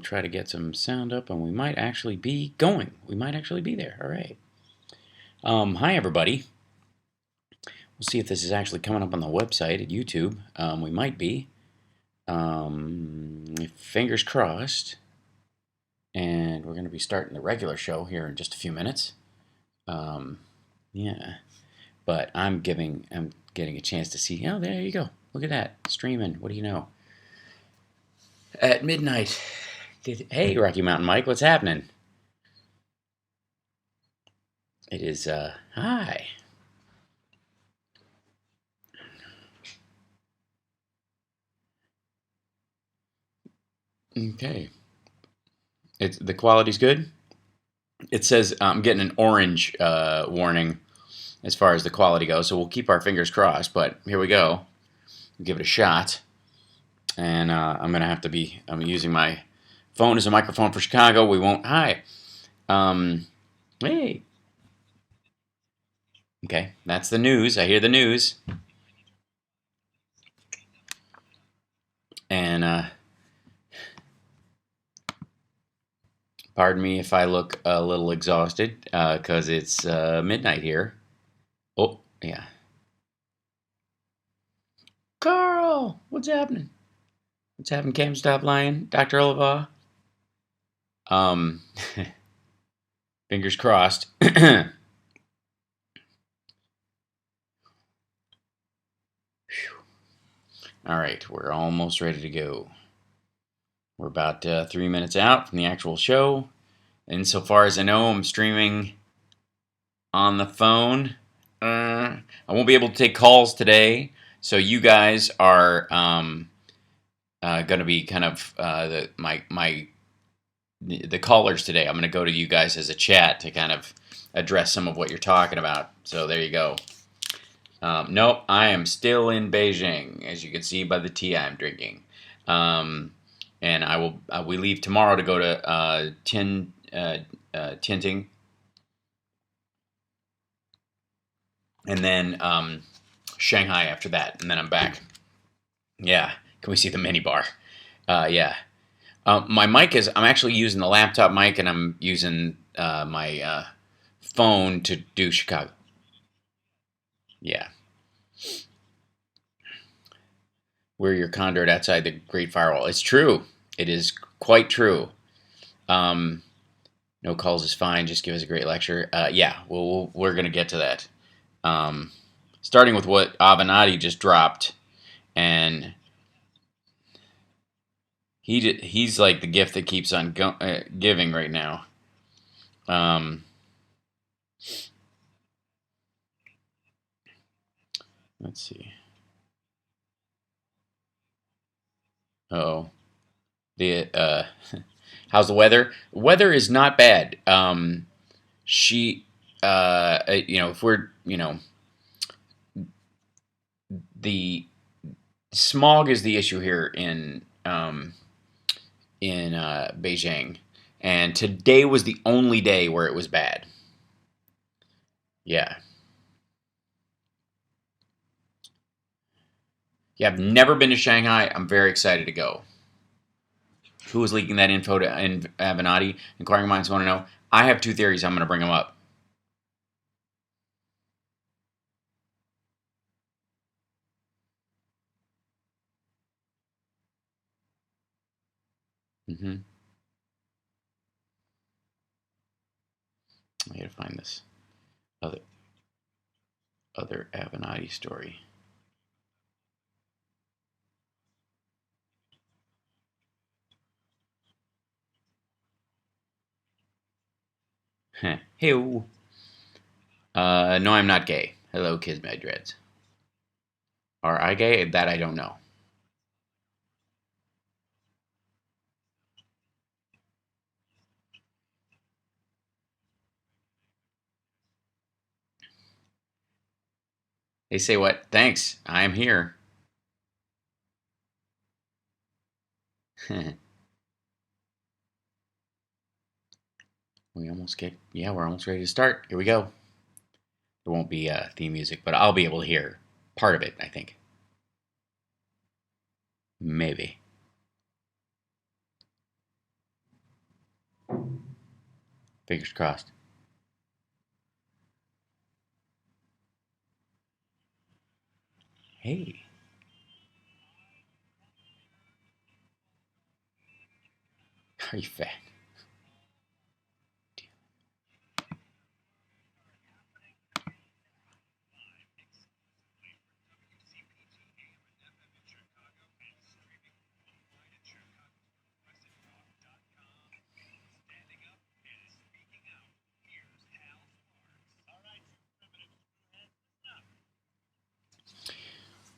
try to get some sound up, and we might actually be going. We might actually be there. All right. Hi, everybody. We'll see if this is actually coming up on the website at YouTube. We might be. Fingers crossed. And we're going to be starting the regular show here in just a few minutes. Yeah. But I'm getting a chance to see. Oh, there you go. Look at that. Streaming. What do you know? At midnight. Hey, Rocky Mountain Mike, what's happening? It is, hi. Okay. The quality's good. It says I'm getting an orange warning as far as the quality goes, so we'll keep our fingers crossed, but here we go. We'll give it a shot. And I'm going to have to be, I'm using my phone as a microphone for Chicago. We won't, hi. Hey. Okay, that's the news. I hear the news. And pardon me if I look a little exhausted, because it's midnight here. Oh, yeah. Carl, what's happening? What's happening, Cam? Stop lying, Dr. Oliva. Fingers crossed. All right, we're almost ready to go. We're about 3 minutes out from the actual show. Insofar as I know, I'm streaming on the phone. I won't be able to take calls today, so you guys are going to be kind of the callers today. I'm going to go to you guys as a chat to kind of address some of what you're talking about. So there you go. Nope, I am still in Beijing, as you can see by the tea I'm drinking. And we leave tomorrow to go to Tinting. And then Shanghai after that, and then I'm back. Yeah, can we see the mini bar? Yeah. My mic is, I'm actually using the laptop mic, and I'm using my phone to do Chicago. Yeah. We're your conduit outside the Great Firewall. It's true. It is quite true. No calls is fine. Just give us a great lecture. Yeah, we're going to get to that. Starting with what Avenatti just dropped, and he's like the gift that keeps on giving right now. Let's see. Oh, the how's the weather? Weather is not bad. If we're, the smog is the issue here in Beijing, and today was the only day where it was bad. Yeah. Yeah, I've never been to Shanghai. I'm very excited to go. Who is leaking that info to Avenatti? Inquiring minds want to know. I have two theories. I'm going to bring them up. I gotta find this other Avenatti story. Hey. No, I'm not gay. Hello, Kids Mad Dreads. Are I gay? That I don't know. They say what? Thanks. I am here. We're almost ready to start. Here we go. There won't be theme music, but I'll be able to hear part of it, I think. Maybe. Fingers crossed. Hey. Are you fat?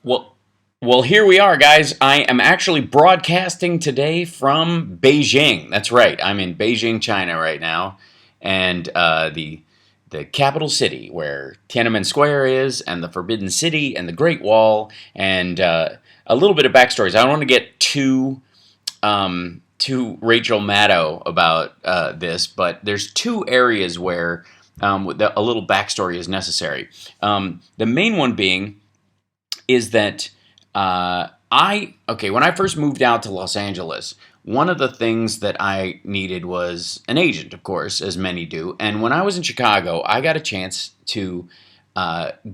Well, well, here we are, guys. I am actually broadcasting today from Beijing. That's right. I'm in Beijing, China, right now, and the capital city where Tiananmen Square is, and the Forbidden City, and the Great Wall, and a little bit of backstories. I don't want to get too Rachel Maddow about this, but there's two areas where a little backstory is necessary. The main one being is that when I first moved out to Los Angeles, one of the things that I needed was an agent, of course, as many do. And when I was in Chicago, I got a chance to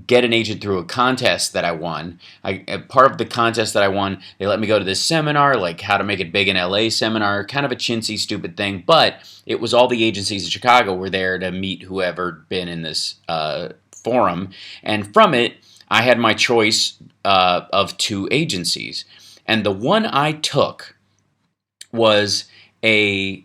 get an agent through a contest that I won. Part of the contest that I won, they let me go to this seminar, like how to make it big in LA seminar, kind of a chintzy, stupid thing. But it was all the agencies in Chicago were there to meet whoever been in this forum. And from it, I had my choice of two agencies, and the one I took was a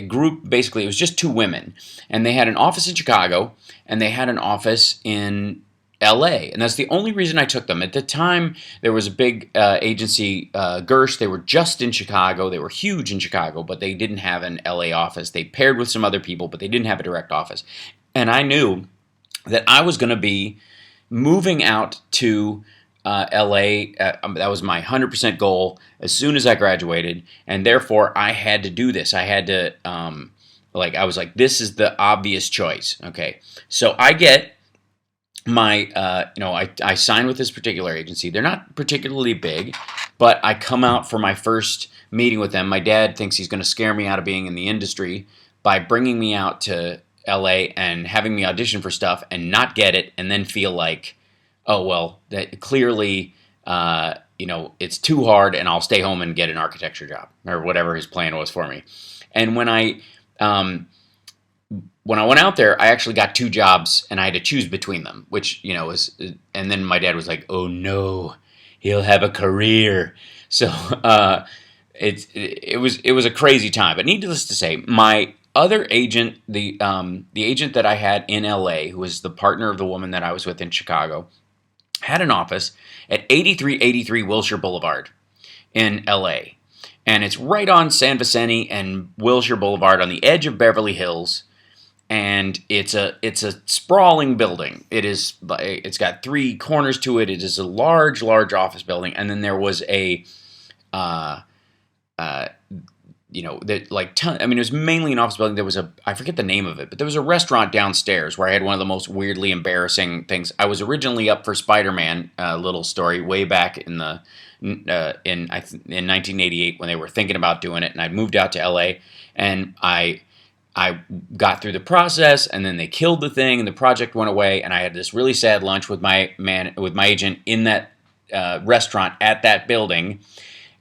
group. Basically, it was just two women, and they had an office in Chicago, and they had an office in LA, and that's the only reason I took them. At the time, there was a big agency, Gersh. They were just in Chicago. They were huge in Chicago, but they didn't have an LA office. They paired with some other people, but they didn't have a direct office, and I knew that I was going to be moving out to LA. That was my 100% goal as soon as I graduated, and therefore I had to do this. I had to, I was like, this is the obvious choice. Okay, so I get my, I sign with this particular agency. They're not particularly big, but I come out for my first meeting with them. My dad thinks he's going to scare me out of being in the industry by bringing me out to LA and having me audition for stuff and not get it, and then feel like, oh well, that clearly, it's too hard, and I'll stay home and get an architecture job or whatever his plan was for me. And when I went out there, I actually got two jobs, and I had to choose between them, which was. And then my dad was like, "Oh no, he'll have a career." So it was a crazy time. But needless to say, my other agent, the agent that I had in LA, who was the partner of the woman that I was with in Chicago, had an office at 8383 Wilshire Boulevard in LA. And it's right on San Vicente and Wilshire Boulevard on the edge of Beverly Hills. And it's a sprawling building. It's got three corners to it. It is a large office building. And then there was a it was mainly an office building. There was I forget the name of it, but there was a restaurant downstairs where I had one of the most weirdly embarrassing things. I was originally up for Spider-Man, little story, way back in 1988 when they were thinking about doing it, and I moved out to LA, and I got through the process, and then they killed the thing, and the project went away, and I had this really sad lunch with my agent in that restaurant at that building.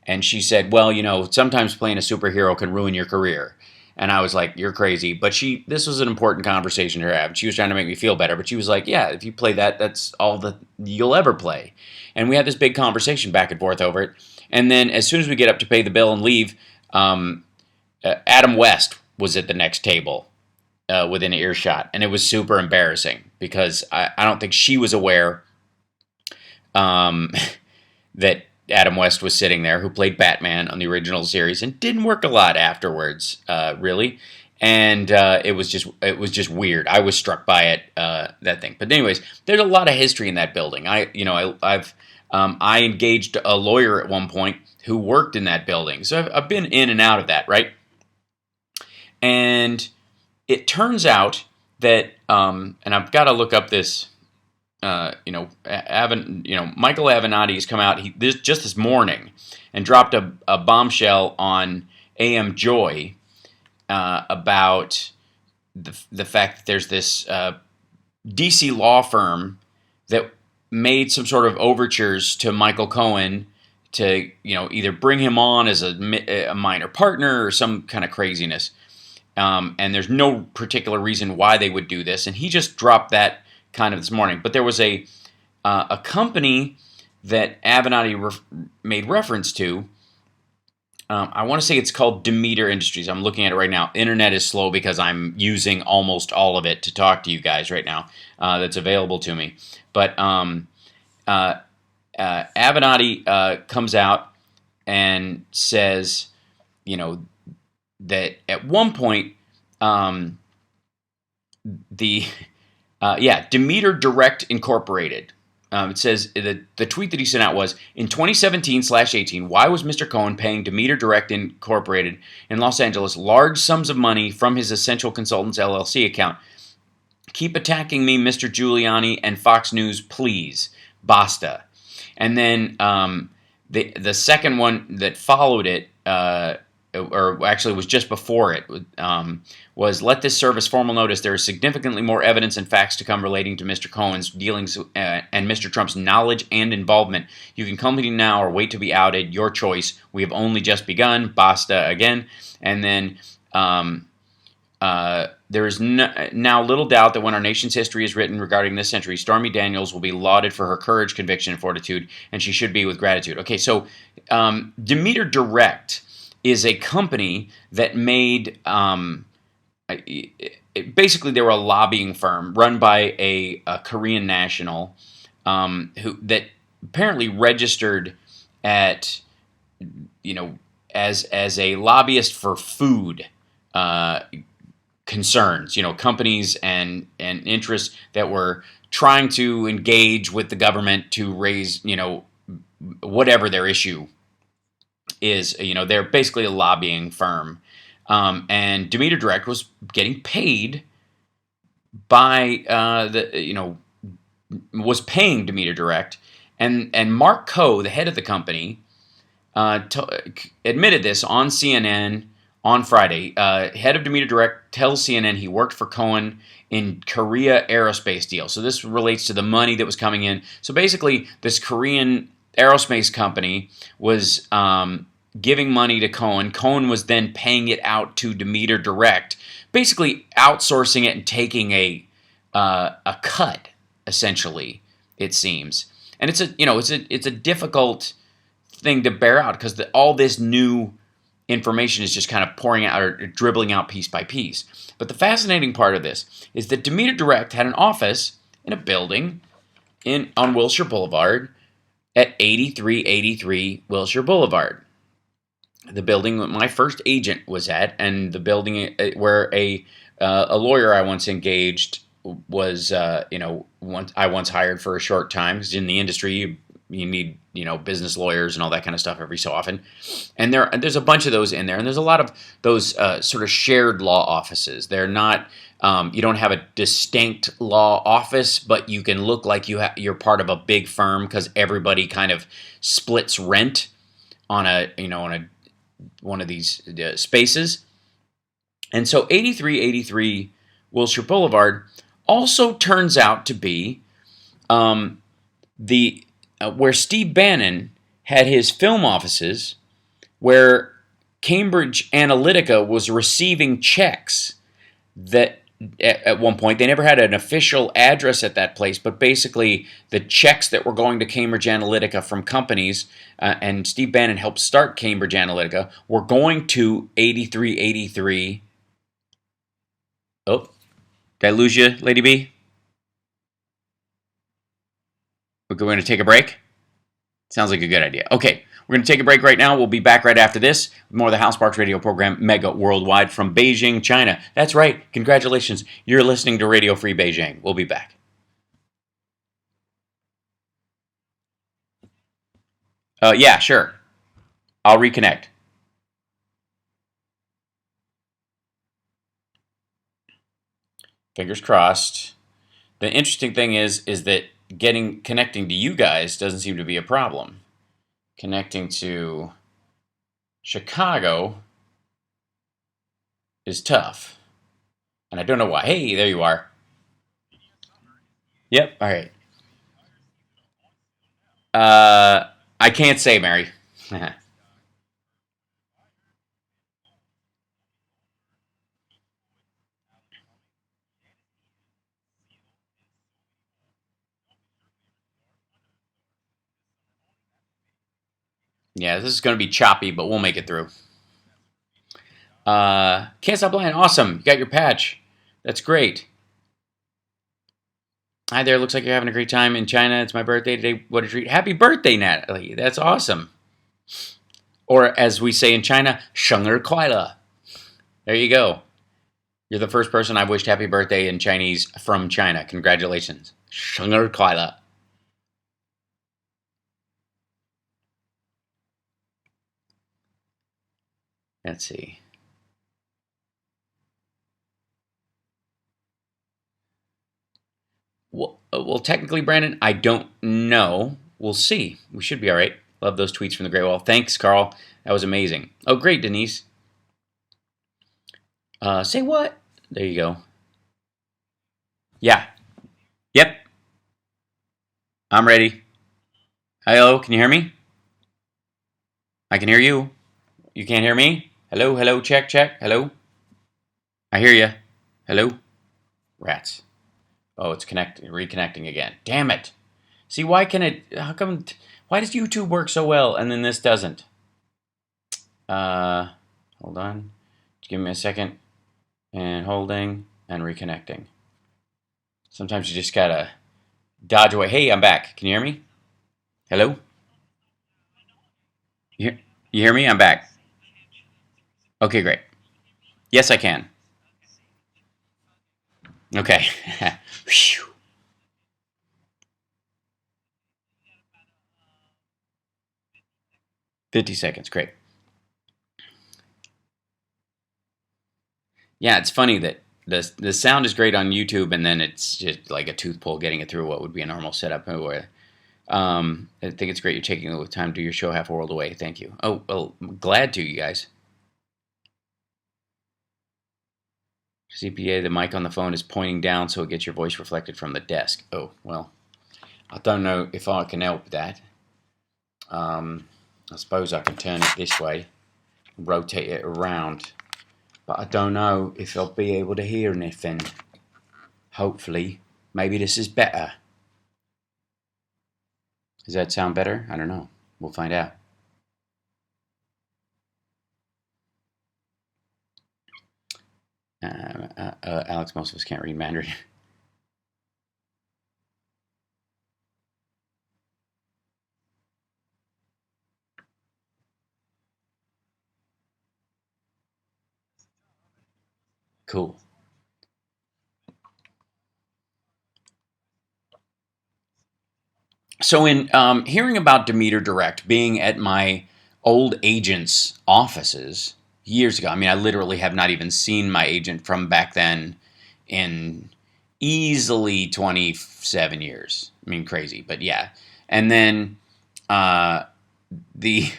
And she said, well, sometimes playing a superhero can ruin your career. And I was like, you're crazy. But this was an important conversation to have. She was trying to make me feel better. But she was like, yeah, if you play that, that's all that you'll ever play. And we had this big conversation back and forth over it. And then as soon as we get up to pay the bill and leave, Adam West was at the next table within earshot. And it was super embarrassing because I don't think she was aware that Adam West was sitting there, who played Batman on the original series and didn't work a lot afterwards, really. And it was just weird. I was struck by it, that thing. But anyways, there's a lot of history in that building. I engaged a lawyer at one point who worked in that building, so I've been in and out of that, right? And it turns out that, and I've got to look up this. Michael Avenatti has come out just this morning and dropped a bombshell on AM Joy about the fact that there's this DC law firm that made some sort of overtures to Michael Cohen to, either bring him on as a minor partner or some kind of craziness. And there's no particular reason why they would do this. And he just dropped that kind of this morning. But there was a company that Avenatti made reference to. I want to say it's called Demeter Industries. I'm looking at it right now. Internet is slow because I'm using almost all of it to talk to you guys right now. That's available to me. But Avenatti comes out and says, that at one point, Demeter Direct Incorporated. It says the tweet that he sent out was, in 2017/18, why was Mr. Cohen paying Demeter Direct Incorporated in Los Angeles large sums of money from his Essential Consultants LLC account? Keep attacking me, Mr. Giuliani and Fox News, please. Basta. And then the second one that followed it, or actually was just before it, was, let this serve as formal notice. There is significantly more evidence and facts to come relating to Mr. Cohen's dealings and Mr. Trump's knowledge and involvement. You can come to me now or wait to be outed. Your choice. We have only just begun. Basta again. And then there is now little doubt that when our nation's history is written regarding this century, Stormy Daniels will be lauded for her courage, conviction, and fortitude, and she should be with gratitude. Okay, so Demeter Direct is a company that made, basically they were a lobbying firm run by a Korean national that apparently registered at, as a lobbyist for food concerns, companies and interests that were trying to engage with the government to raise, whatever their issue is. They're basically a lobbying firm. And Demeter Direct was getting paid by was paying Demeter Direct, and Mark Coe, the head of the company, admitted this on CNN on Friday. Head of Demeter Direct tells CNN he worked for Cohen in Korea aerospace deal. So this relates to the money that was coming in. So basically, this Korean aerospace company was giving money to Cohen. Cohen was then paying it out to Demeter Direct, basically outsourcing it and taking a cut, essentially. It seems, and it's a difficult thing to bear out because all this new information is just kind of pouring out or dribbling out piece by piece. But the fascinating part of this is that Demeter Direct had an office in a building on Wilshire Boulevard at 8383 Wilshire Boulevard. The building that my first agent was at, and the building where a lawyer I once engaged was, I once hired for a short time, because in the industry you need, business lawyers and all that kind of stuff every so often. And there's a bunch of those in there, and there's a lot of those sort of shared law offices. They're not, you don't have a distinct law office, but you can look like you're part of a big firm because everybody kind of splits rent on one of these spaces. And so 8383 Wilshire Boulevard also turns out to be where Steve Bannon had his film offices, where Cambridge Analytica was receiving checks that at one point, they never had an official address at that place, but basically the checks that were going to Cambridge Analytica from companies, and Steve Bannon helped start Cambridge Analytica, were going to 8383. Oh, did I lose you, Lady B? We're going to take a break? Sounds like a good idea. Okay, we're going to take a break right now. We'll be back right after this with more of the House Sparks Radio program, Mega Worldwide from Beijing, China. That's right. Congratulations. You're listening to Radio Free Beijing. We'll be back. Yeah, sure. I'll reconnect. Fingers crossed. The interesting thing is that connecting to you guys doesn't seem to be a problem. Connecting to Chicago is tough. And I don't know why. Hey, there you are. Yep, all right. I can't say, Mary. Yeah, this is going to be choppy, but we'll make it through. Can't stop playing. Awesome. You got your patch. That's great. Hi there. Looks like you're having a great time in China. It's my birthday today. What a treat. Happy birthday, Natalie. That's awesome. Or as we say in China, 生日快乐. There you go. You're the first person I've wished happy birthday in Chinese from China. Congratulations. 生日快乐. Let's see. Well, technically, Brandon, I don't know. We'll see. We should be all right. Love those tweets from the Great Wall. Thanks, Carl. That was amazing. Oh, great, Denise. Say what? There you go. Yeah. Yep. I'm ready. Hello, can you hear me? I can hear you. You can't hear me? Hello, hello, check, check. Hello? I hear you. Hello? Rats. Oh, it's reconnecting again. Damn it. See, why can it, how come, why does YouTube work so well and then this doesn't? Hold on. Just give me a second. And holding and reconnecting. Sometimes you just gotta dodge away. Hey, I'm back. Can you hear me? Hello? You hear me? I'm back. Okay, great. Yes, I can. Okay. 50 seconds. Great. Yeah, it's funny that the sound is great on YouTube, and then it's just like a tooth pull getting it through what would be a normal setup. Where, I think it's great you're taking the time to do your show half a world away. Thank you. Oh, well, I'm glad to, you guys. CPA, the mic on the phone is pointing down so it gets your voice reflected from the desk. Oh, well, I don't know if I can help that. I suppose I can turn it this way, rotate it around, but I don't know if I'll be able to hear anything. Hopefully, maybe this is better. Does that sound better? I don't know. We'll find out. Alex, most of us can't read Mandarin. Cool. So in hearing about Demeter Direct being at my old agent's offices years ago, I mean, I literally have not even seen my agent from back then in easily 27 years. I mean, crazy, but yeah. And then the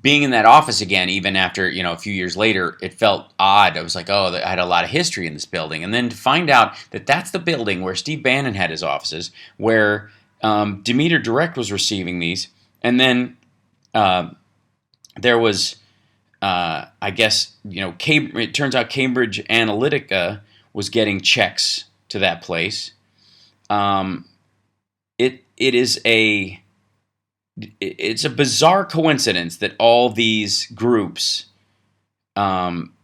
being in that office again, even after, a few years later, it felt odd. I was like, oh, I had a lot of history in this building. And then to find out that that's the building where Steve Bannon had his offices, where Demeter Direct was receiving these. And then there was, I guess, it turns out Cambridge Analytica was getting checks to that place. It's a bizarre coincidence that all these groups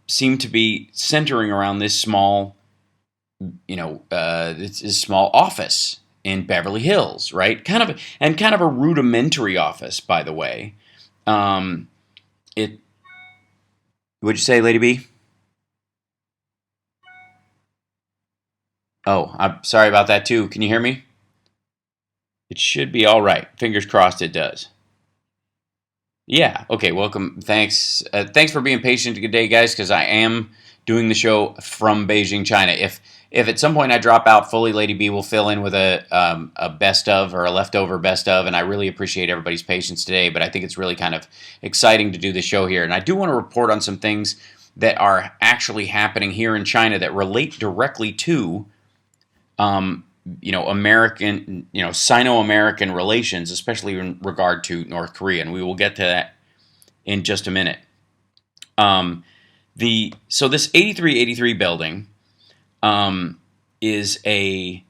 seem to be centering around this small, this small office in Beverly Hills, right? Kind of a rudimentary office, by the way. What'd you say, Lady B? Oh, I'm sorry about that too. Can you hear me? It should be all right. Fingers crossed it does. Yeah. Okay. Welcome. Thanks. Thanks for being patient today, guys, because I am doing the show from Beijing, China. If at some point I drop out fully, Lady B will fill in with a best of or a leftover best of, and I really appreciate everybody's patience today. But I think it's really kind of exciting to do the show here, and I do want to report on some things that are actually happening here in China that relate directly to, American, Sino-American relations, especially in regard to North Korea, and we will get to that in just a minute. So this 8383 building is a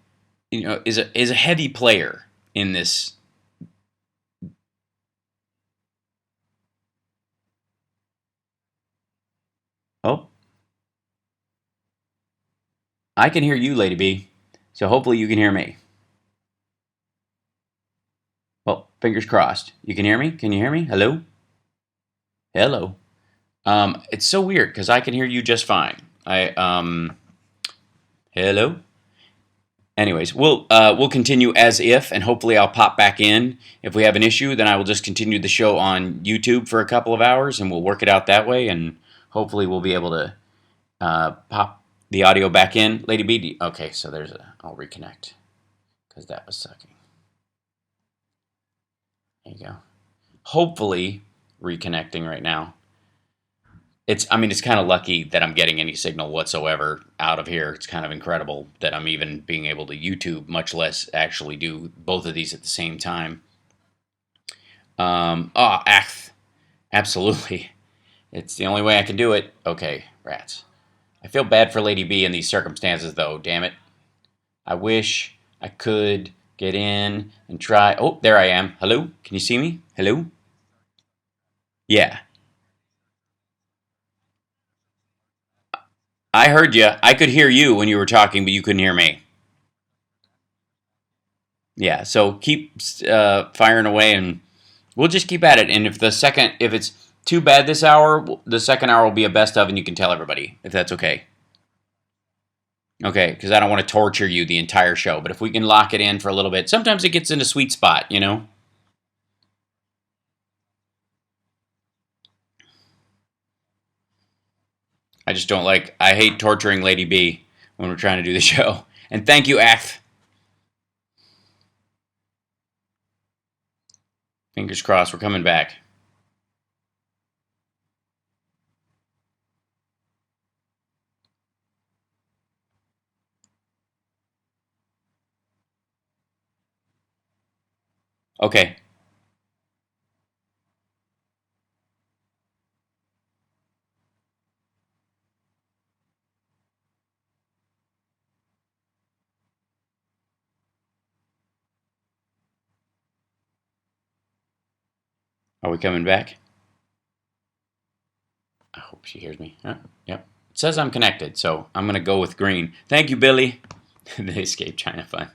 heavy player in this. Oh, I can hear you, Lady B. So hopefully you can hear me. Well, fingers crossed. You can hear me? Can you hear me? Hello? Hello. It's so weird because I can hear you just fine. Hello? Anyways, we'll continue as if, and hopefully I'll pop back in. If we have an issue, then I will just continue the show on YouTube for a couple of hours, and we'll work it out that way, and hopefully we'll be able to pop the audio back in. Lady B, okay, so I'll reconnect, because that was sucking. There you go. Hopefully reconnecting right now. It's kind of lucky that I'm getting any signal whatsoever out of here. It's kind of incredible that I'm even being able to YouTube, much less actually do both of these at the same time. Absolutely. It's the only way I can do it. Okay, rats. I feel bad for Lady B in these circumstances, though. Damn it. I wish I could get in and try. Oh, there I am. Hello? Can you see me? Hello? Yeah. I heard you. I could hear you when you were talking, but you couldn't hear me. Yeah, so keep firing away, and we'll just keep at it. And if it's too bad this hour, the second hour will be a best of, and you can tell everybody if that's okay. Okay, because I don't want to torture you the entire show. But if we can lock it in for a little bit, sometimes it gets in a sweet spot, you know. I hate torturing Lady B when we're trying to do the show. And thank you, F. Fingers crossed, we're coming back. Okay. Are we coming back? I hope she hears me. Yep. It says I'm connected, so I'm going to go with green. Thank you, Billy. The Escape China Fun.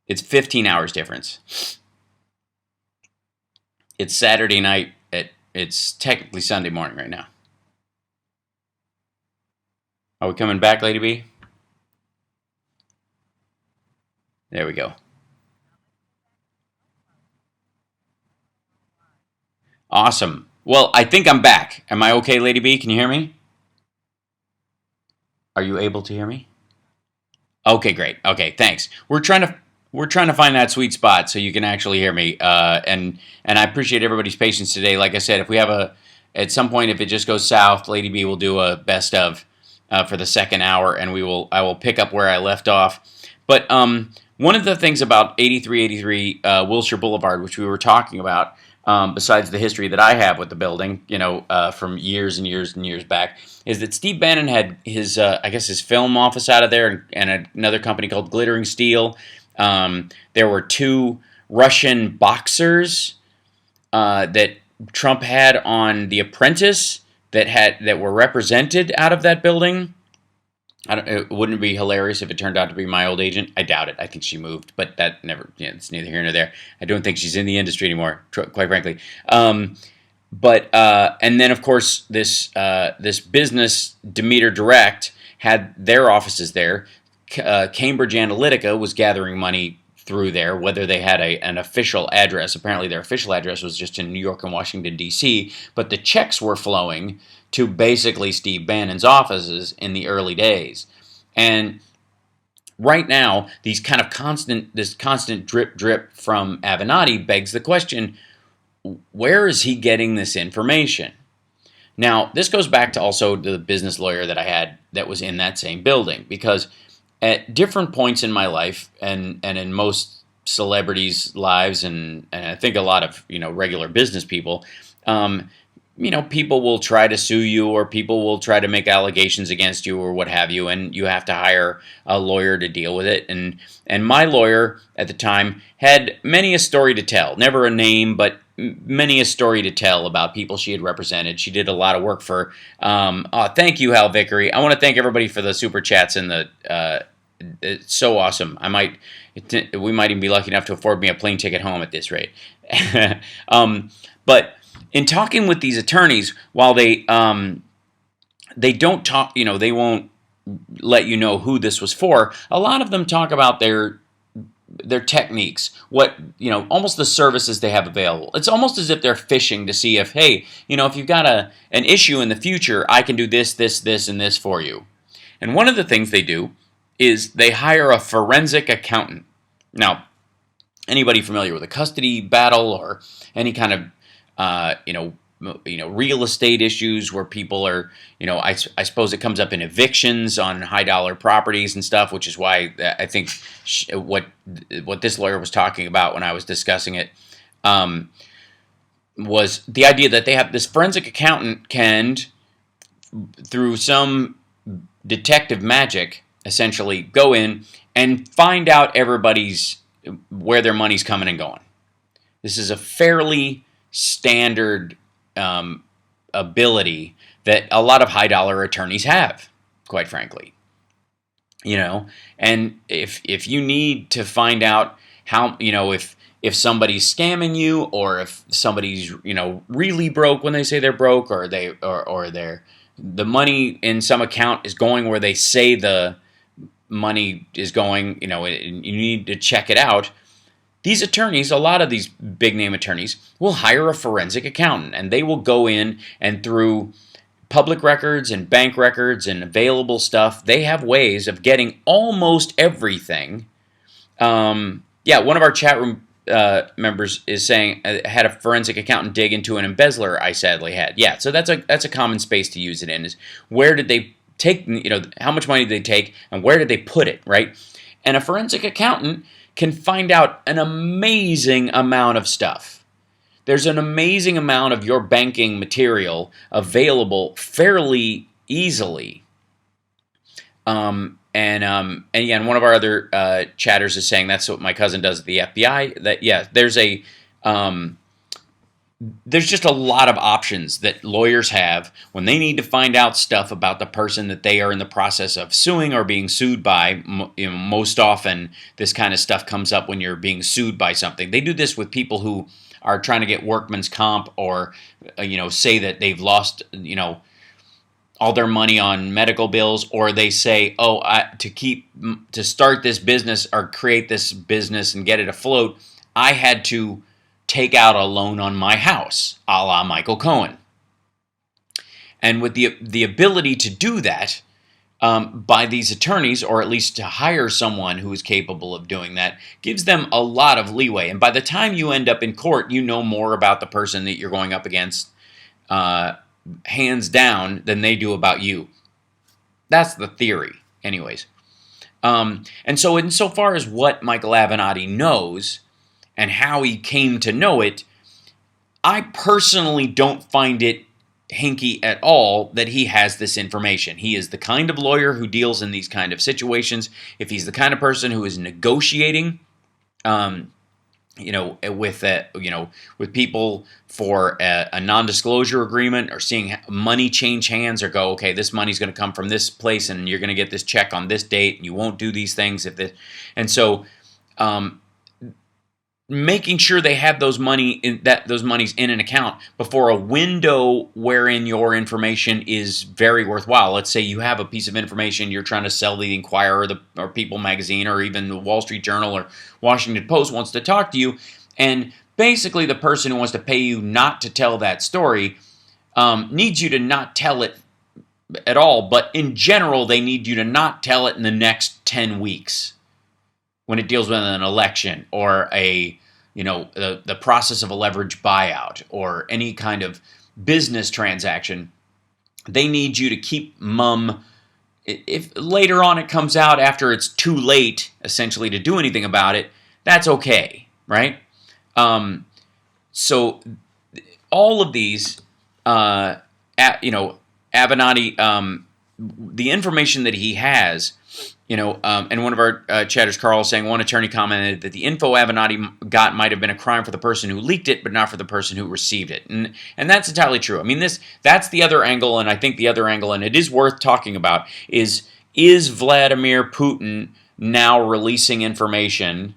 It's 15 hours difference. It's Saturday night. It's technically Sunday morning right now. Are we coming back, Lady B? There we go. Awesome. Well, I think I'm back. Am I okay, Lady B? Can you hear me? Are you able to hear me? Okay, great. Okay, thanks. We're trying to find that sweet spot so you can actually hear me. And I appreciate everybody's patience today. Like I said, if we have at some point, if it just goes south, Lady B will do a best of for the second hour, and I will pick up where I left off. But one of the things about 8383 Wilshire Boulevard, which we were talking about, besides the history that I have with the building, from years and years and years back, is that Steve Bannon had his, his film office out of there, and another company called Glittering Steel. There were two Russian boxers that Trump had on The Apprentice that were represented out of that building. It wouldn't be hilarious if it turned out to be my old agent. I doubt it. I think she moved, but that never. It's neither here nor there. I don't think she's in the industry anymore, quite frankly. And then of course this business, Demeter Direct, had their offices there. Cambridge Analytica was gathering money through there, whether they had an official address. Apparently their official address was just in New York and Washington, D.C., but the checks were flowing to basically Steve Bannon's offices in the early days. And right now, this constant drip from Avenatti begs the question, where is he getting this information? Now, this goes back to also the business lawyer that I had that was in that same building, because at different points in my life, and in most celebrities' lives, and I think a lot of regular business people, um, people will try to sue you, or people will try to make allegations against you, or what have you, and you have to hire a lawyer to deal with it. And my lawyer at the time had many a story to tell. Never a name, but many a story to tell about people she had represented. She did a lot of work for. Thank you, Hal Vickery. I want to thank everybody for the super chats and the. It's so awesome. We might even be lucky enough to afford me a plane ticket home at this rate. But in talking with these attorneys, while they don't talk, they won't let you know who this was for. A lot of them talk about their techniques, what almost the services they have available. It's almost as if they're fishing to see if, hey, if you've got an issue in the future, I can do this, this, this, and this for you. And one of the things they do is they hire a forensic accountant. Now, anybody familiar with a custody battle or any kind of real estate issues where people are, I suppose it comes up in evictions on high dollar properties and stuff, which is why I think what this lawyer was talking about when I was discussing it was the idea that they have this forensic accountant can, through some detective magic, essentially go in and find out where their money's coming and going. This is a fairly standard ability that a lot of high dollar attorneys have, quite frankly. And if you need to find out how, if somebody's scamming you, or if somebody's really broke when they say they're broke, or the money in some account is going where they say the money is going, you need to check it out. These attorneys, a lot of these big name attorneys, will hire a forensic accountant, and they will go in and through public records and bank records and available stuff, they have ways of getting almost everything. One of our chat room members is saying had a forensic accountant dig into an embezzler I sadly had. Yeah, so that's a common space to use it in, is where did they take, how much money did they take and where did they put it, right? And a forensic accountant can find out an amazing amount of stuff. There's an amazing amount of your banking material available fairly easily. And one of our other chatters is saying that's what my cousin does at the FBI. That there's just a lot of options that lawyers have when they need to find out stuff about the person that they are in the process of suing or being sued by. Most often, this kind of stuff comes up when you're being sued by something. They do this with people who are trying to get workman's comp, or say that they've lost all their money on medical bills, or they say, to start this business or create this business and get it afloat, I had to take out a loan on my house, a la Michael Cohen. And with the ability to do that by these attorneys, or at least to hire someone who is capable of doing that, gives them a lot of leeway. And by the time you end up in court, you know more about the person that you're going up against, hands down, than they do about you. That's the theory, anyways. And so insofar as what Michael Avenatti knows and how he came to know it, I personally don't find it hinky at all that he has this information. He is the kind of lawyer who deals in these kind of situations. If he's the kind of person who is negotiating, with people for a non-disclosure agreement, or seeing money change hands, or go, okay, this money's going to come from this place, and you're going to get this check on this date, and you won't do these things if this, and so. Making sure they have those monies in an account before a window wherein your information is very worthwhile. Let's say you have a piece of information you're trying to sell the Inquirer or People magazine, or even the Wall Street Journal or Washington Post wants to talk to you, and basically the person who wants to pay you not to tell that story needs you to not tell it at all, but in general they need you to not tell it in the next 10 weeks when it deals with an election, or the process of a leverage buyout, or any kind of business transaction. They need you to keep mum. If later on it comes out after it's too late, essentially, to do anything about it, that's okay, right? So all of these, Avenatti, the information that he has, and one of our chatters, Carl, saying one attorney commented that the info Avenatti got might have been a crime for the person who leaked it, but not for the person who received it, and that's entirely true. I mean, that's the other angle, and I think the other angle, and it is worth talking about, is Vladimir Putin now releasing information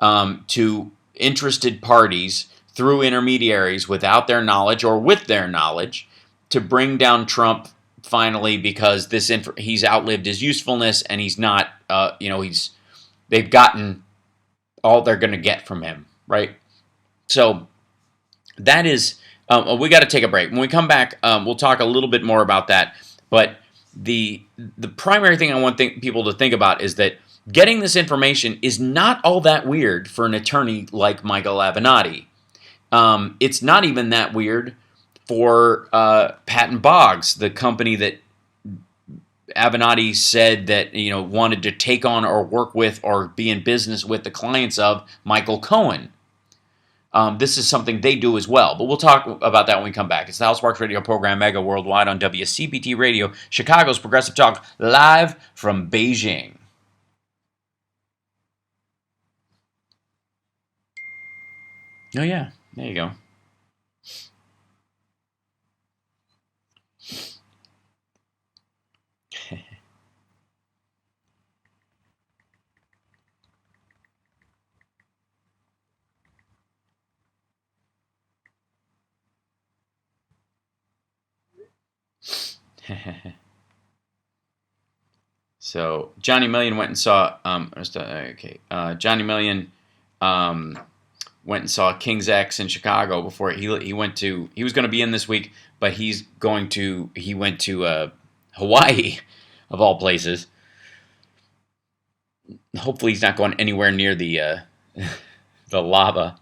to interested parties through intermediaries without their knowledge or with their knowledge to bring down Trump finally, because he's outlived his usefulness, and he's not, they've gotten all they're going to get from him, right? So that is, we got to take a break. When we come back, we'll talk a little bit more about that. But the primary thing I want people to think about is that getting this information is not all that weird for an attorney like Michael Avenatti. It's not even that weird for Patton Boggs, the company that Avenatti said that wanted to take on or work with or be in business with the clients of Michael Cohen. This is something they do as well, but we'll talk about that when we come back. It's the House Sparks Radio program, Mega Worldwide on WCPT Radio, Chicago's Progressive Talk, live from Beijing. Oh yeah, there you go. So Johnny Million went and saw. Johnny Million went and saw King's X in Chicago before he went to. He was going to be in this week, but he went to Hawaii, of all places. Hopefully, he's not going anywhere near the the lava.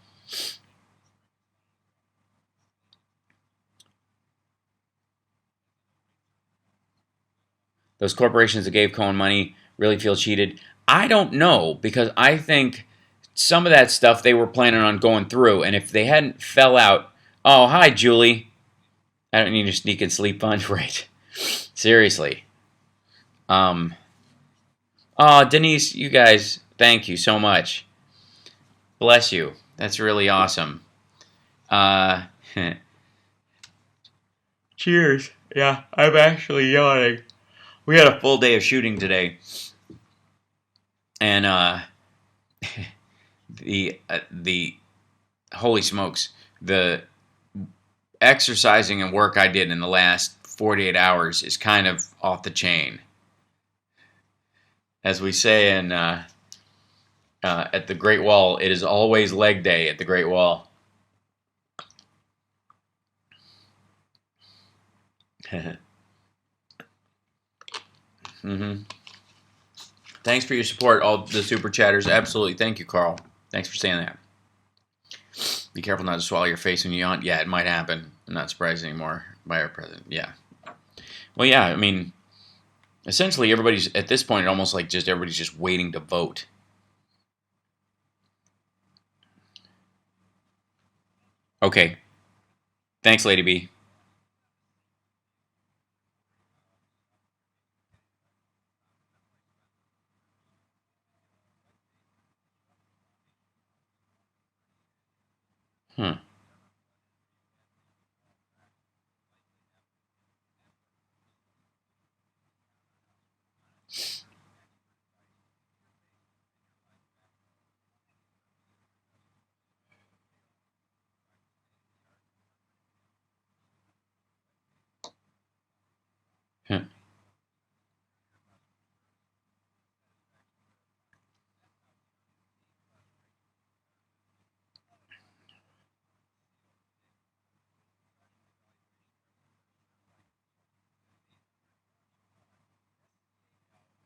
Those corporations that gave Cohen money really feel cheated. I don't know, because I think some of that stuff they were planning on going through, and if they hadn't fell out. Oh, hi, Julie. I don't need a sneak and sleep fund, right? Seriously. Oh, Denise, you guys, thank you so much. Bless you. That's really awesome. Cheers. Yeah, I'm actually yawning. We had a full day of shooting today, and the holy smokes, the exercising and work I did in the last 48 hours is kind of off the chain. As we say in at the Great Wall, it is always leg day at the Great Wall. Mm-hmm. Thanks for your support, all the super chatters. Absolutely. Thank you, Carl. Thanks for saying that. Be careful not to swallow your face when you yawn. Yeah, it might happen. I'm not surprised anymore by our president. Yeah. Well, yeah, I mean, essentially everybody's, at this point, almost like everybody's just waiting to vote. Okay. Thanks, Lady B.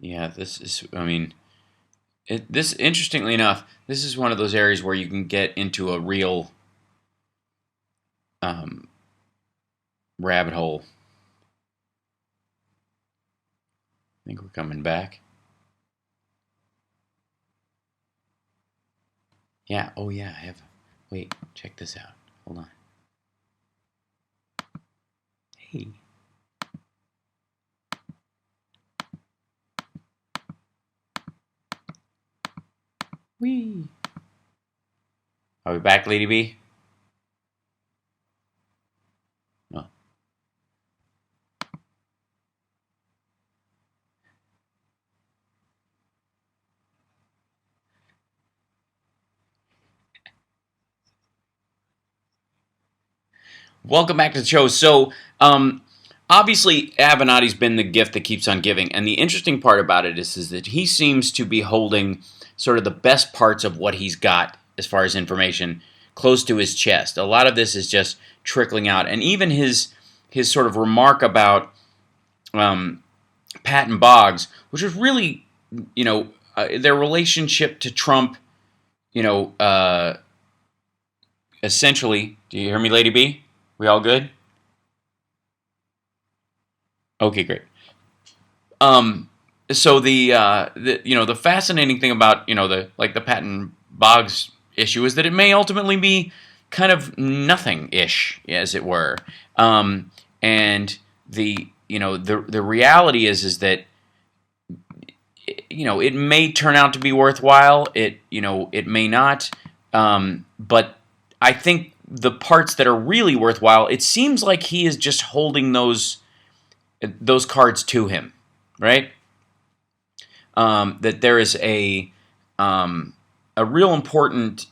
Yeah, this is, I mean, interestingly enough, this is one of those areas where you can get into a real rabbit hole. think we're coming back. Yeah, oh yeah, I have... Wait, check this out. Hold on. Hey. Whee! Are we back, Lady B? No. Welcome back to the show. So, obviously, Avenatti's been the gift that keeps on giving. And the interesting part about it is that he seems to be holding sort of the best parts of what he's got as far as information close to his chest. A lot of this is just trickling out. And even his sort of remark about Pat and Boggs, which was really, their relationship to Trump, essentially. Do you hear me, Lady B? We all good? Okay, great. So the fascinating thing about the Pat and Boggs issue is that it may ultimately be kind of nothing-ish, as it were. And the reality is that it may turn out to be worthwhile. It may not. But I think the parts that are really worthwhile, it seems like he is just holding those cards to him, right? That there is a real important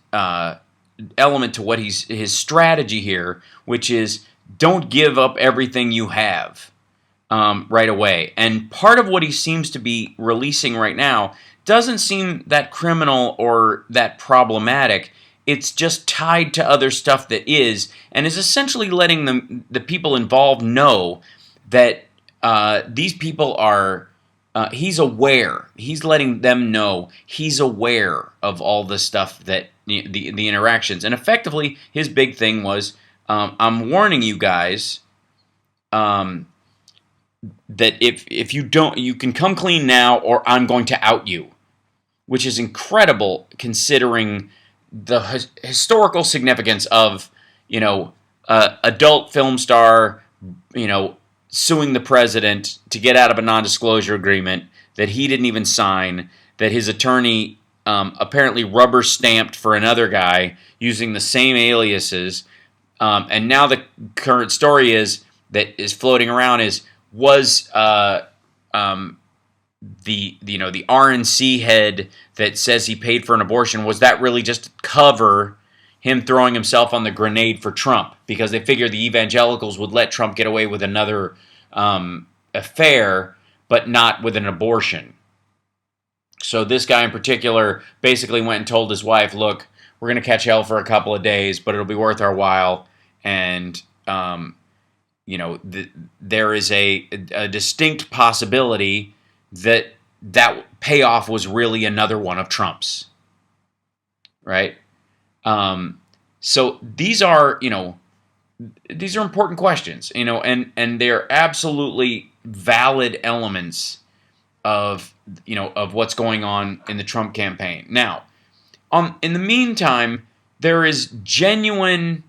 element to what his strategy here, which is don't give up everything you have right away. And part of what he seems to be releasing right now doesn't seem that criminal or that problematic. It's just tied to other stuff that is, and is essentially letting the people involved know that these people are, he's aware. He's letting them know he's aware of all the stuff that, the interactions. And effectively, his big thing was, I'm warning you guys that if you don't, you can come clean now or I'm going to out you. Which is incredible considering the historical significance of, adult film star, suing the president to get out of a non-disclosure agreement that he didn't even sign, that his attorney apparently rubber stamped for another guy using the same aliases, and now the current story that is floating around was the RNC head that says he paid for an abortion, was that really just to cover him throwing himself on the grenade for Trump, because they figured the evangelicals would let Trump get away with another affair, but not with an abortion. So this guy in particular basically went and told his wife, look, we're going to catch hell for a couple of days, but it'll be worth our while. And, there is a distinct possibility that payoff was really another one of Trump's. Right? So these are important questions, and they're absolutely valid elements of what's going on in the Trump campaign. Now, in the meantime, there is genuinely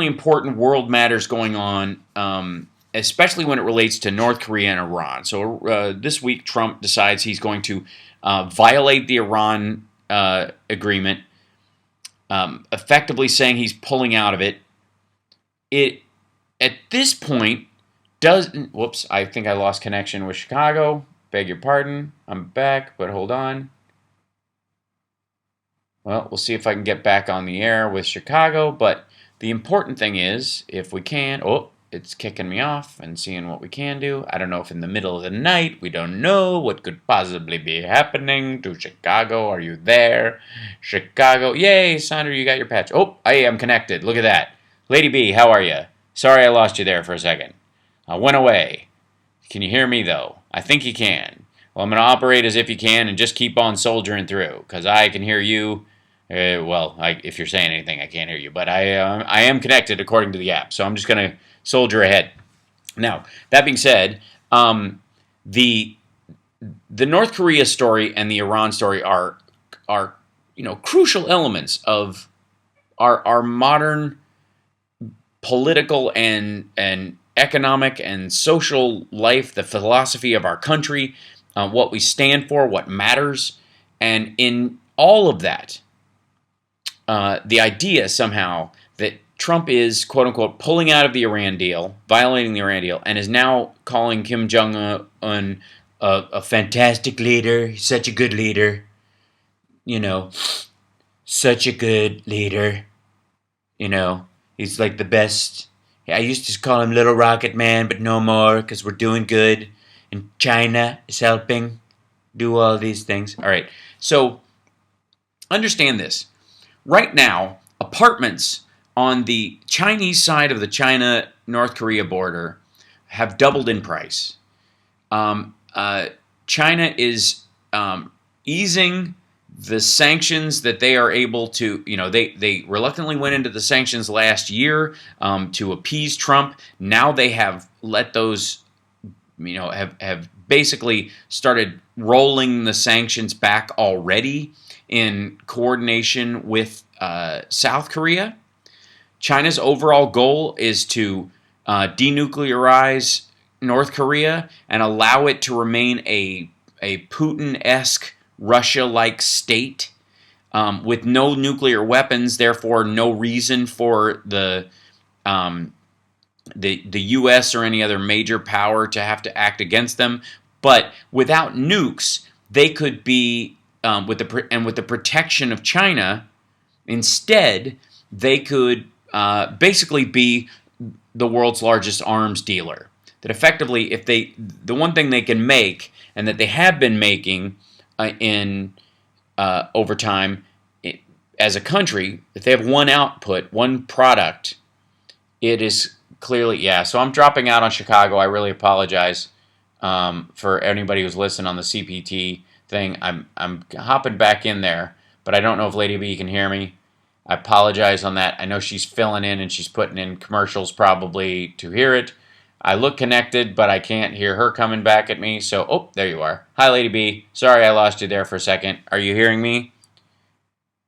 important world matters going on, especially when it relates to North Korea and Iran. So this week, Trump decides he's going to violate the Iran agreement, effectively saying he's pulling out of it. It at this point whoops, I think I lost connection with Chicago. Beg your pardon. I'm back, but hold on. Well, we'll see if I can get back on the air with Chicago, but the important thing is, if we can, it's kicking me off and seeing what we can do. I don't know if in the middle of the night, we don't know what could possibly be happening to Chicago. Are you there? Chicago. Yay, Sandra, you got your patch. I am connected. Look at that. Lady B, how are you? Sorry I lost you there for a second. I went away. Can you hear me, though? I think you can. Well, I'm going to operate as if you can and just keep on soldiering through, because I can hear you. If you're saying anything, I can't hear you. But I am connected according to the app, so I'm just going to soldier ahead. Now, that being said, The North Korea story and the Iran story are crucial elements of our modern political and economic and social life, the philosophy of our country, what we stand for, what matters, and in all of that, the idea somehow that Trump is, quote unquote, pulling out of the Iran deal, violating the Iran deal, and is now calling Kim Jong-un a fantastic leader, such a good leader, such a good leader, he's like the best. I used to call him Little Rocket Man, but no more because we're doing good, and China is helping do all these things. All right, so understand this. Right now, apartments on the Chinese side of the China-North Korea border have doubled in price. China is easing the sanctions that they are able to, they reluctantly went into the sanctions last year to appease Trump. Now they have let those, have basically started rolling the sanctions back already in coordination with South Korea. China's overall goal is to denuclearize North Korea and allow it to remain a Putin-esque Russia-like state with no nuclear weapons, therefore no reason for the U.S. or any other major power to have to act against them. But without nukes, they could be with the protection of China. Instead, they could basically be the world's largest arms dealer. That effectively, the one thing they can make, and that they have been making in over time as a country, if they have one output, one product, it is clearly, yeah. So I'm dropping out on Chicago. I really apologize for anybody who's listening on the CPT thing. I'm hopping back in there, but I don't know if Lady B can hear me. I apologize on that. I know she's filling in and she's putting in commercials probably to hear it. I look connected, but I can't hear her coming back at me. So, oh, there you are. Hi, Lady B. Sorry I lost you there for a second. Are you hearing me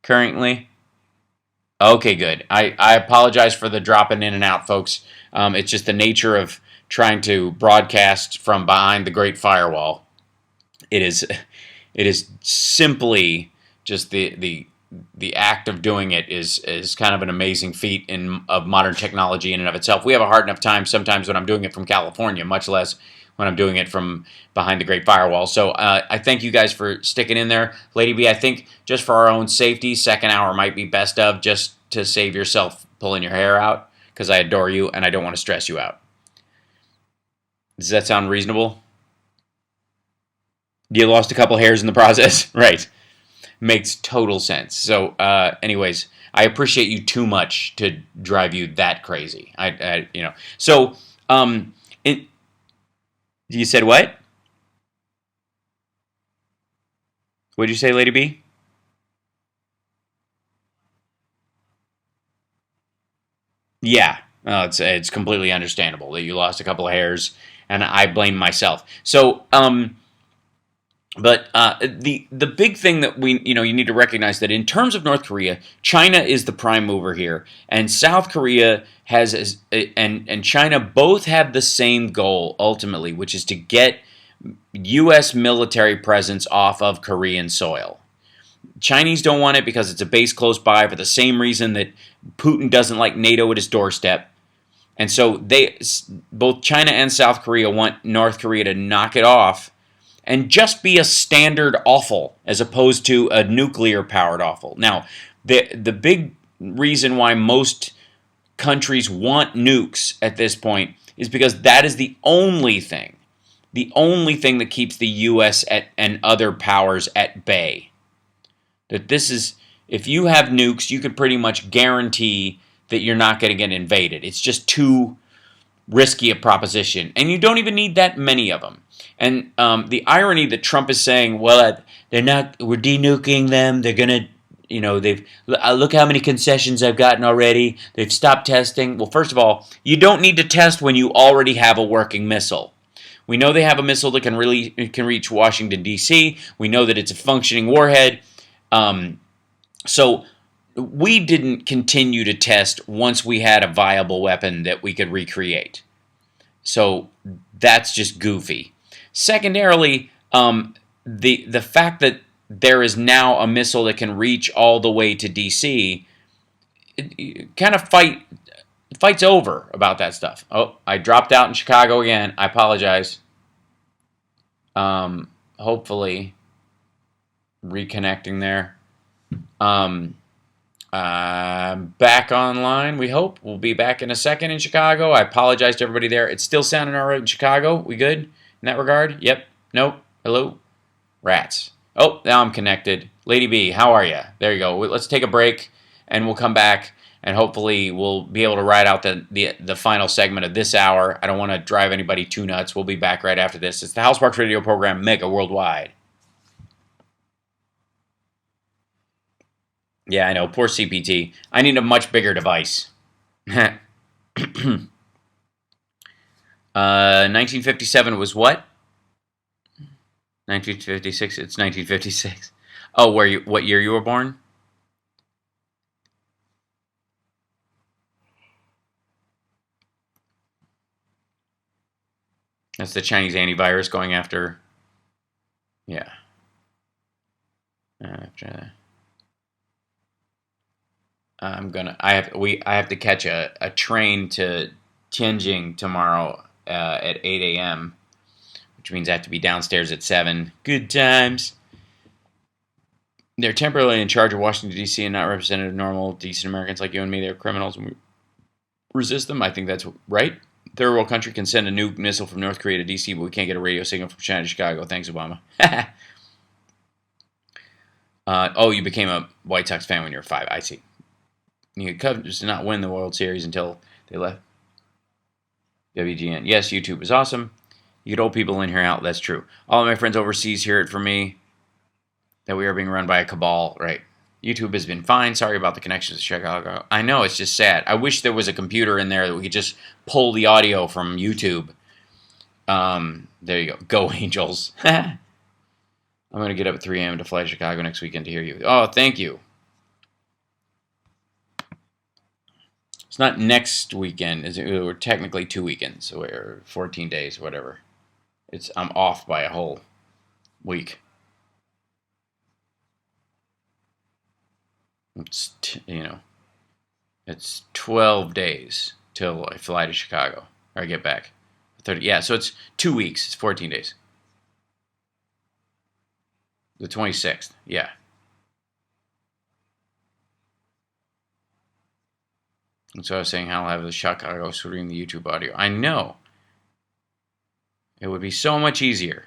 currently? Okay, good. I apologize for the dropping in and out, folks. It's just the nature of trying to broadcast from behind the Great Firewall. It is simply just the act of doing it is kind of an amazing feat of modern technology in and of itself. We have a hard enough time sometimes when I'm doing it from California, much less when I'm doing it from behind the Great Firewall. So I thank you guys for sticking in there. Lady B, I think just for our own safety, second hour might be best of, just to save yourself pulling your hair out, because I adore you and I don't want to stress you out. Does that sound reasonable? You lost a couple hairs in the process? Right. Makes total sense. So, anyways, I appreciate you too much to drive you that crazy. So, you said what? What'd you say, Lady B? Yeah, it's completely understandable that you lost a couple of hairs, and I blame myself. So, But the big thing that you need to recognize that in terms of North Korea, China is the prime mover here, and South Korea and China both have the same goal ultimately, which is to get U.S. military presence off of Korean soil. Chinese don't want it because it's a base close by for the same reason that Putin doesn't like NATO at his doorstep. And so both China and South Korea want North Korea to knock it off and just be a standard awful as opposed to a nuclear-powered awful. Now, the big reason why most countries want nukes at this point is because that is the only thing that keeps the U.S. and other powers at bay. That this is, if you have nukes, you can pretty much guarantee that you're not going to get invaded. It's just too risky a proposition, and you don't even need that many of them. And the irony that Trump is saying, well, we're denuking them. They're gonna, look how many concessions I've gotten already. They've stopped testing. Well, first of all, you don't need to test when you already have a working missile. We know they have a missile that can reach Washington, D.C. We know that it's a functioning warhead. So we didn't continue to test once we had a viable weapon that we could recreate. So that's just goofy. Secondarily, the fact that there is now a missile that can reach all the way to D.C. kind of fights over about that stuff. Oh, I dropped out in Chicago again. I apologize. Hopefully reconnecting there. Back online, we hope. We'll be back in a second in Chicago. I apologize to everybody there. It's still sounding all right in Chicago. We good in that regard? Yep. Nope. Hello? Rats. Oh, now I'm connected. Lady B, how are you? There you go. Let's take a break, and we'll come back, and hopefully we'll be able to ride out the final segment of this hour. I don't want to drive anybody too nuts. We'll be back right after this. It's the Hal Sparks Radio Program, Mega Worldwide. Yeah, I know. Poor CPT. I need a much bigger device. 1957 was what? 1956. It's 1956. Oh, what year you were born? That's the Chinese antivirus going after. Yeah. After. I have to catch a train to Tianjin tomorrow at 8 a.m., which means I have to be downstairs at 7. Good times. They're temporarily in charge of Washington, D.C. and not representative of normal, decent Americans like you and me. They're criminals and we resist them. I think that's right. Third world country can send a nuke missile from North Korea to D.C., but we can't get a radio signal from China to Chicago. Thanks, Obama. Oh, you became a White Sox fan when you were 5. I see. The Cubs did not win the World Series until they left WGN. Yes, YouTube is awesome. You get old people in here out. That's true. All of my friends overseas hear it from me that we are being run by a cabal. Right. YouTube has been fine. Sorry about the connections to Chicago. I know, it's just sad. I wish there was a computer in there that we could just pull the audio from YouTube. There you go. Go Angels. I'm going to get up at 3 a.m. to fly to Chicago next weekend to hear you. Oh, thank you. It's not next weekend. We're technically 2 weekends, so we're 14 days, whatever. I'm off by a whole week. It's it's 12 days till I fly to Chicago or I get back. 30. Yeah, so it's 2 weeks. It's 14 days. The 26th. Yeah. And so I was saying how I'll have the Chicago stream the YouTube audio. I know. It would be so much easier.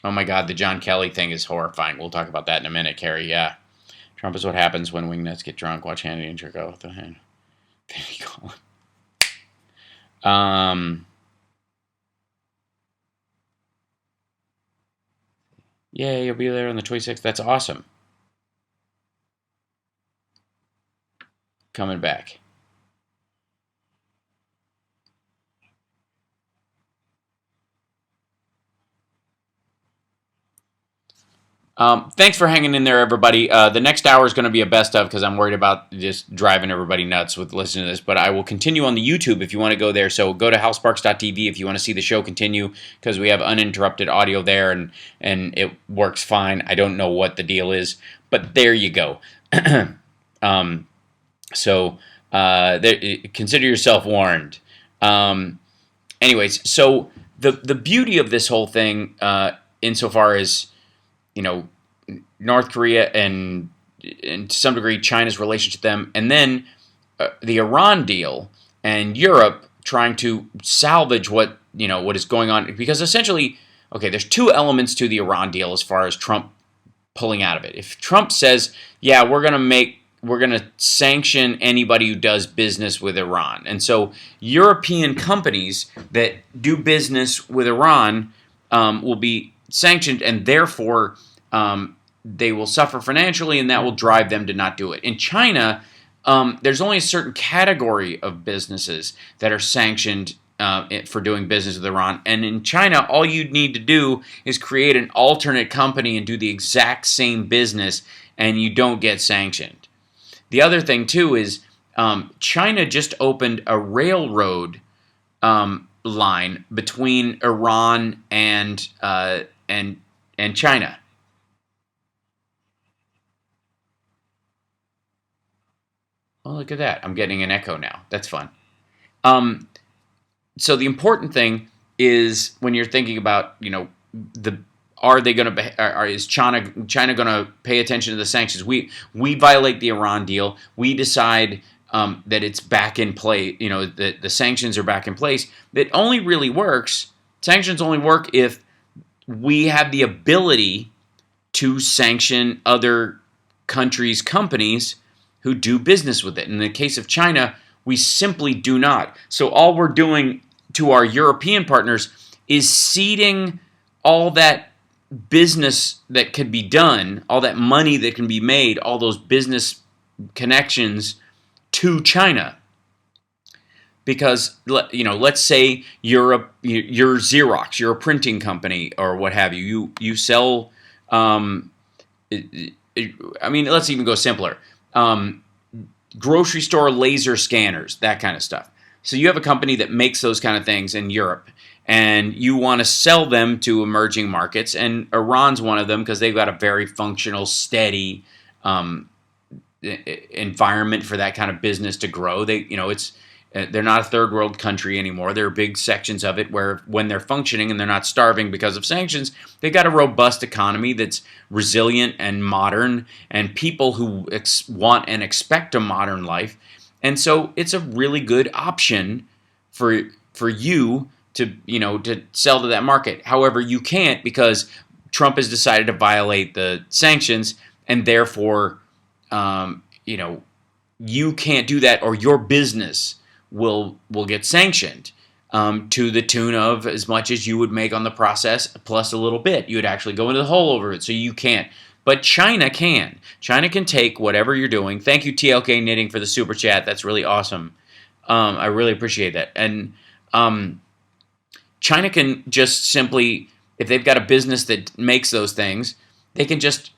Oh my God, the John Kelly thing is horrifying. We'll talk about that in a minute, Carrie. Yeah. Trump is what happens when wingnuts get drunk. Watch Hannity and jerk out with the hand. Yeah, you'll be there on the 26th. That's awesome. Coming back. Thanks for hanging in there, everybody. The next hour is going to be a best of because I'm worried about just driving everybody nuts with listening to this. But I will continue on the YouTube if you want to go there. So go to halsparks.tv if you want to see the show continue because we have uninterrupted audio there and it works fine. I don't know what the deal is, but there you go. Consider yourself warned. Anyways, so the beauty of this whole thing, insofar as North Korea and to some degree China's relationship with them, and then the Iran deal and Europe trying to salvage what is going on, because essentially, okay, there's two elements to the Iran deal as far as Trump pulling out of it. If Trump says, yeah, we're going to sanction anybody who does business with Iran, and so European companies that do business with Iran will be sanctioned, and therefore they will suffer financially, and that will drive them to not do it. In China, there's only a certain category of businesses that are sanctioned for doing business with Iran. And in China, all you'd need to do is create an alternate company and do the exact same business, and you don't get sanctioned. The other thing, too, is China just opened a railroad line between Iran and China. Oh, look at that. I'm getting an echo now. That's fun. So the important thing is when you're thinking about, are they going to, is China going to pay attention to the sanctions? We violate the Iran deal. We decide that it's back in play. The sanctions are back in place. It only really works. Sanctions only work if we have the ability to sanction other countries' companies who do business with it. In the case of China, we simply do not. So all we're doing to our European partners is ceding all that business that could be done, all that money that can be made, all those business connections to China. Because, let's say you're Xerox, you're a printing company or what have you. You sell, let's even go simpler. Grocery store laser scanners, that kind of stuff. So you have a company that makes those kind of things in Europe, and you want to sell them to emerging markets, and Iran's one of them because they've got a very functional, steady environment for that kind of business to grow. They're not a third world country anymore. There are big sections of it where when they're functioning and they're not starving because of sanctions, they've got a robust economy that's resilient and modern, and people who want and expect a modern life. And so it's a really good option for you to sell to that market. However, you can't because Trump has decided to violate the sanctions, and therefore, you can't do that, or your business will get sanctioned to the tune of as much as you would make on the process plus a little bit. You would actually go into the hole over it, so you can't. But China can. China can take whatever you're doing. Thank you, TLK Knitting, for the super chat. That's really awesome. I really appreciate that. And China can just simply, if they've got a business that makes those things, they can just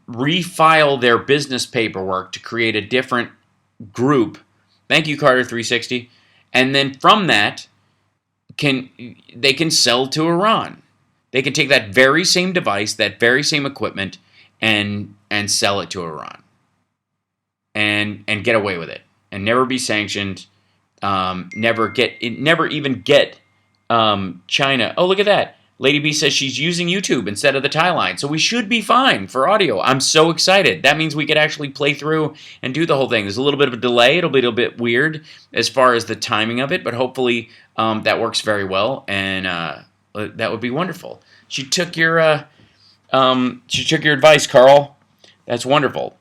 refile their business paperwork to create a different group. Thank you, Carter360. And then from that, they can sell to Iran. They can take that very same device, that very same equipment, and sell it to Iran. And get away with it. And never be sanctioned. Never even get China. Oh, look at that. Lady B says she's using YouTube instead of the tie line. So we should be fine for audio. I'm so excited. That means we could actually play through and do the whole thing. There's a little bit of a delay. It'll be a little bit weird as far as the timing of it, but hopefully that works very well, and that would be wonderful. She took your advice, Carl. That's wonderful.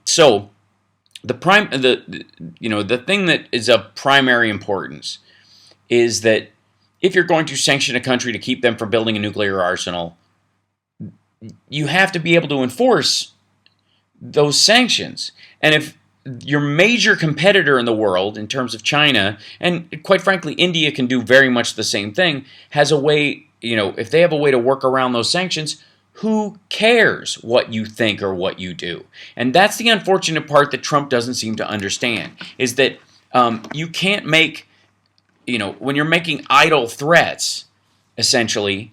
So the thing that is of primary importance is that if you're going to sanction a country to keep them from building a nuclear arsenal, you have to be able to enforce those sanctions. And if your major competitor in the world, in terms of China, and quite frankly, India can do very much the same thing, has a way, if they have a way to work around those sanctions, who cares what you think or what you do? And that's the unfortunate part that Trump doesn't seem to understand, is that you can't make, when you're making idle threats, essentially.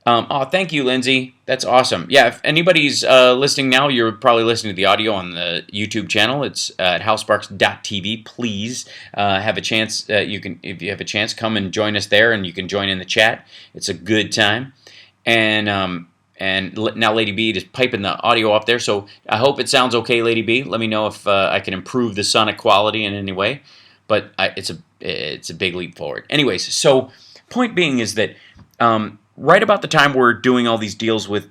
Thank you, Lindsay. That's awesome. Yeah, if anybody's listening now, you're probably listening to the audio on the YouTube channel. It's at houseparks.tv. Please have a chance. If you have a chance, come and join us there, and you can join in the chat. It's a good time. And now Lady B is piping the audio up there, so I hope it sounds okay, Lady B. Let me know if I can improve the sonic quality in any way. But it's a big leap forward. Anyways, so point being is that right about the time we're doing all these deals with,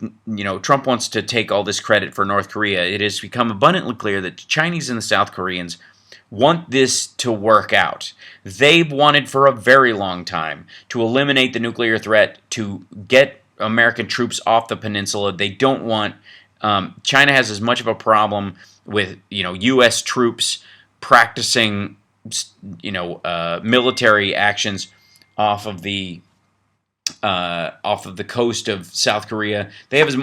Trump wants to take all this credit for North Korea, it has become abundantly clear that the Chinese and the South Koreans want this to work out. They've wanted for a very long time to eliminate the nuclear threat, to get American troops off the peninsula. They don't want, China has as much of a problem with U.S. troops practicing military actions off of the coast of South Korea. They have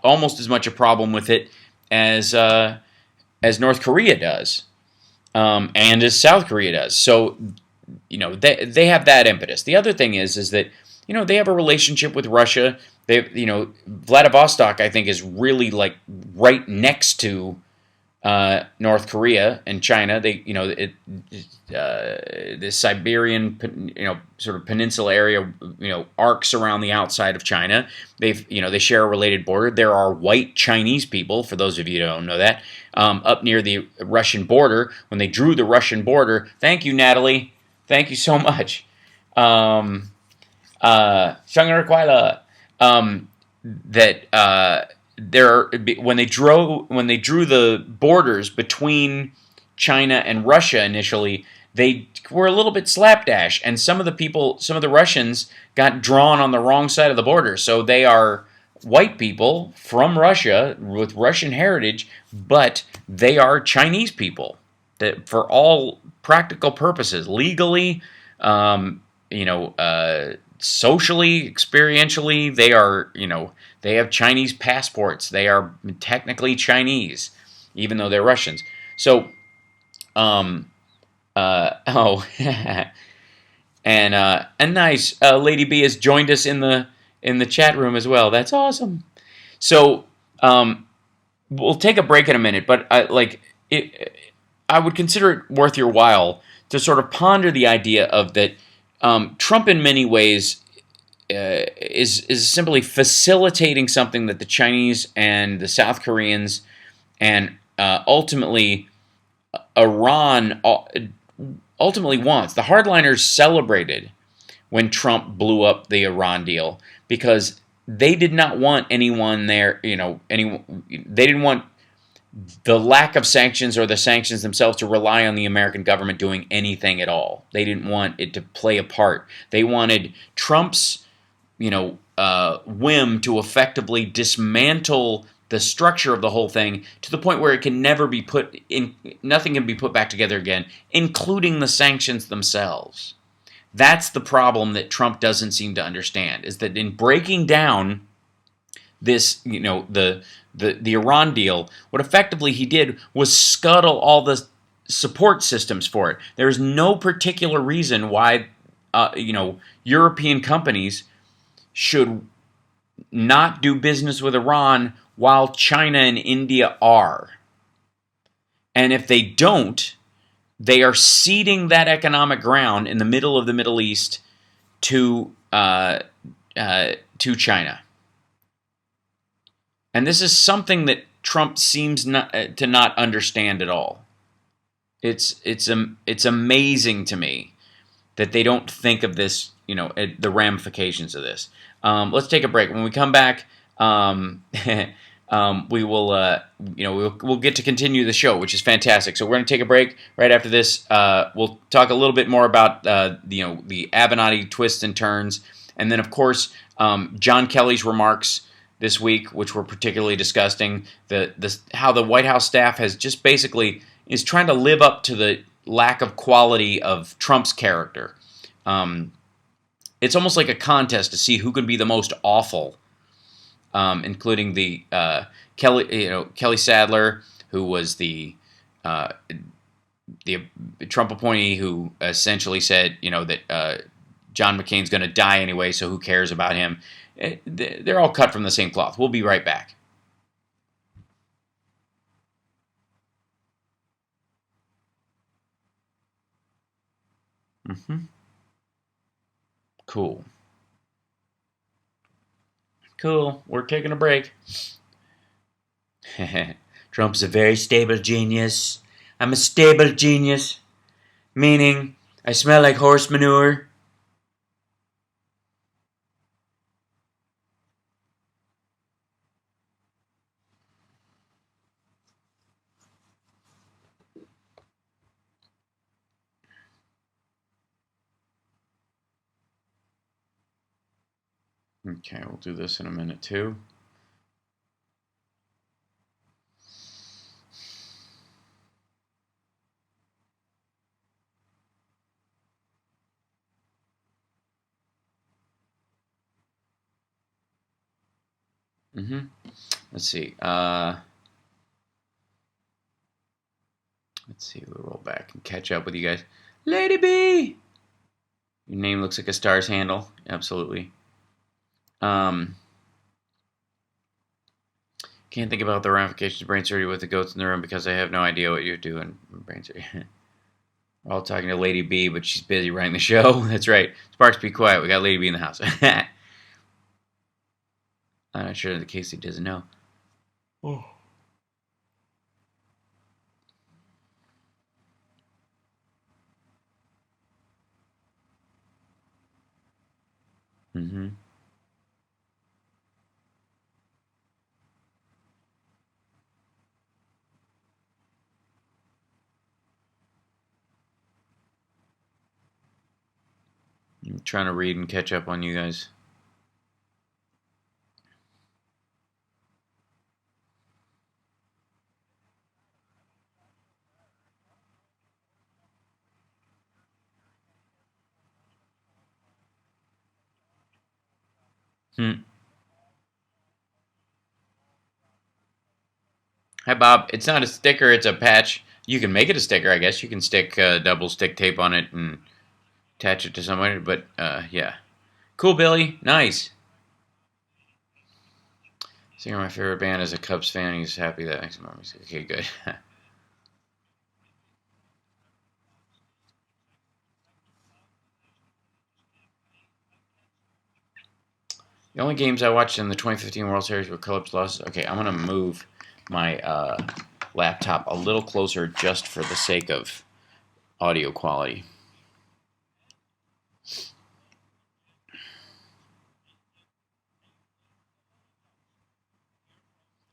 almost as much a problem with it as North Korea does, and as South Korea does. So they have that impetus. The other thing is that they have a relationship with Russia. They Vladivostok, I think, is really like right next to North Korea and China. They the Siberian sort of peninsula area arcs around the outside of China. They share a related border. There are white Chinese people, for those of you who don't know that, up near the Russian border. When they drew the Russian border, thank you, Natalie, thank you so much. That when they drew the borders between China and Russia initially, they were a little bit slapdash, and some of the Russians got drawn on the wrong side of the border. So they are white people from Russia with Russian heritage, but they are Chinese people that, for all practical purposes, legally, socially, experientially, they have Chinese passports. They are technically Chinese, even though they're Russians. So, and nice, Lady B has joined us in the chat room as well. That's awesome. So, we'll take a break in a minute, but I would consider it worth your while to sort of ponder the idea of that. Trump, in many ways, is simply facilitating something that the Chinese and the South Koreans and ultimately Iran ultimately wants. The hardliners celebrated when Trump blew up the Iran deal because they did not want anyone there. They didn't want the lack of sanctions or the sanctions themselves to rely on the American government doing anything at all. They didn't want it to play a part. They wanted Trump's, whim to effectively dismantle the structure of the whole thing to the point where it can never be nothing can be put back together again, including the sanctions themselves. That's the problem that Trump doesn't seem to understand, is that in breaking down this, the Iran deal, what effectively he did was scuttle all the support systems for it. There's no particular reason why, European companies should not do business with Iran while China and India are. And if they don't, they are ceding that economic ground in the middle of the Middle East to China. And this is something that Trump seems to not understand at all. It's amazing to me that they don't think of this, the ramifications of this. Let's take a break. When we come back, we will, we'll get to continue the show, which is fantastic. So we're going to take a break. Right after this, we'll talk a little bit more about the Avenatti twists and turns, and then of course John Kelly's remarks this week, which were particularly disgusting. How the White House staff has just basically is trying to live up to the lack of quality of Trump's character. It's almost like a contest to see who can be the most awful, including the Kelly Sadler, who was the Trump appointee, who essentially said that John McCain's going to die anyway, so who cares about him? They're all cut from the same cloth. We'll be right back. Cool. We're taking a break. Trump's a very stable genius. I'm a stable genius, meaning I smell like horse manure. Okay, we'll do this in a minute too. Mm-hmm. Let's see. Let's see. We'll roll back and catch up with you guys. Lady B! Your name looks like a star's handle. Absolutely. Can't think about the ramifications of brain surgery with the goats in the room because I have no idea what you're doing. Brain surgery. We're all talking to Lady B, but she's busy running the show. That's right. Sparks, be quiet. We got Lady B in the house. I'm not sure in case he doesn't know. Oh. Mm-hmm. I'm trying to read and catch up on you guys. Hmm. Hi, Bob. It's not a sticker, it's a patch. You can make it a sticker, I guess. You can stick double stick tape on it and attach it to somebody, but yeah. Cool, Billy. Nice. Singer of my favorite band is a Cubs fan. He's happy that makes him music. Okay, good. The only games I watched in the 2015 World Series were Cubs losses. Okay, I'm going to move my laptop a little closer just for the sake of audio quality.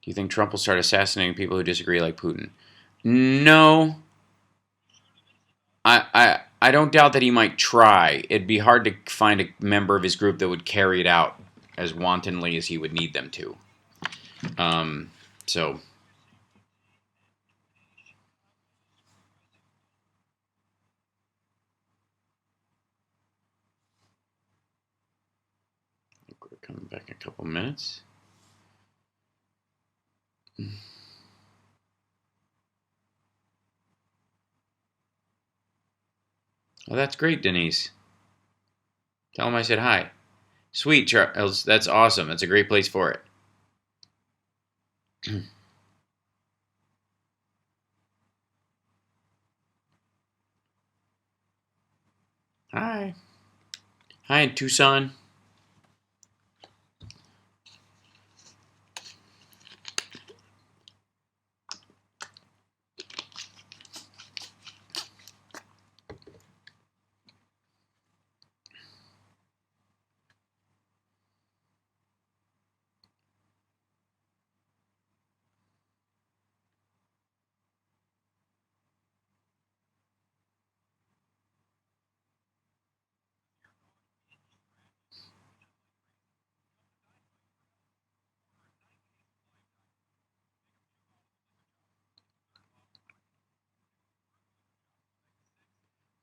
Do you think Trump will start assassinating people who disagree like Putin? No. I don't doubt that he might try. It'd be hard to find a member of his group that would carry it out as wantonly as he would need them to. So we're coming back in a couple minutes. Oh, that's great, Denise. Tell him I said hi. Sweet, Charles. That's awesome. That's a great place for it. Hi. Hi in Tucson.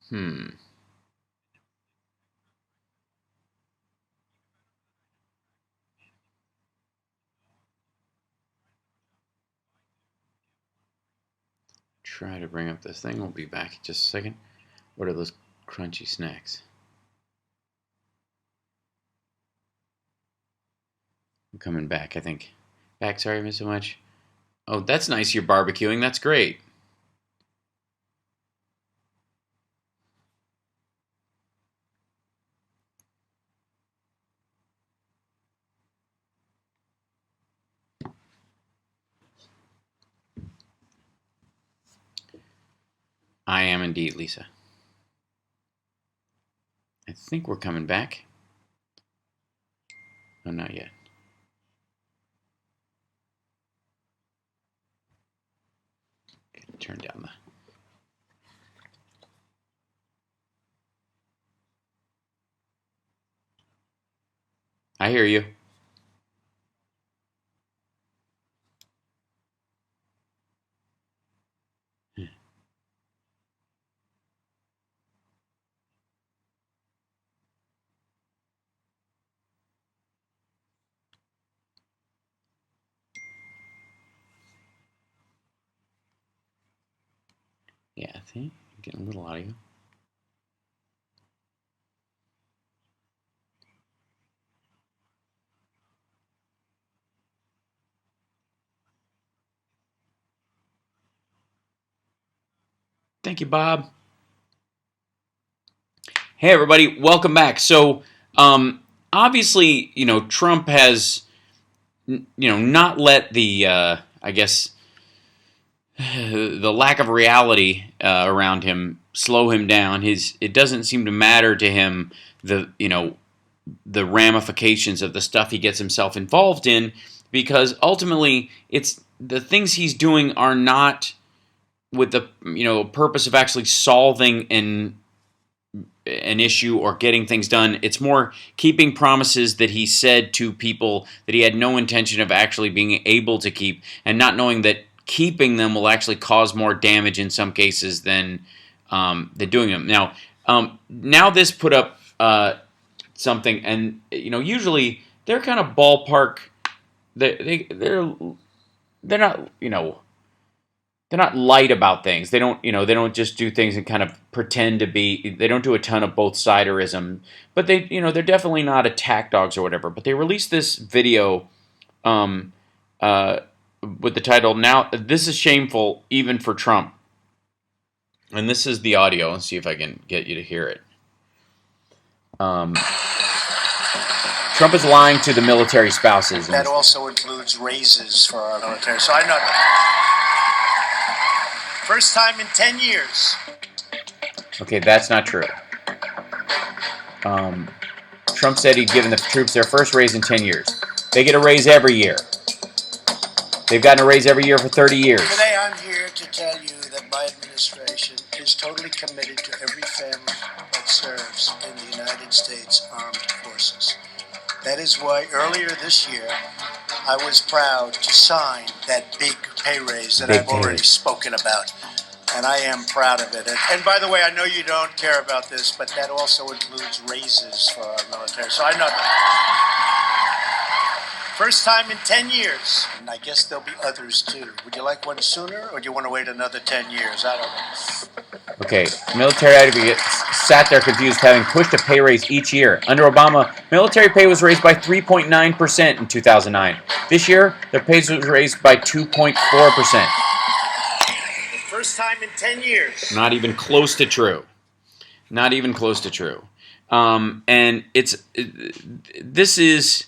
Hmm. Try to bring up this thing. We'll be back in just a second. What are those crunchy snacks? I'm coming back, I think. Back, sorry I missed so much. Oh, that's nice you're barbecuing. That's great. I am indeed, Lisa. I think we're coming back. Oh, not yet. Turn down the... I hear you. Yeah, see? Getting a little audio. Thank you, Bob. Hey, everybody. Welcome back. So, obviously, Trump has, not let the, I guess, the lack of reality around him slow him down. It doesn't seem to matter to him the ramifications of the stuff he gets himself involved in, because ultimately it's the things he's doing are not with the purpose of actually solving an issue or getting things done. It's more keeping promises that he said to people that he had no intention of actually being able to keep, and not knowing that keeping them will actually cause more damage in some cases than doing them. Now this put up something, and usually they're kind of ballpark. They're not they're not light about things. They don't just do things and kind of pretend to be. They don't do a ton of both siderism, but they're definitely not attack dogs or whatever. But they released this video with the title, "Now This is Shameful Even for Trump," and this is the audio. Let's see if I can get you to hear it. Trump is lying to the military spouses. That also includes raises for our military. So I'm not. First time in 10 years. Okay, that's not true. Trump said he'd given the troops their first raise in 10 years. They get a raise every year. They've gotten a raise every year for 30 years. Today I'm here to tell you that my administration is totally committed to every family that serves in the United States Armed Forces. That is why earlier this year I was proud to sign that big pay raise that I've already spoken about. And I am proud of it. And by the way, I know you don't care about this, but that also includes raises for our military. So I'm not. First time in 10 years. And I guess there'll be others too. Would you like one sooner, or do you want to wait another 10 years? I don't know. Okay, military advocates sat there confused, having pushed a pay raise each year. Under Obama, military pay was raised by 3.9% in 2009. This year, their pay was raised by 2.4%. First time in 10 years. Not even close to true. Not even close to true. And this is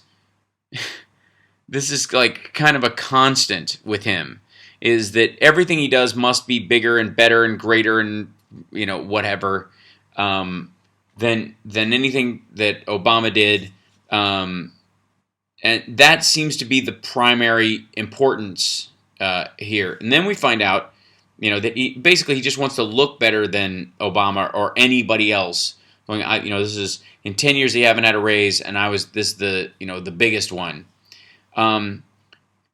like kind of a constant with him, is that everything he does must be bigger and better and greater and whatever than anything that Obama did, and that seems to be the primary importance here. And then we find out that he just wants to look better than Obama or anybody else. Going, this is in 10 years they haven't had a raise, and the biggest one. And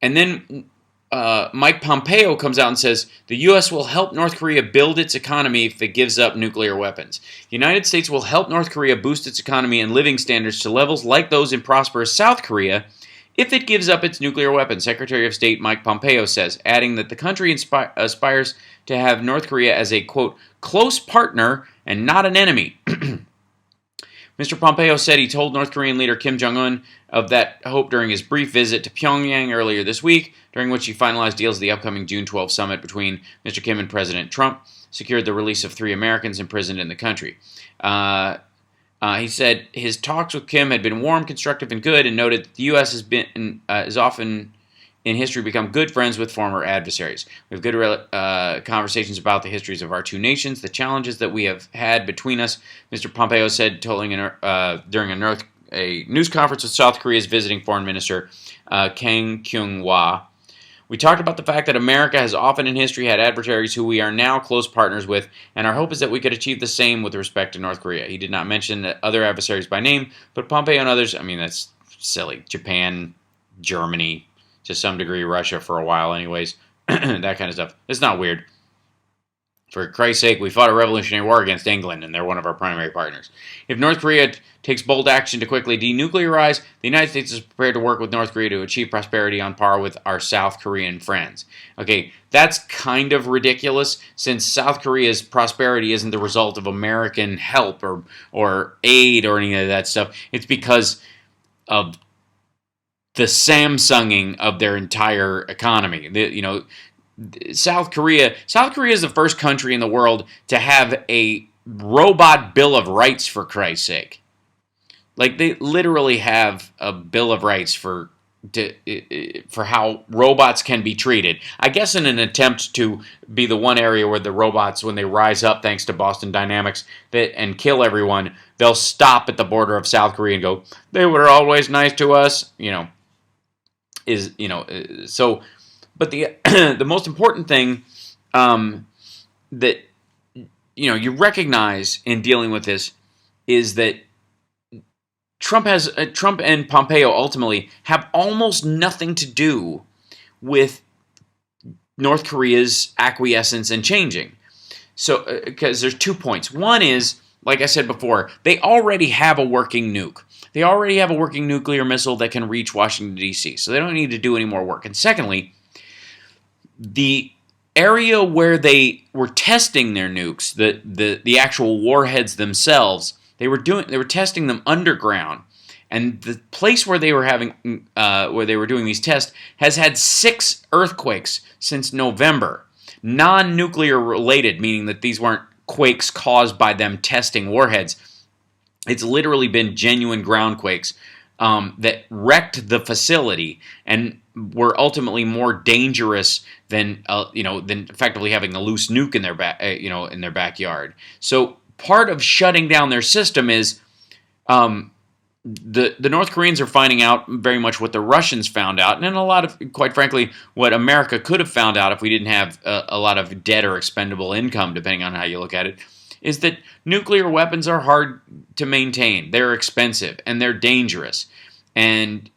then Mike Pompeo comes out and says the U.S. will help North Korea build its economy if it gives up nuclear weapons. The United States will help North Korea boost its economy and living standards to levels like those in prosperous South Korea if it gives up its nuclear weapons, Secretary of State Mike Pompeo says, adding that the country aspires to have North Korea as a, quote, close partner and not an enemy. Mr. Pompeo said he told North Korean leader Kim Jong-un of that hope during his brief visit to Pyongyang earlier this week, during which he finalized deals at the upcoming June 12 summit between Mr. Kim and President Trump, secured the release of 3 Americans imprisoned in the country. He said his talks with Kim had been warm, constructive, and good, and noted that the U.S. has often in history become good friends with former adversaries. We have good conversations about the histories of our two nations, the challenges that we have had between us, Mr. Pompeo said, during a news conference with South Korea's visiting foreign minister, Kang Kyung-hwa. We talked about the fact that America has often in history had adversaries who we are now close partners with, and our hope is that we could achieve the same with respect to North Korea. He did not mention other adversaries by name, but Pompeo and others, that's silly. Japan, Germany, to some degree Russia for a while anyways, that kind of stuff. It's not weird. For Christ's sake, we fought a revolutionary war against England, and they're one of our primary partners. If North Korea takes bold action to quickly denuclearize, the United States is prepared to work with North Korea to achieve prosperity on par with our South Korean friends. Okay, that's kind of ridiculous, since South Korea's prosperity isn't the result of American help or aid or any of that stuff. It's because of the Samsunging of their entire economy. South Korea is the first country in the world to have a robot Bill of Rights, for Christ's sake. Like, they literally have a Bill of Rights for how robots can be treated. I guess in an attempt to be the one area where the robots, when they rise up thanks to Boston Dynamics and kill everyone, they'll stop at the border of South Korea and go, "They were always nice to us," so. But the the most important thing that you recognize in dealing with this is that Trump and Pompeo ultimately have almost nothing to do with North Korea's acquiescence and changing. So, because there's 2 points. One is, like I said before, they already have a working nuke. They already have a working nuclear missile that can reach Washington, D.C., so they don't need to do any more work. And secondly, the area where they were testing their nukes, the actual warheads themselves, they were testing them underground, and the place where they were doing these tests has had 6 earthquakes since November, non-nuclear related, meaning that these weren't quakes caused by them testing warheads. It's literally been genuine ground quakes that wrecked the facility and were ultimately more dangerous than effectively having a loose nuke in their backyard. So part of shutting down their system is the North Koreans are finding out very much what the Russians found out, and a lot of, quite frankly, what America could have found out if we didn't have a lot of debt or expendable income, depending on how you look at it, is that nuclear weapons are hard to maintain. They're expensive, and they're dangerous. And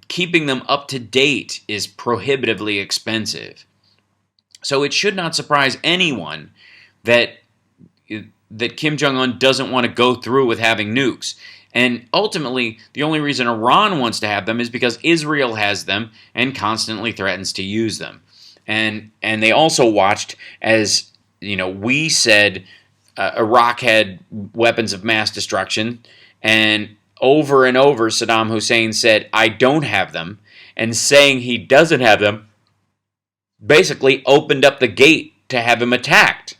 keeping them up to date is prohibitively expensive. So it should not surprise anyone that Kim Jong-un doesn't want to go through with having nukes. And ultimately, the only reason Iran wants to have them is because Israel has them and constantly threatens to use them. And they also watched as, we said Iraq had weapons of mass destruction, and over Saddam Hussein said, "I don't have them," and saying he doesn't have them basically opened up the gate to have him attacked.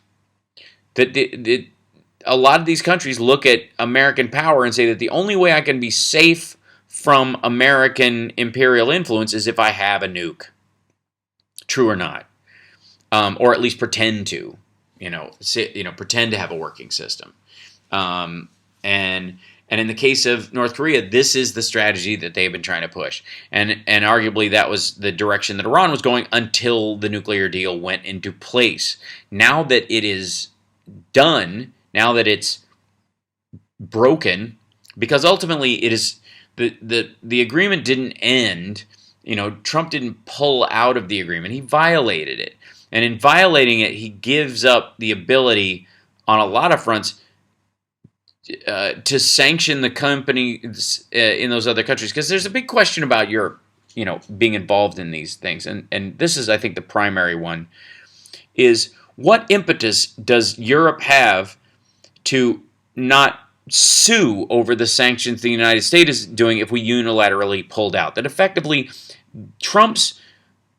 A lot of these countries look at American power and say that the only way I can be safe from American imperial influence is if I have a nuke. True or not. Or at least pretend to, pretend to have a working system. And in the case of North Korea, this is the strategy that they've been trying to push. And arguably that was the direction that Iran was going until the nuclear deal went into place. Now that it is done, now that it's broken, because ultimately it is the agreement didn't end. Trump didn't pull out of the agreement. He violated it. And in violating it, he gives up the ability on a lot of fronts to sanction the companies in those other countries, because there's a big question about Europe, being involved in these things, and this is, I think, the primary one, is what impetus does Europe have to not sue over the sanctions the United States is doing if we unilaterally pulled out? That effectively, Trump's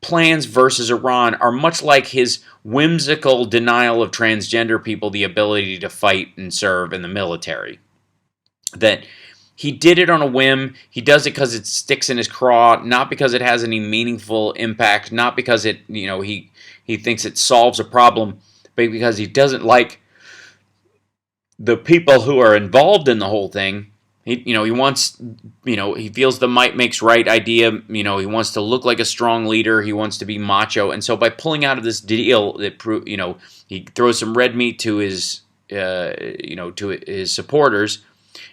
plans versus Iran are much like his whimsical denial of transgender people the ability to fight and serve in the military. That he did it on a whim. He does it because it sticks in his craw, not because it has any meaningful impact, not because it, he thinks it solves a problem, but because he doesn't like the people who are involved in the whole thing. He wants, he feels the might makes right idea. He wants to look like a strong leader. He wants to be macho. And so by pulling out of this deal, he throws some red meat to his, to his supporters,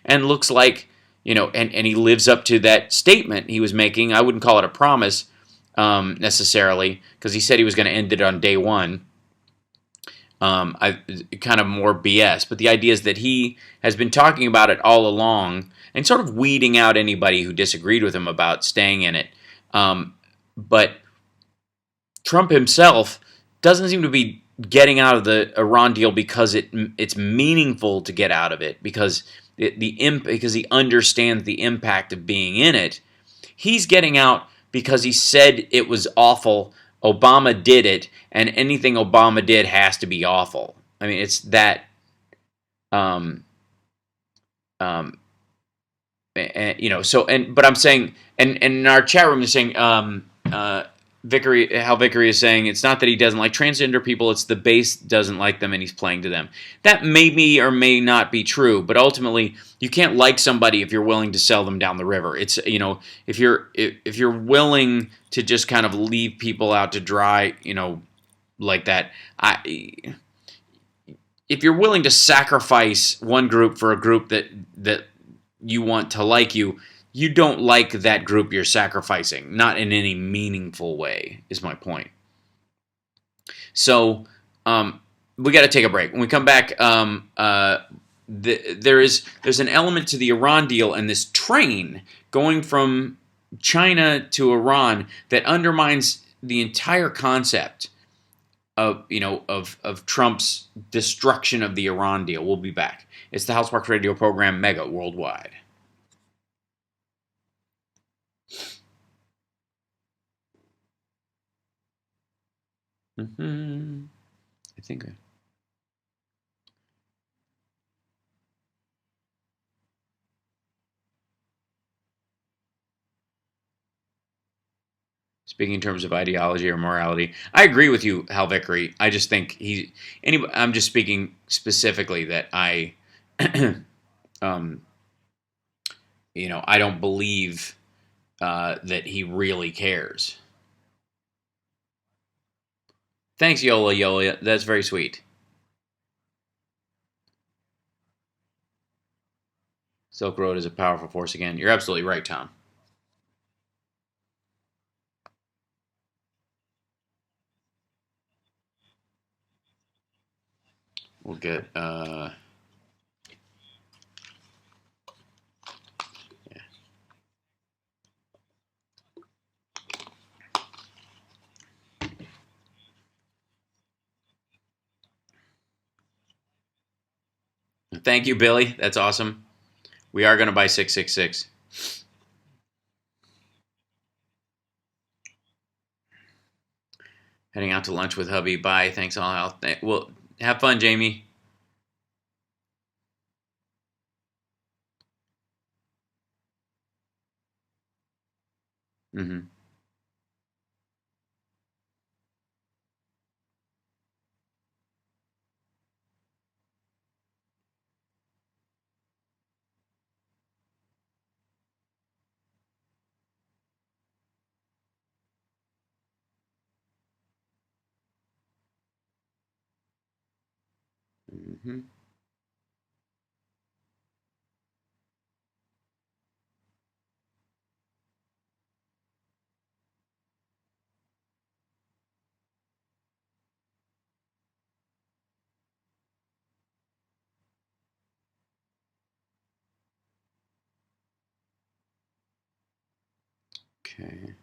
and looks like, and he lives up to that statement he was making. I wouldn't call it a promise necessarily, because he said he was going to end it on day one. I kind of more BS. But the idea is that he has been talking about it all along and sort of weeding out anybody who disagreed with him about staying in it. But Trump himself doesn't seem to be getting out of the Iran deal because it's meaningful to get out of it, because because he understands the impact of being in it. He's getting out because he said it was awful. Obama did it, and anything Obama did has to be awful. I mean, it's that. Um, So but I'm saying, and in our chat room is saying, Vickery is saying it's not that he doesn't like transgender people, it's the base doesn't like them and he's playing to them. That may be or may not be true, but ultimately you can't like somebody if you're willing to sell them down the river. It's if you're willing to just kind of leave people out to dry, like that. If you're willing to sacrifice one group for a group that you want to like you, you don't like that group you're sacrificing. Not in any meaningful way, is my point. So, we got to take a break. When we come back, there's an element to the Iran deal and this train going from China to Iran that undermines the entire concept of Trump's destruction of the Iran deal. We'll be back. It's the Houseparks Radio program, Mega Worldwide. I think. Speaking in terms of ideology or morality, I agree with you, Hal Vickery. I just think I'm just speaking specifically that I don't believe that he really cares. Thanks, Yola Yola. That's very sweet. Silk Road is a powerful force again. You're absolutely right, Tom. We'll get. Thank you, Billy. That's awesome. We are going to buy 666. Heading out to lunch with hubby. Bye. Thanks all. Well, have fun, Jamie. Mm-hmm. Mm-hmm. Okay.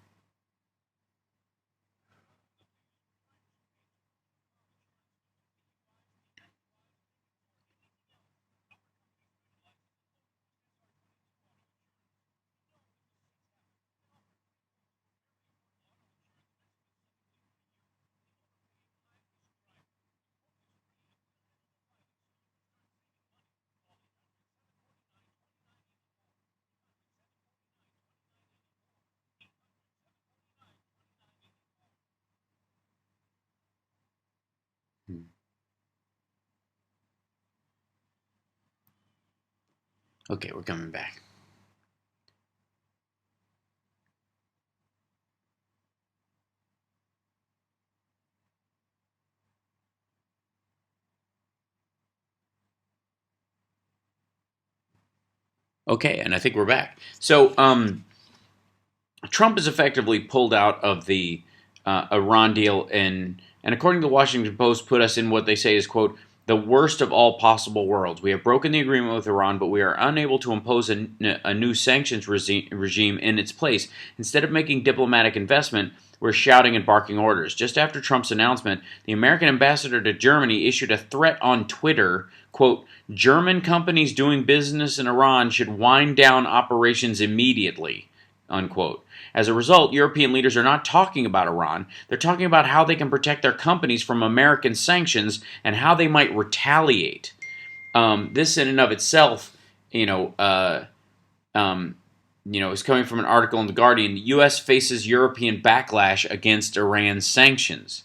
Okay, we're coming back. Okay, and I think we're back. So, Trump is effectively pulled out of the Iran deal, and according to the Washington Post, put us in what they say is, quote, the worst of all possible worlds. We have broken the agreement with Iran, but we are unable to impose a new sanctions regime in its place. Instead of making diplomatic investment, we're shouting and barking orders. Just after Trump's announcement, the American ambassador to Germany issued a threat on Twitter, quote, German companies doing business in Iran should wind down operations immediately, unquote. As a result, European leaders are not talking about Iran. They're talking about how they can protect their companies from American sanctions and how they might retaliate. This in and of itself, is coming from an article in The Guardian. The U.S. faces European backlash against Iran's sanctions.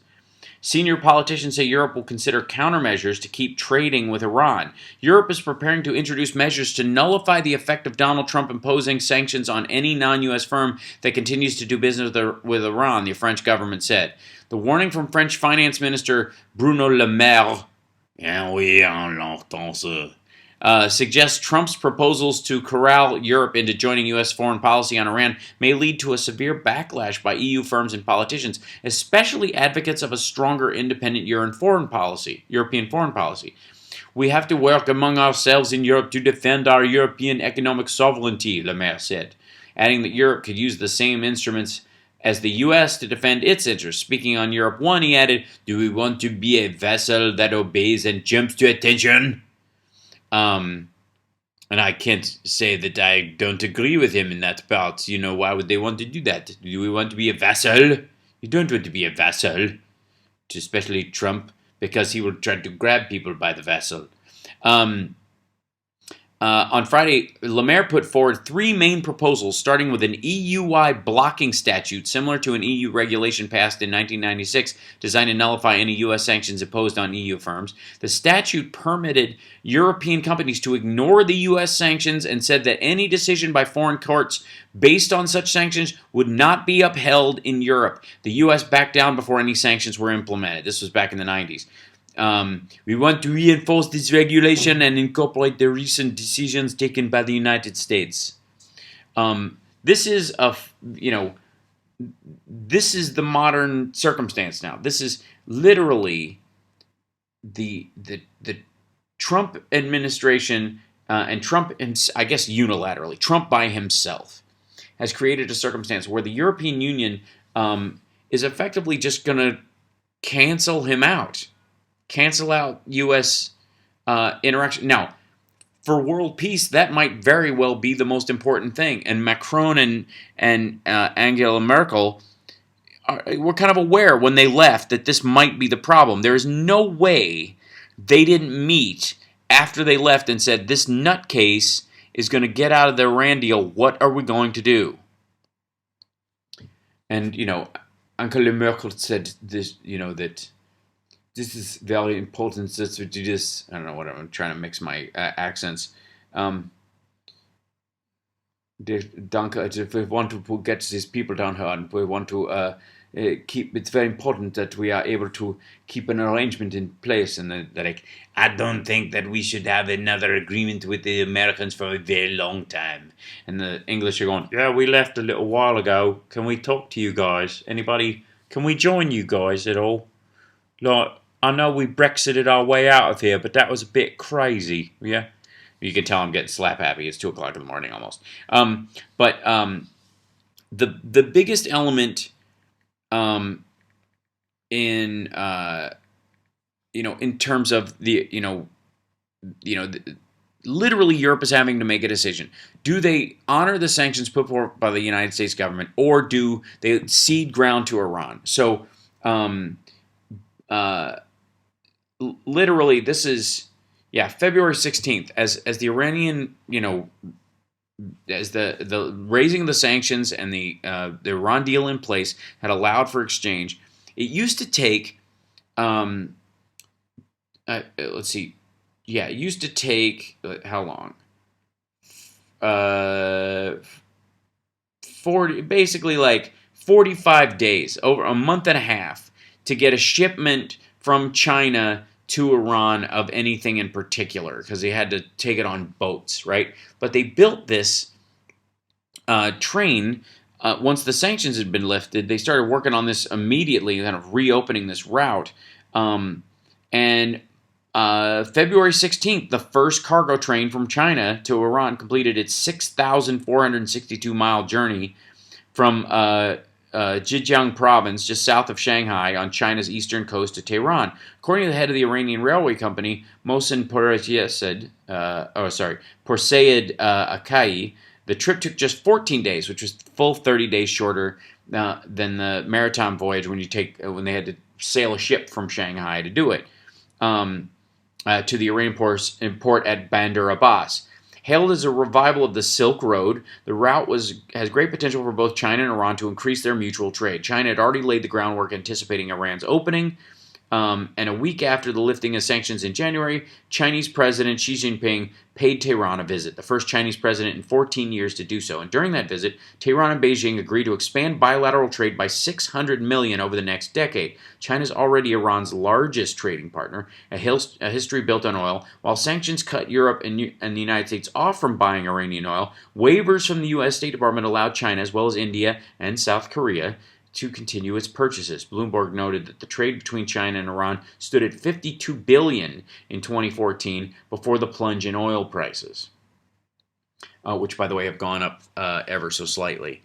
Senior politicians say Europe will consider countermeasures to keep trading with Iran. Europe is preparing to introduce measures to nullify the effect of Donald Trump imposing sanctions on any non-U.S. firm that continues to do business with Iran, the French government said. The warning from French Finance Minister Bruno Le Maire, suggests Trump's proposals to corral Europe into joining U.S. foreign policy on Iran may lead to a severe backlash by EU firms and politicians, especially advocates of a stronger independent European foreign policy. We have to work among ourselves in Europe to defend our European economic sovereignty, Le Maire said, adding that Europe could use the same instruments as the U.S. to defend its interests. Speaking on Europe One, he added, do we want to be a vassal that obeys and jumps to attention? And I can't say that I don't agree with him in that part. Why would they want to do that? Do we want to be a vassal? You don't want to be a vassal, especially Trump, because he will try to grab people by the vassal. On Friday, Le Maire put forward three main proposals, starting with an EU-wide blocking statute similar to an EU regulation passed in 1996 designed to nullify any U.S. sanctions imposed on EU firms. The statute permitted European companies to ignore the U.S. sanctions and said that any decision by foreign courts based on such sanctions would not be upheld in Europe. The U.S. backed down before any sanctions were implemented. This was back in the 90s. We want to reinforce this regulation and incorporate the recent decisions taken by the United States. This is the modern circumstance now. This is literally the Trump administration and Trump, I guess unilaterally, Trump by himself has created a circumstance where the European Union is effectively just going to cancel him out. Cancel out U.S. Interaction. Now, for world peace, that might very well be the most important thing. And Macron and Angela Merkel were kind of aware when they left that this might be the problem. There is no way they didn't meet after they left and said, this nutcase is going to get out of the Iran deal. What are we going to do? And, Angela Merkel said this, that this is very important that we do this. I don't know what I'm trying to mix my accents. If we want to get these people down here and we want to keep, it's very important that we are able to keep an arrangement in place. And they're like, I don't think that we should have another agreement with the Americans for a very long time. And the English are going, yeah, we left a little while ago. Can we talk to you guys? Anybody? Can we join you guys at all? Like, I know we Brexited our way out of here, but that was a bit crazy. Yeah, you can tell I'm getting slap happy. It's 2 o'clock in the morning almost. But the biggest element in in terms of literally Europe is having to make a decision. Do they honor the sanctions put forth by the United States government, or do they cede ground to Iran? So. Literally, this is February 16th as the Iranian as the raising of the sanctions and the Iran deal in place had allowed for exchange. It used to take let's see, it used to take how long? 45 days, over a month and a half, to get a shipment from China to Iran of anything in particular, because they had to take it on boats, right? But they built this train once the sanctions had been lifted, they started working on this immediately, kind of reopening this route. And February 16th, the first cargo train from China to Iran completed its 6,462-mile journey from Zhejiang province, just south of Shanghai, on China's eastern coast to Tehran. According to the head of the Iranian railway company, Mohsen Porsaid Akai, the trip took just 14 days, which was full 30 days shorter than the maritime voyage when they had to sail a ship from Shanghai to do it to the Iranian port at Bandar Abbas. Hailed as a revival of the Silk Road, the route has great potential for both China and Iran to increase their mutual trade. China had already laid the groundwork anticipating Iran's opening, and a week after the lifting of sanctions in January, Chinese President Xi Jinping paid Tehran a visit, the first Chinese president in 14 years to do so. And during that visit, Tehran and Beijing agreed to expand bilateral trade by $600 million over the next decade. China is already Iran's largest trading partner, a history built on oil. While sanctions cut Europe and the United States off from buying Iranian oil, waivers from the U.S. State Department allowed China, as well as India and South Korea, to continue its purchases. Bloomberg noted that the trade between China and Iran stood at $52 billion in 2014 before the plunge in oil prices, which, by the way, have gone up ever so slightly.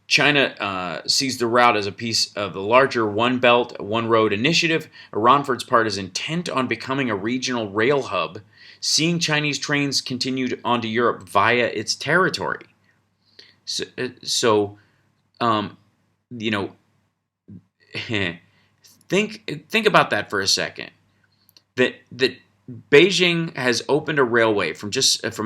China sees the route as a piece of the larger One Belt, One Road initiative. Iran, for its part, is intent on becoming a regional rail hub, seeing Chinese trains continued onto Europe via its territory. Think about that for a second. That Beijing has opened a railway from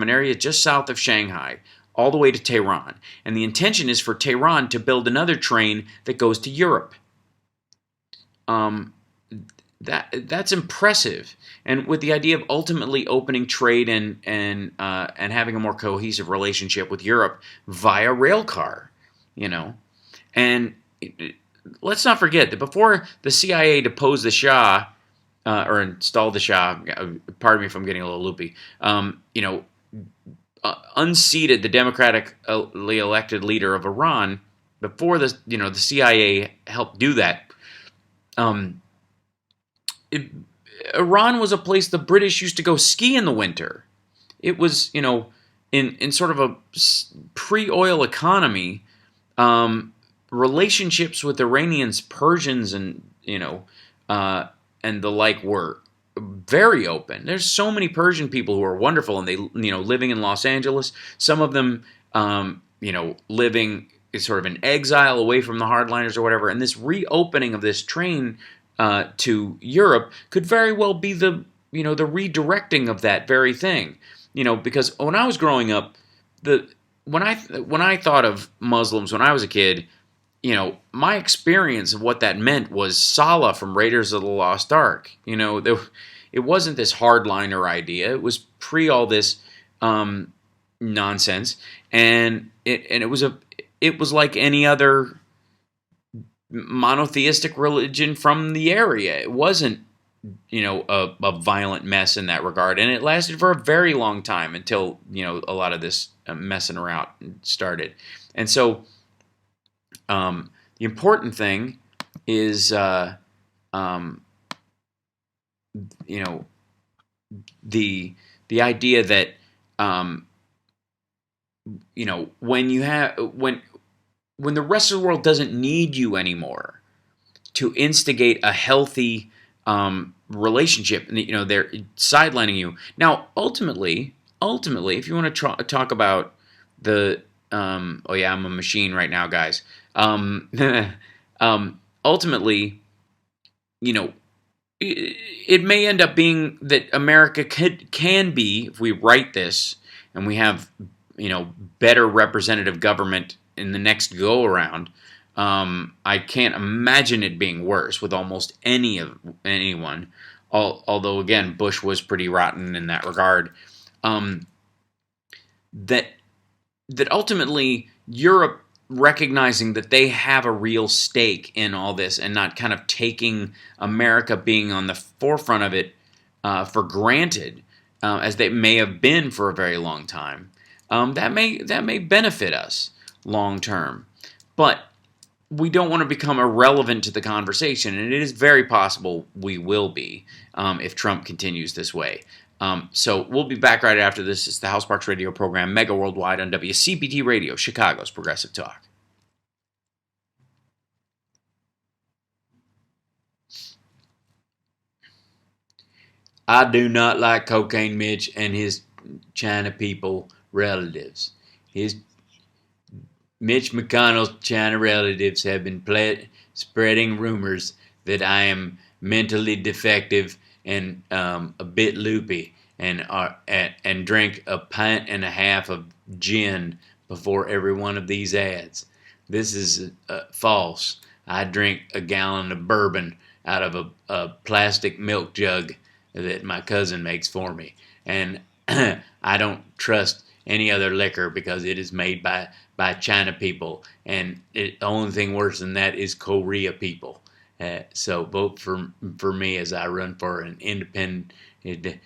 an area just south of Shanghai all the way to Tehran, and the intention is for Tehran to build another train that goes to Europe. That's impressive, and with the idea of ultimately opening trade and having a more cohesive relationship with Europe via rail car, And let's not forget that before the CIA deposed the Shah, or installed the Shah, pardon me if I'm getting a little loopy, unseated the democratically elected leader of Iran, before the CIA helped do that, Iran was a place the British used to go ski in the winter. It was, in sort of a pre-oil economy, relationships with Iranians, Persians, and and the like were very open. There's so many Persian people who are wonderful, and they living in Los Angeles. Some of them living sort of in exile away from the hardliners or whatever. And this reopening of this train to Europe could very well be the redirecting of that very thing. Because when I was growing up, when I thought of Muslims when I was a kid, my experience of what that meant was Salah from Raiders of the Lost Ark. It wasn't this hardliner idea. It was pre all this nonsense, and it was like any other monotheistic religion from the area. It wasn't a violent mess in that regard, and it lasted for a very long time until a lot of this messing around started. And so the important thing is the idea that when the rest of the world doesn't need you anymore to instigate a healthy relationship, they're sidelining you. Now, ultimately, if you want to talk about the I'm a machine right now, guys. Ultimately, it may end up being that America can be, if we write this and we have better representative government in the next go around. I can't imagine it being worse with almost anyone. Although again, Bush was pretty rotten in that regard. That ultimately Europe, recognizing that they have a real stake in all this and not kind of taking America being on the forefront of it for granted, as they may have been for a very long time, that may benefit us. long term. But we don't want to become irrelevant to the conversation, and it is very possible we will be if Trump continues this way. So we'll be back right after this. It's the House Sparks Radio program, Mega Worldwide on WCPT Radio, Chicago's Progressive Talk. I do not like Cocaine Mitch and his China people relatives. Mitch McConnell's China relatives have been spreading rumors that I am mentally defective and a bit loopy, and drink a pint and a half of gin before every one of these ads. This is false. I drink a gallon of bourbon out of a plastic milk jug that my cousin makes for me, and I don't trust any other liquor because it is made by China people, and the only thing worse than that is Korea people. So vote for me as I run for an independent. That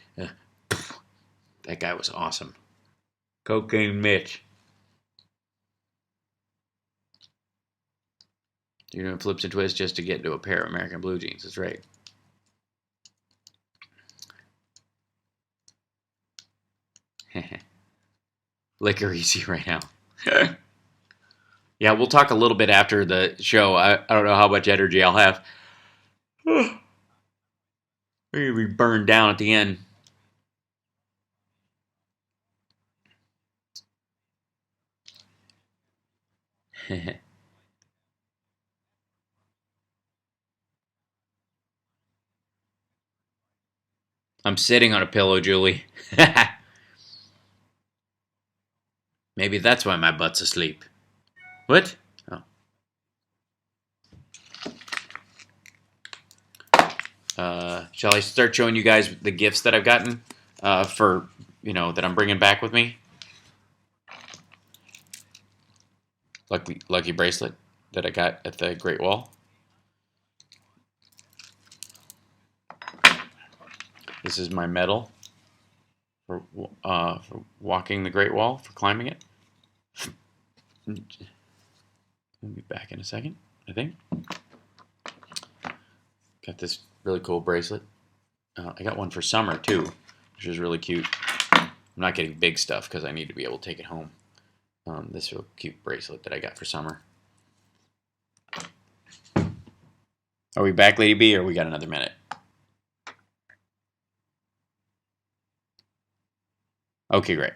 guy was awesome. Cocaine Mitch. You're doing flips and twists just to get to a pair of American blue jeans. That's right. Liquor easy right now. Yeah, we'll talk a little bit after the show. I don't know how much energy I'll have. Maybe we burn down at the end. I'm sitting on a pillow, Julie. Maybe that's why my butt's asleep. What? Oh. Shall I start showing you guys the gifts that I've gotten for, that I'm bringing back with me? Lucky bracelet that I got at the Great Wall. This is my medal for walking the Great Wall, for climbing it. We'll be back in a second, I think. Got this really cool bracelet. I got one for summer, too, which is really cute. I'm not getting big stuff because I need to be able to take it home. This real cute bracelet that I got for summer. Are we back, Lady B, or we got another minute? Okay, great.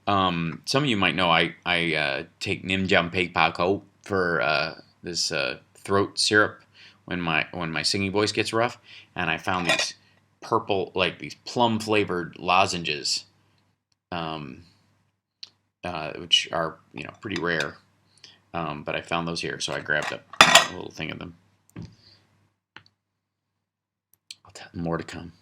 Some of you might know I take Nim Jam Peg Pa Ko for this throat syrup when my singing voice gets rough, and I found these purple, like these plum flavored lozenges, which are pretty rare, but I found those here, so I grabbed up a little thing of them. More to come.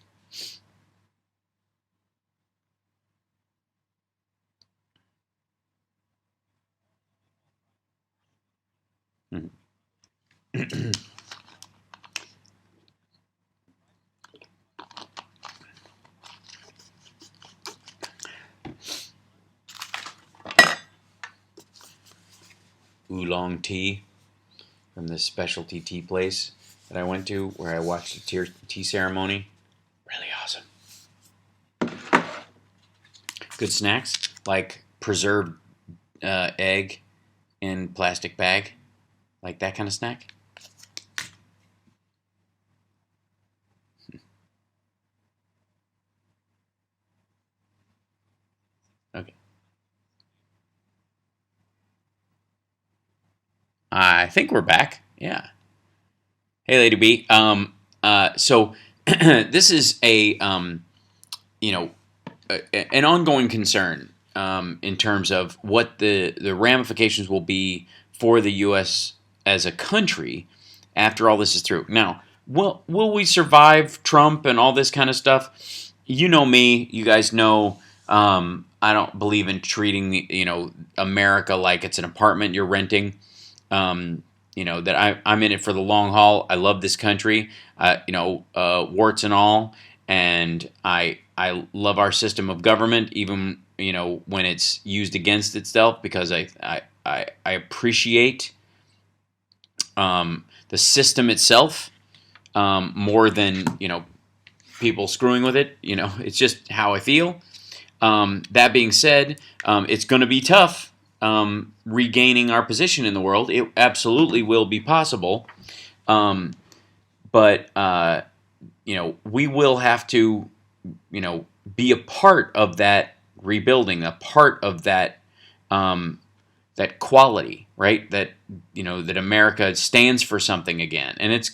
Oolong tea from this specialty tea place that I went to where I watched the tea ceremony. Really awesome. Good snacks like preserved egg in plastic bag, like that kind of snack. Okay. I think we're back. Yeah. Hey, Lady B. So this is an ongoing concern in terms of what the ramifications will be for the U.S. as a country after all this is through. Now, will we survive Trump and all this kind of stuff? You know me. You guys know I don't believe in treating America like it's an apartment you're renting. That I'm in it for the long haul. I love this country, warts and all, and I love our system of government, even when it's used against itself, because I appreciate the system itself more than people screwing with it. It's just how I feel. That being said, it's going to be tough regaining our position in the world. It absolutely will be possible, but we will have to be a part of that rebuilding, a part of that that quality, right? That that America stands for something again, and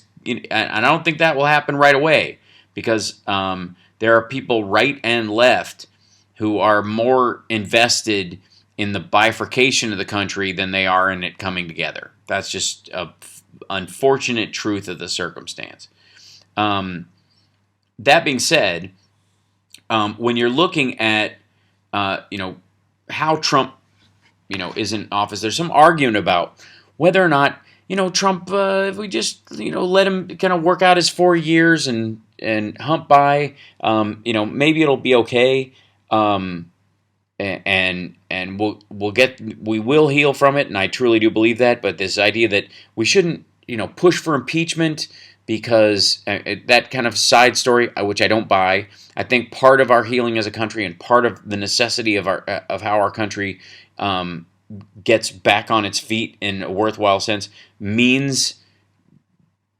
I don't think that will happen right away because there are people right and left who are more invested in the bifurcation of the country than they are in it coming together. That's just a unfortunate truth of the circumstance. That being said, when you're looking at how Trump is in office, there's some argument about whether or not Trump, if we just let him kind of work out his 4 years and hump by, maybe it'll be okay, and we will heal from it, and I truly do believe that. But this idea that we shouldn't push for impeachment because that kind of side story, which I don't buy. I think part of our healing as a country and part of the necessity of how our country gets back on its feet in a worthwhile sense means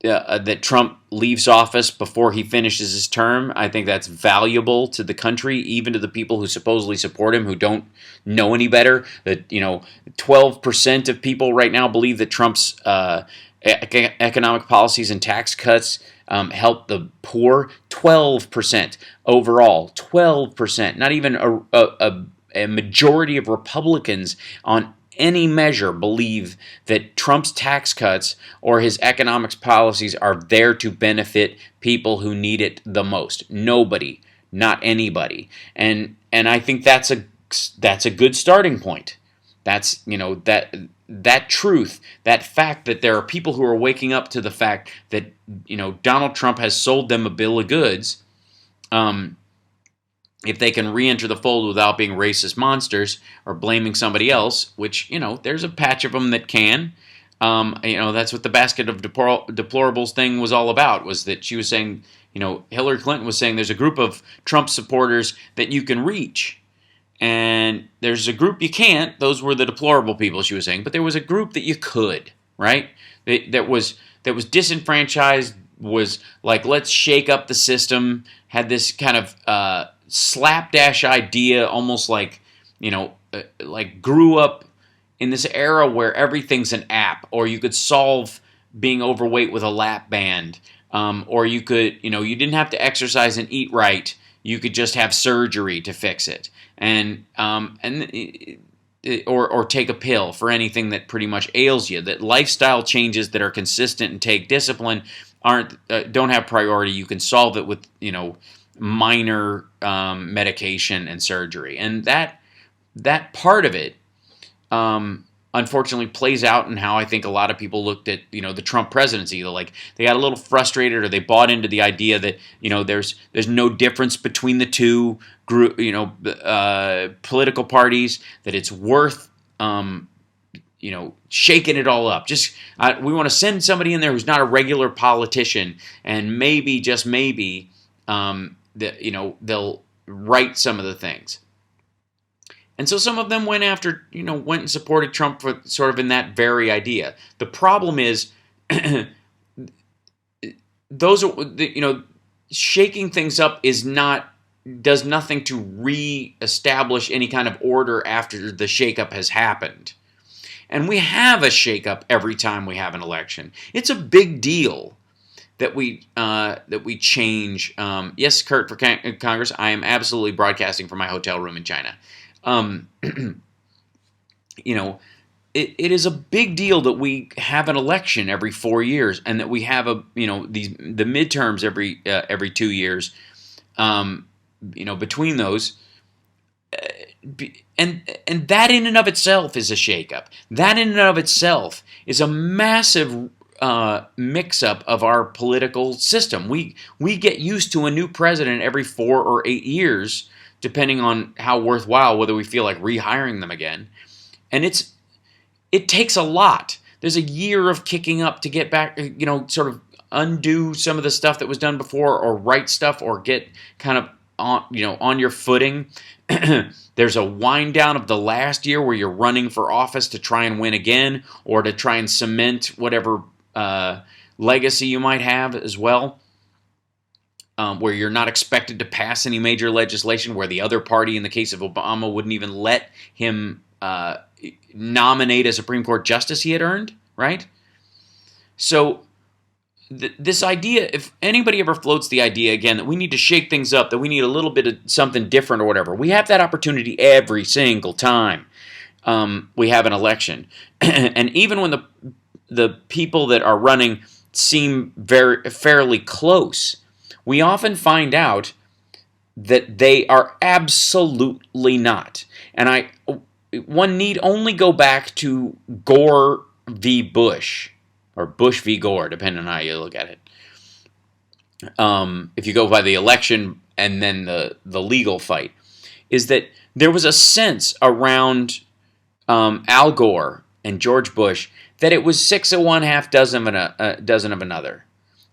that Trump leaves office before he finishes his term. I think that's valuable to the country, even to the people who supposedly support him, who don't know any better. That 12% of people right now believe that Trump's economic policies and tax cuts help the poor. 12% overall. 12%. Not even a majority of Republicans on any measure believe that Trump's tax cuts or his economics policies are there to benefit people who need it the most. Nobody, not anybody. And I think that's a good starting point. That's that truth, that fact that there are people who are waking up to the fact that Donald Trump has sold them a bill of goods. If they can re-enter the fold without being racist monsters or blaming somebody else, which, there's a patch of them that can. That's what the basket of deplorables thing was all about, was that she was saying, Hillary Clinton was saying there's a group of Trump supporters that you can reach. And there's a group you can't. Those were the deplorable people, she was saying. But there was a group that you could, right? That was disenfranchised, was like, let's shake up the system, had this kind of slapdash idea, almost like grew up in this era where everything's an app, or you could solve being overweight with a lap band, or you could, you didn't have to exercise and eat right, you could just have surgery to fix it, or take a pill for anything that pretty much ails you. That lifestyle changes that are consistent and take discipline don't have priority. You can solve it with minor medication and surgery, and that part of it unfortunately plays out in how I think a lot of people looked at the Trump presidency. They got a little frustrated, or they bought into the idea that there's no difference between the two political parties, that it's worth shaking it all up. We want to send somebody in there who's not a regular politician, and maybe, just maybe, they'll right some of the things. And so some of them went and supported Trump for sort of in that very idea. The problem is, shaking things up does nothing to re-establish any kind of order after the shakeup has happened. And we have a shakeup every time we have an election. It's a big deal that we change. Yes, Kurt, for Congress, I am absolutely broadcasting from my hotel room in China. It is a big deal that we have an election every 4 years, and that we have the midterms every 2 years. Between those, and that in and of itself is a shakeup. That in and of itself is a massive mix-up of our political system. We get used to a new president every 4 or 8 years, depending on how worthwhile, whether we feel like rehiring them again. And it takes a lot. There's a year of kicking up to get back, sort of undo some of the stuff that was done before, or right stuff, or get kind of on your footing. There's a wind down of the last year where you're running for office to try and win again, or to try and cement whatever legacy you might have as well, where you're not expected to pass any major legislation, where the other party, in the case of Obama, wouldn't even let him nominate a Supreme Court justice he had earned, right? So this idea, if anybody ever floats the idea again that we need to shake things up, that we need a little bit of something different or whatever, we have that opportunity every single time we have an election. And even when the people that are running seem fairly close, we often find out that they are absolutely not. And one need only go back to Gore v. Bush, or Bush v. Gore, depending on how you look at it. If you go by the election and then the legal fight, is that there was a sense around Al Gore and George Bush that it was 6 of one, half dozen of another.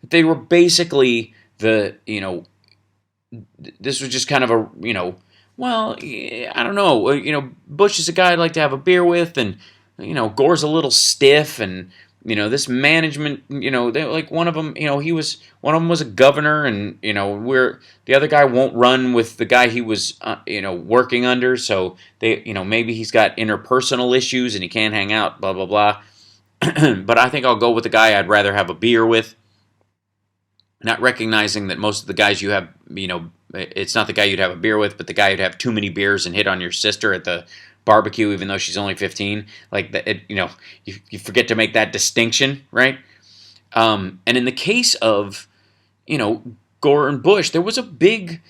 They were basically this was just kind of a, well, I don't know, Bush is a guy I'd like to have a beer with, and, Gore's a little stiff, and, this management, they, like one of them, one of them was a governor, and, the other guy won't run with the guy he was, working under, so they, maybe he's got interpersonal issues and he can't hang out, blah, blah, blah. But I think I'll go with the guy I'd rather have a beer with. Not recognizing that most of the guys you have, it's not the guy you'd have a beer with, but the guy you'd have too many beers and hit on your sister at the barbecue, even though she's only 15. Like, you forget to make that distinction, right? And in the case of, Gore and Bush, there was a big,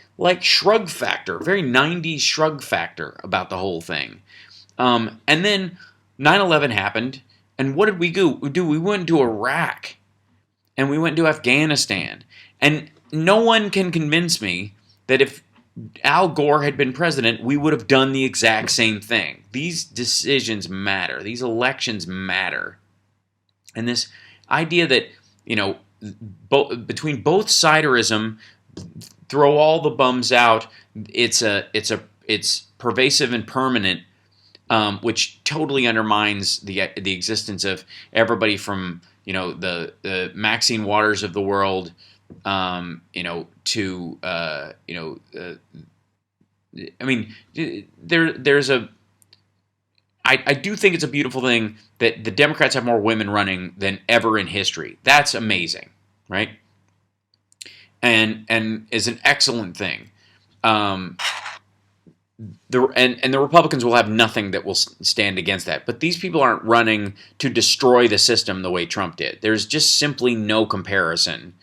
shrug factor, very 90s shrug factor about the whole thing. And then 9/11 happened, and what did we do? We went to Iraq. And we went to Afghanistan. And no one can convince me that if Al Gore had been president, we would have done the exact same thing. These decisions matter. These elections matter. And this idea that, between both siderism, throw all the bums out, it's pervasive and permanent, which totally undermines the existence of everybody from the Maxine Waters of the world, to there's a. I do think it's a beautiful thing that the Democrats have more women running than ever in history. That's amazing, right? And is an excellent thing. The Republicans will have nothing that will stand against that. But these people aren't running to destroy the system the way Trump did. There's just simply no comparison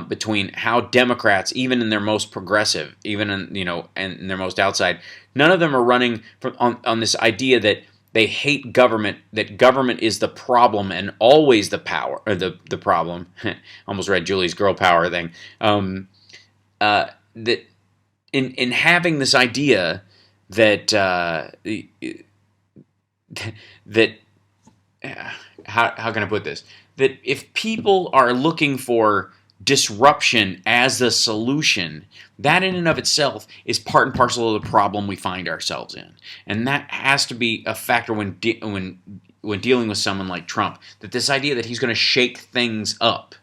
between how Democrats, even in their most progressive, even in and their most outside, none of them are running on this idea that they hate government, that government is the problem and always the power, or the problem. Almost read Julie's girl power thing. That in having this idea that how can I put this? That if people are looking for disruption as the solution, that in and of itself is part and parcel of the problem we find ourselves in, and that has to be a factor when dealing with someone like Trump. That this idea that he's going to shake things up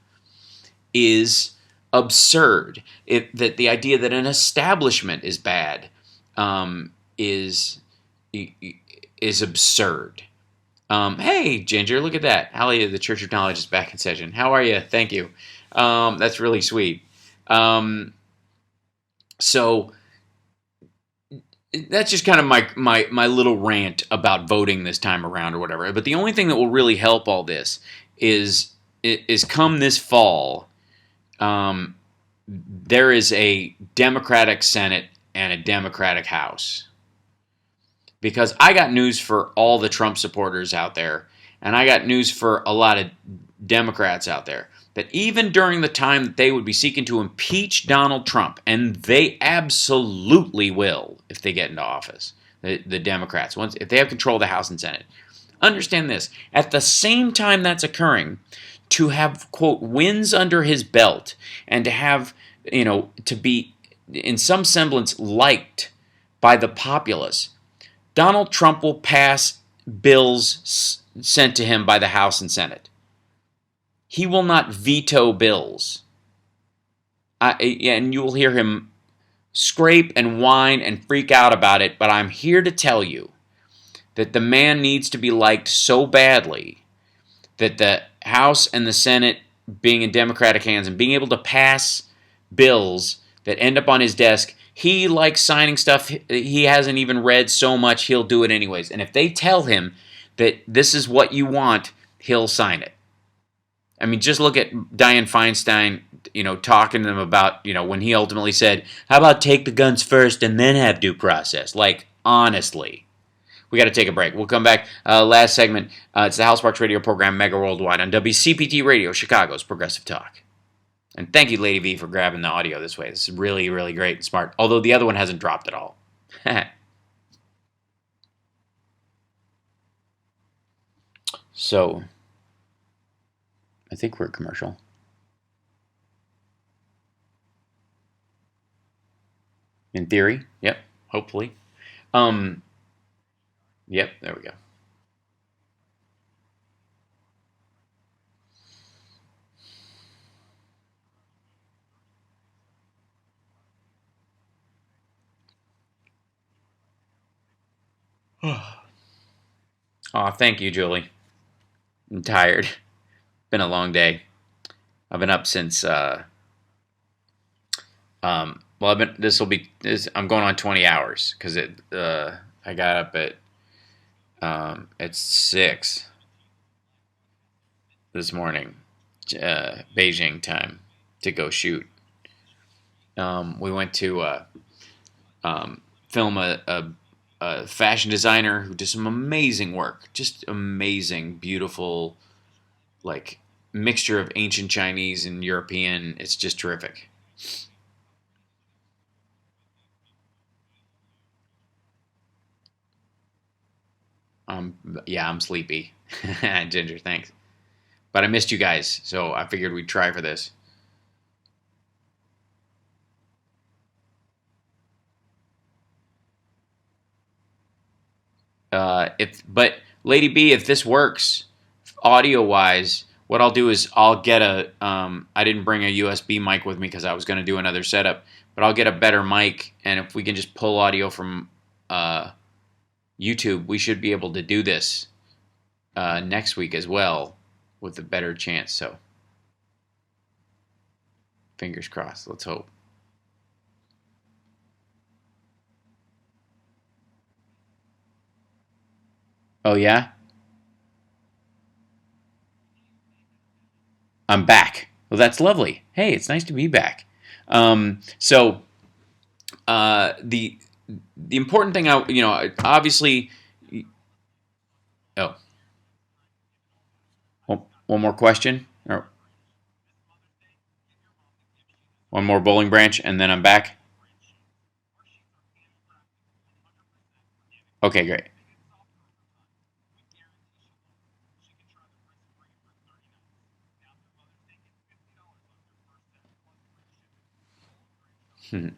is absurd. That the idea that an establishment is bad is absurd. Hey, Ginger, look at that. Hallie, the Church of Knowledge is back in session. How are you? Thank you. That's really sweet. So that's just kind of my little rant about voting this time around or whatever. But the only thing that will really help all this is come this fall, there is a Democratic Senate and a Democratic House. Because I got news for all the Trump supporters out there, and I got news for a lot of Democrats out there, that even during the time that they would be seeking to impeach Donald Trump, and they absolutely will if they get into office, the Democrats, if they have control of the House and Senate, Understand this. At the same time that's occurring, to have, quote, wins under his belt and to have, to be in some semblance liked by the populace, Donald Trump will pass bills sent to him by the House and Senate. He will not veto bills. And you will hear him scrape and whine and freak out about it, but I'm here to tell you that the man needs to be liked so badly that the House and the Senate, being in Democratic hands and being able to pass bills that end up on his desk, he likes signing stuff he hasn't even read so much he'll do it anyways. And if they tell him that this is what you want, he'll sign it. I mean, just look at Dianne Feinstein, talking to them about, when he ultimately said, how about take the guns first and then have due process? Like, honestly. We got to take a break. We'll come back. Last segment. It's the Hal Sparks Radio program, Mega Worldwide, on WCPT Radio, Chicago's Progressive Talk. And thank you, Lady V, for grabbing the audio this way. This is really, really great and smart. Although the other one hasn't dropped at all. So, I think we're a commercial. In theory, yep, hopefully. Yep, there we go. Oh, thank you, Julie. I'm tired. Been a long day. I've been up since well, I'm going on 20 hours because I got up at 6 this morning, Beijing time, to go shoot. We went to film a fashion designer who did some amazing work, just amazing, beautiful, like mixture of ancient Chinese and European. It's just terrific. Yeah, I'm sleepy. Ginger, thanks. But I missed you guys, so I figured we'd try for this. But Lady B, if this works, audio wise, what I'll do is I'll get I didn't bring a USB mic with me because I was going to do another setup, but I'll get a better mic, and if we can just pull audio from YouTube, we should be able to do this next week as well with a better chance. So fingers crossed. Let's hope. Oh yeah, I'm back. Well, that's lovely. Hey, it's nice to be back. So the important thing, obviously. Oh, one more question, or one more bowling branch, and then I'm back. Okay, great. A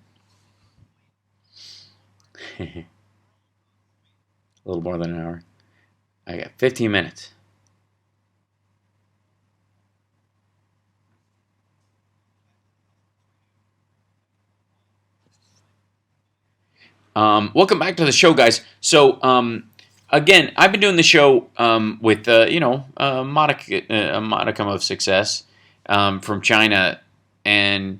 little more than an hour. I got 15 minutes. Welcome back to the show, guys. So, again, I've been doing the show with, a modicum of success from China. And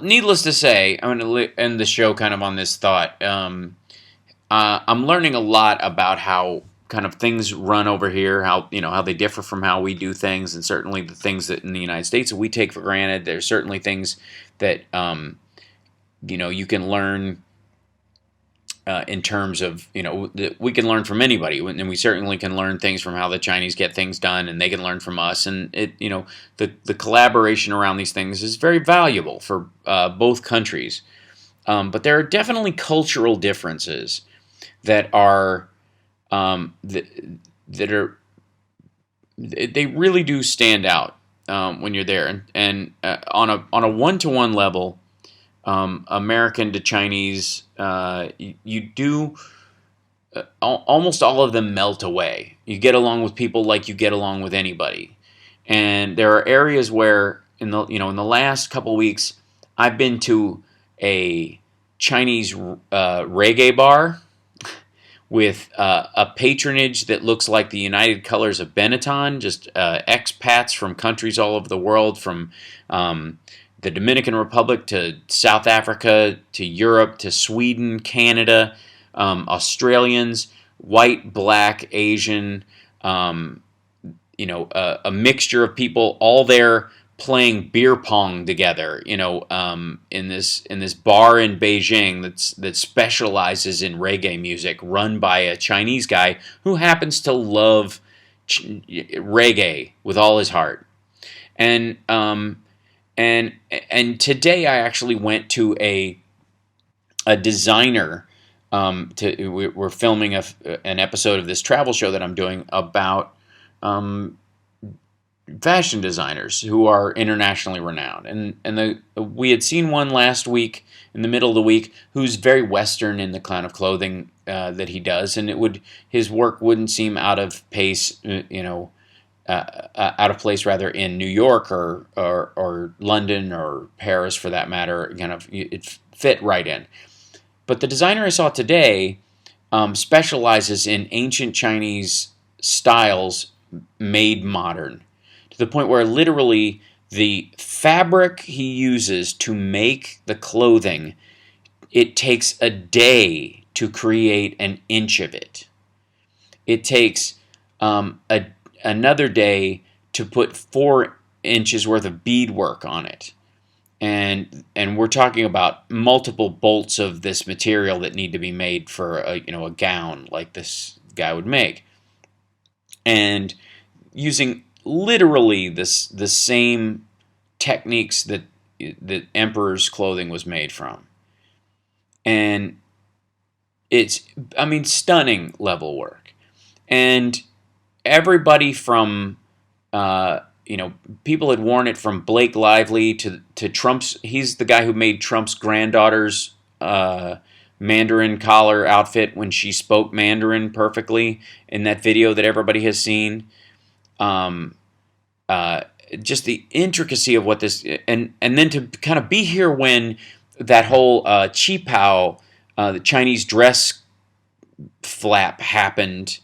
needless to say, I'm going to end the show kind of on this thought. I'm learning a lot about how kind of things run over here, how they differ from how we do things, and certainly the things that in the United States that we take for granted. There's certainly things that you can learn in terms of that we can learn from anybody, and we certainly can learn things from how the Chinese get things done, and they can learn from us. And the collaboration around these things is very valuable for both countries. But there are definitely cultural differences that are that are they really do stand out when you're there, and on a one-to-one level, American to Chinese, you do almost all of them melt away. You get along with people like you get along with anybody, and there are areas where in the last couple of weeks I've been to a Chinese reggae bar with a patronage that looks like the United Colors of Benetton, just expats from countries all over the world, from the Dominican Republic to South Africa to Europe to Sweden, Canada, Australians, white, black, Asian, a mixture of people all there playing beer pong together, in this bar in Beijing that specializes in reggae music, run by a Chinese guy who happens to love reggae with all his heart. And today I actually went to a designer. We're filming an episode of this travel show that I'm doing about fashion designers who are internationally renowned, and we had seen one last week in the middle of the week who's very Western in the kind of clothing that he does, and his work wouldn't seem out of pace, out of place rather in New York or London or Paris for that matter. Kind of it fit right in. But the designer I saw today specializes in ancient Chinese styles made modern, to the point where literally the fabric he uses to make the clothing, it takes a day to create an inch of it. It takes another day to put 4 inches worth of beadwork on it. And we're talking about multiple bolts of this material that need to be made for a gown like this guy would make, and using literally the same techniques that emperor's clothing was made from. And it's, stunning level work. And everybody from people had worn it, from Blake Lively to Trump's. He's the guy who made Trump's granddaughter's Mandarin collar outfit when she spoke Mandarin perfectly in that video that everybody has seen. Just the intricacy of what this, and then to kind of be here when that whole qipao, the Chinese dress flap happened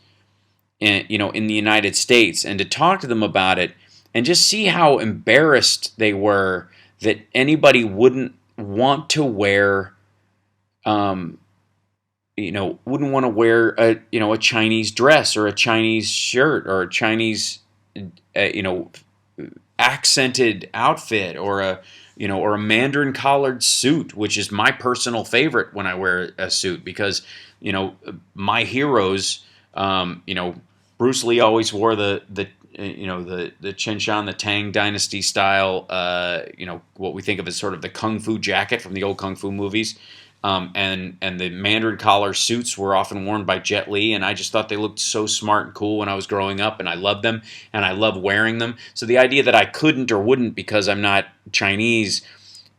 in the United States, and to talk to them about it and just see how embarrassed they were that anybody wouldn't want to wear, wouldn't want to wear a Chinese dress or a Chinese shirt or a Chinese, accented outfit, or a Mandarin collared suit, which is my personal favorite when I wear a suit, because my heroes, Bruce Lee always wore the Chen, the Tang Dynasty style, what we think of as sort of the kung fu jacket from the old kung fu movies. And the Mandarin collar suits were often worn by Jet Li, and I just thought they looked so smart and cool when I was growing up, and I loved them, and I love wearing them. So the idea that I couldn't or wouldn't because I'm not Chinese,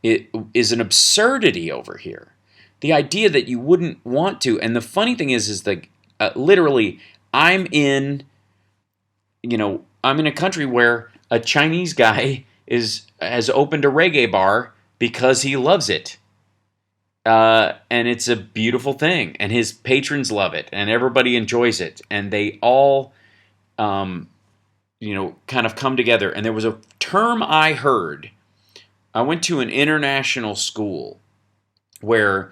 it is an absurdity over here. The idea that you wouldn't want to, and the funny thing is that literally I'm in a country where a Chinese guy has opened a reggae bar because he loves it. And it's a beautiful thing, and his patrons love it, and everybody enjoys it, and they all, kind of come together. And there was a term I heard. I went to an international school where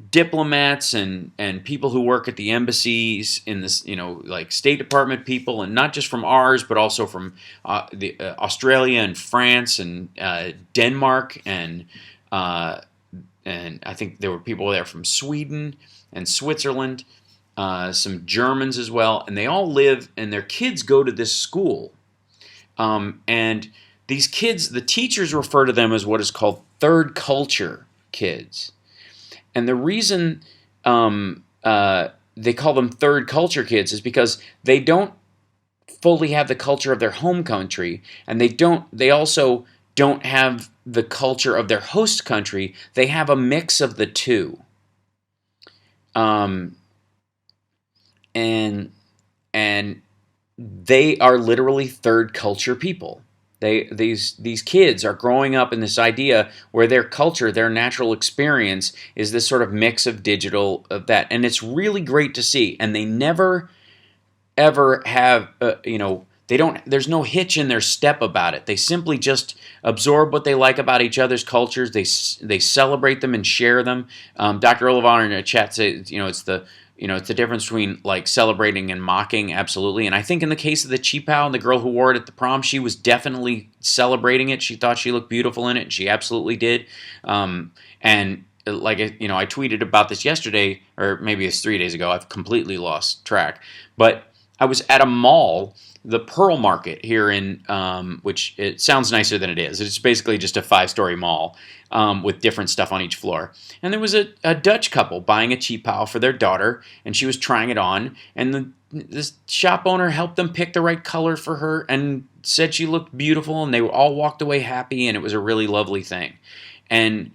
diplomats and people who work at the embassies in this, like State Department people, and not just from ours, but also from Australia and France and Denmark and I think there were people there from Sweden and Switzerland, some Germans as well, and they all live, and their kids go to this school. And these kids, the teachers refer to them as what is called third culture kids. And the reason they call them third culture kids is because they don't fully have the culture of their home country, and they also don't have the culture of their host country. They have a mix of the two. And they are literally third culture people. These kids are growing up in this idea where their culture, their natural experience, is this sort of mix of digital of that, and it's really great to see. And they never ever have they don't. There's no hitch in their step about it. They simply just absorb what they like about each other's cultures. They celebrate them and share them. Dr. Olivar in a chat says, it's the difference between like celebrating and mocking, absolutely. And I think in the case of the Qipao and the girl who wore it at the prom, she was definitely celebrating it. She thought she looked beautiful in it, and she absolutely did. And like I tweeted about this yesterday, or maybe it's 3 days ago. I've completely lost track. But I was at a mall, the Pearl Market here in, which it sounds nicer than it is. It's basically just a 5-story mall with different stuff on each floor. And there was a Dutch couple buying a Qipao for their daughter, and she was trying it on. And this shop owner helped them pick the right color for her and said she looked beautiful, and they all walked away happy, and it was a really lovely thing. And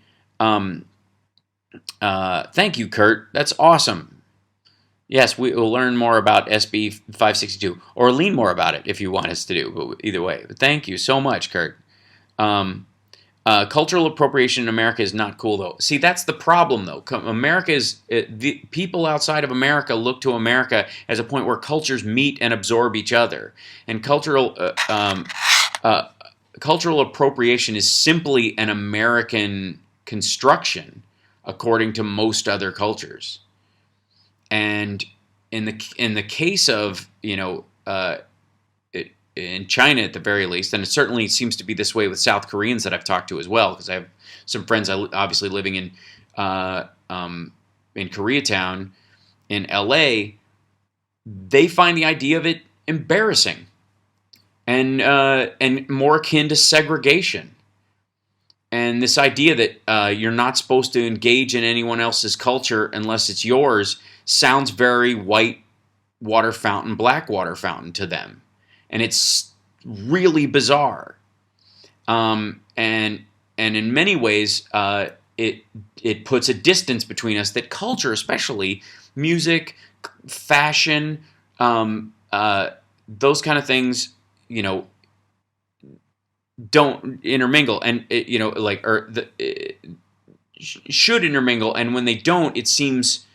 thank you, Kurt. That's awesome. Yes, we will learn more about SB 562, or lean more about it if you want us to do. But either way, but thank you so much, Kurt. Cultural appropriation in America is not cool, though. See, that's the problem, though. The people outside of America look to America as a point where cultures meet and absorb each other, and cultural appropriation is simply an American construction, according to most other cultures. And in the case of in China at the very least, and it certainly seems to be this way with South Koreans that I've talked to as well, because I have some friends obviously living in Koreatown, in LA. They find the idea of it embarrassing and more akin to segregation. And this idea that you're not supposed to engage in anyone else's culture unless it's yours sounds very white water fountain, black water fountain to them. And it's really bizarre. And in many ways, it puts a distance between us that culture, especially music, fashion, those kind of things, don't intermingle, and should intermingle. And when they don't, it seems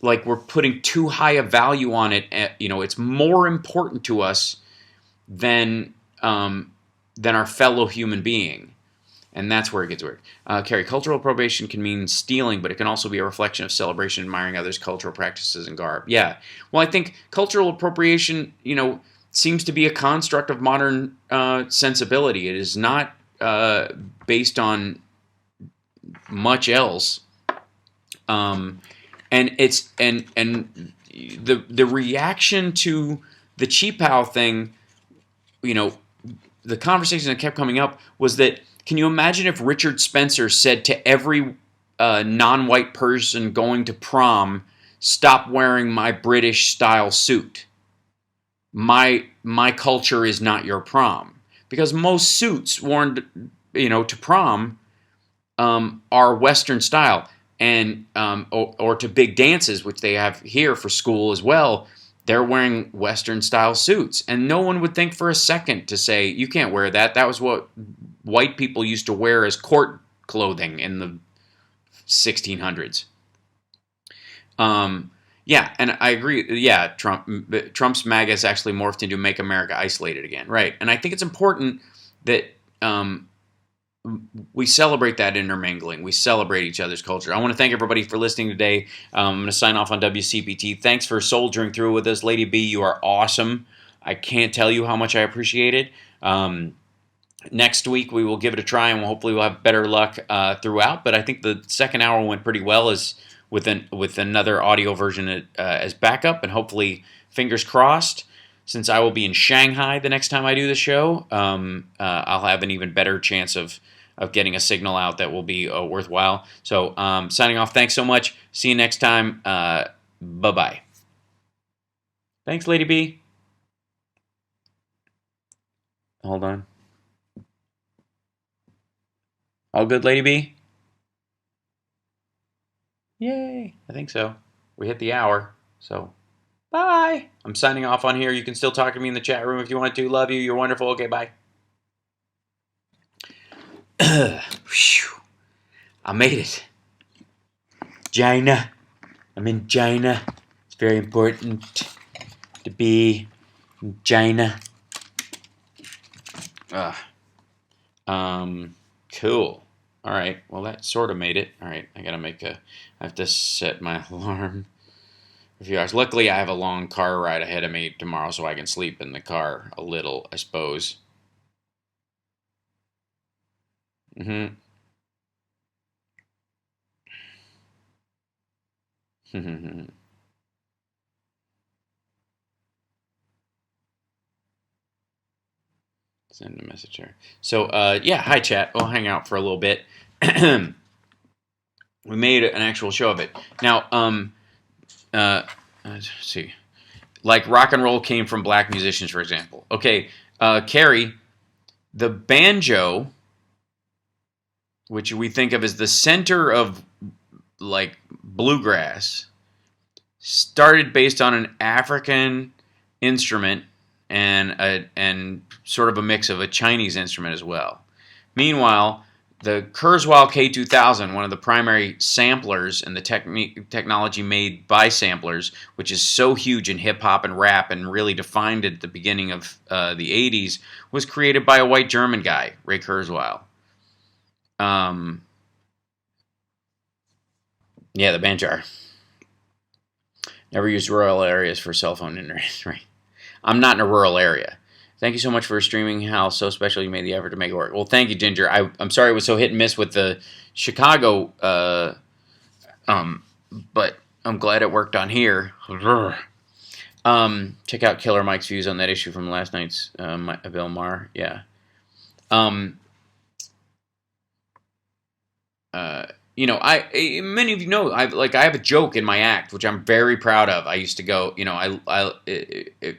like we're putting too high a value on it. It's more important to us than our fellow human being, and that's where it gets weird. Carrie, cultural appropriation can mean stealing, but it can also be a reflection of celebration, admiring others' cultural practices and garb. Yeah, well, I think cultural appropriation, seems to be a construct of modern sensibility. It is not based on much else, and it's and the reaction to the Qipao thing, the conversation that kept coming up was that, can you imagine if Richard Spencer said to every non-white person going to prom, "Stop wearing my British style suit. My culture is not your prom," because most suits worn to prom are Western style, and or to big dances, which they have here for school as well. They're wearing Western style suits, and no one would think for a second to say, you can't wear that. That was what white people used to wear as court clothing in the 1600s. Yeah, and I agree. Yeah, Trump's MAGA has actually morphed into Make America Isolated Again, right? And I think it's important that we celebrate that intermingling. We celebrate each other's culture. I want to thank everybody for listening today. I'm going to sign off on WCPT. Thanks for soldiering through with us. Lady B, you are awesome. I can't tell you how much I appreciate it. Next week, we will give it a try, and hopefully we'll have better luck throughout. But I think the second hour went pretty well with another audio version as backup, and hopefully, fingers crossed, since I will be in Shanghai the next time I do the show, I'll have an even better chance of getting a signal out that will be worthwhile. So signing off, thanks so much. See you next time. Bye-bye. Thanks, Lady B. Hold on. All good, Lady B? Yay. I think so. We hit the hour. So, bye. I'm signing off on here. You can still talk to me in the chat room if you want to. Love you. You're wonderful. Okay, bye. I made it. China. I'm in China. It's very important to be in China. Cool. All right. Well, that sort of made it. All right. I have to set my alarm for a few hours. Luckily, I have a long car ride ahead of me tomorrow, so I can sleep in the car a little, I suppose. Mm-hmm. Send a message here. So, yeah, hi, chat. We'll hang out for a little bit. We made an actual show of it. Now, let's see. Like rock and roll came from black musicians, for example. Okay, Carrie, the banjo, which we think of as the center of like bluegrass, started based on an African instrument and sort of a mix of a Chinese instrument as well. Meanwhile, the Kurzweil K2000, one of the primary samplers and the technology made by samplers, which is so huge in hip-hop and rap and really defined at the beginning of the 80s, was created by a white German guy, Ray Kurzweil. Yeah, the banjar. Never used rural areas for cell phone internet, right? I'm not in a rural area. Thank you so much for streaming, Hal. So special you made the effort to make it work. Well, thank you, Ginger. I'm sorry it was so hit and miss with the Chicago, but I'm glad it worked on here. Check out Killer Mike's views on that issue from last night's Bill Maher. Yeah. Many of you know, I have a joke in my act, which I'm very proud of. I used to go,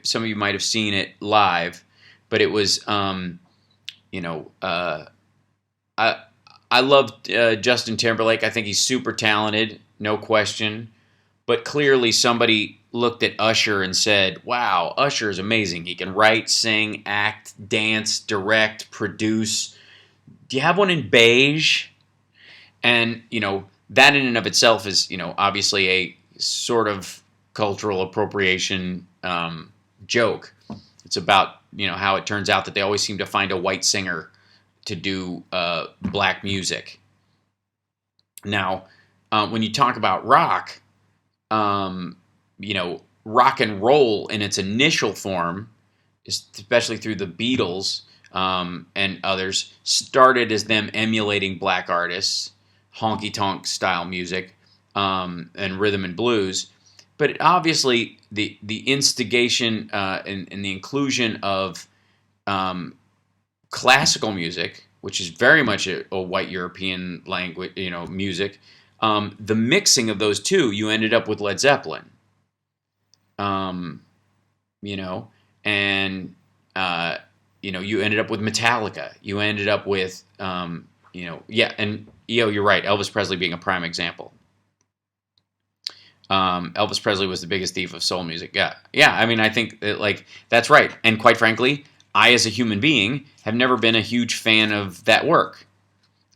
some of you might have seen it live, but it was, I love Justin Timberlake. I think he's super talented, no question. But clearly somebody looked at Usher and said, wow, Usher is amazing. He can write, sing, act, dance, direct, produce. Do you have one in beige? And, that in and of itself is, obviously a sort of cultural appropriation joke. It's about, how it turns out that they always seem to find a white singer to do black music. Now, when you talk about rock, rock and roll in its initial form, especially through the Beatles and others, started as them emulating black artists, honky-tonk style music, and rhythm and blues. But obviously, the instigation and the inclusion of classical music, which is very much a white European language, music, the mixing of those two, you ended up with Led Zeppelin. And you ended up with Metallica. You ended up with, and you're right, Elvis Presley being a prime example. Elvis Presley was the biggest thief of soul music. Yeah. I mean, I think that, that's right. And quite frankly, I, as a human being, have never been a huge fan of that work.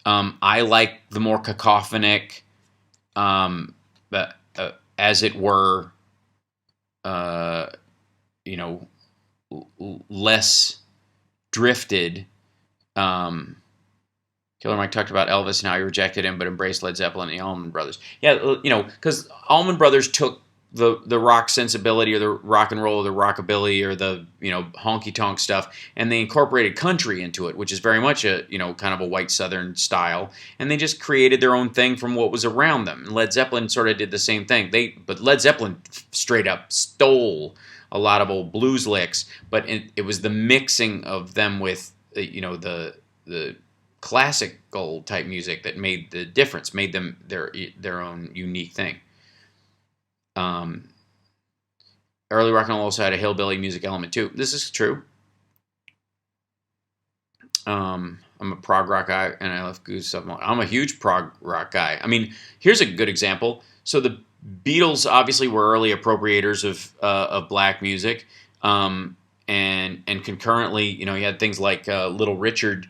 I like the more cacophonic, as it were, less drifted. Killer Mike talked about Elvis and how he rejected him but embraced Led Zeppelin and the Allman Brothers. Yeah, because Allman Brothers took the rock sensibility or the rock and roll or the rockabilly or the honky-tonk stuff, and they incorporated country into it, which is very much a kind of a white Southern style, and they just created their own thing from what was around them. And Led Zeppelin sort of did the same thing. But Led Zeppelin straight up stole a lot of old blues licks, but it was the mixing of them with the classical type music that made the difference, made them their own unique thing. early rock and roll also had a hillbilly music element too. This is true. I'm a prog rock guy, and I love Goose stuff. I'm a huge prog rock guy. I mean, here's a good example. So the Beatles obviously were early appropriators of black music, and concurrently, you had things like Little Richard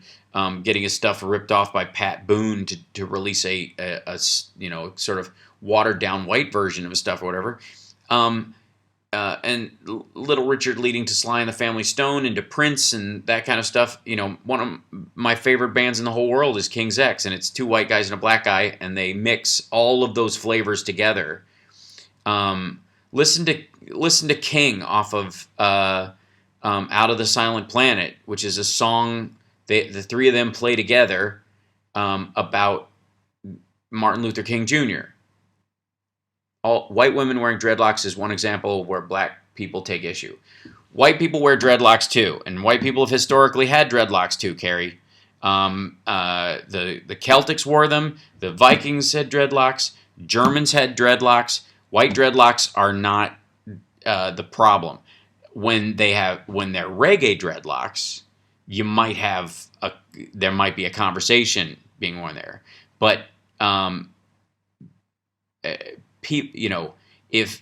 getting his stuff ripped off by Pat Boone to release a sort of watered down white version of his stuff or whatever. And Little Richard leading to Sly and the Family Stone and to Prince and that kind of stuff. One of my favorite bands in the whole world is King's X, and it's two white guys and a black guy, and they mix all of those flavors together. Listen to King off of Out of the Silent Planet, which is a song the three of them play together about Martin Luther King Jr. All white women wearing dreadlocks is one example where black people take issue. White people wear dreadlocks too, and white people have historically had dreadlocks too, Carrie. The Celtics wore them. The Vikings had dreadlocks. Germans had dreadlocks. White dreadlocks are not the problem. When they're reggae dreadlocks, there might be a conversation being worn there, but if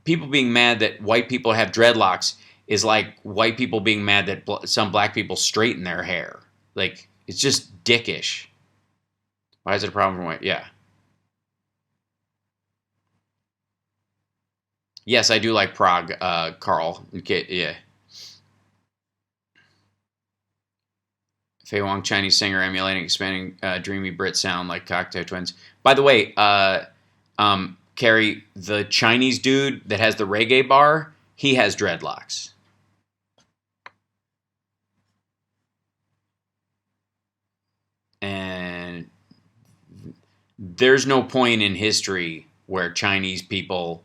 people being mad that white people have dreadlocks is like white people being mad that some black people straighten their hair. Like, it's just dickish. Why is it a problem for white? Yeah. Yes, I do like prog, Carl. Okay, yeah. Fei Wong, Chinese singer, emulating, expanding dreamy Brit sound like Cocteau Twins. By the way, Carrie, the Chinese dude that has the reggae bar, he has dreadlocks. And there's no point in history where Chinese people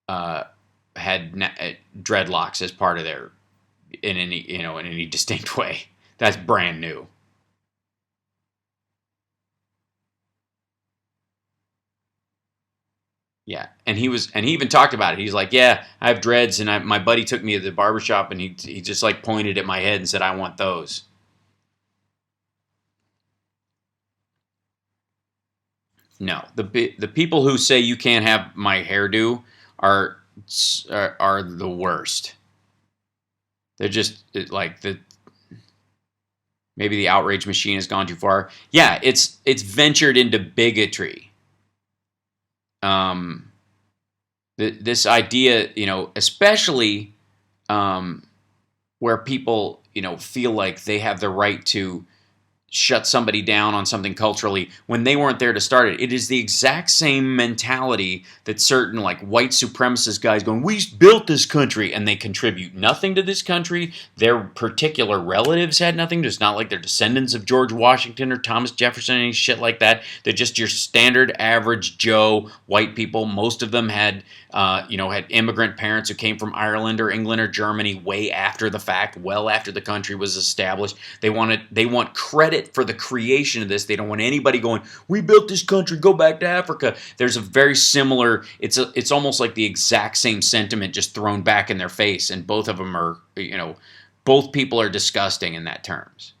had dreadlocks as part of their in any distinct way. That's brand new. Yeah, and he even talked about it. He's like, "Yeah, I have dreads, and my buddy took me to the barbershop, and he just like pointed at my head and said, I want those." No, the people who say you can't have my hairdo are the worst. They're just like maybe the outrage machine has gone too far. Yeah, it's ventured into bigotry. This idea, especially where people, feel like they have the right to shut somebody down on something culturally when they weren't there to start it. It is the exact same mentality that certain like white supremacist guys going, we built this country, and they contribute nothing to this country. Their particular relatives had nothing. It's not like they're descendants of George Washington or Thomas Jefferson, any shit like that. They're just your standard average Joe white people. Most of them had had immigrant parents who came from Ireland or England or Germany way after the fact, well after the country was established. They want credit for the creation of this. They don't want anybody going, we built this country, go back to Africa. There's a very similar, it's almost like the exact same sentiment just thrown back in their face, and both of them are, both people are disgusting in that terms.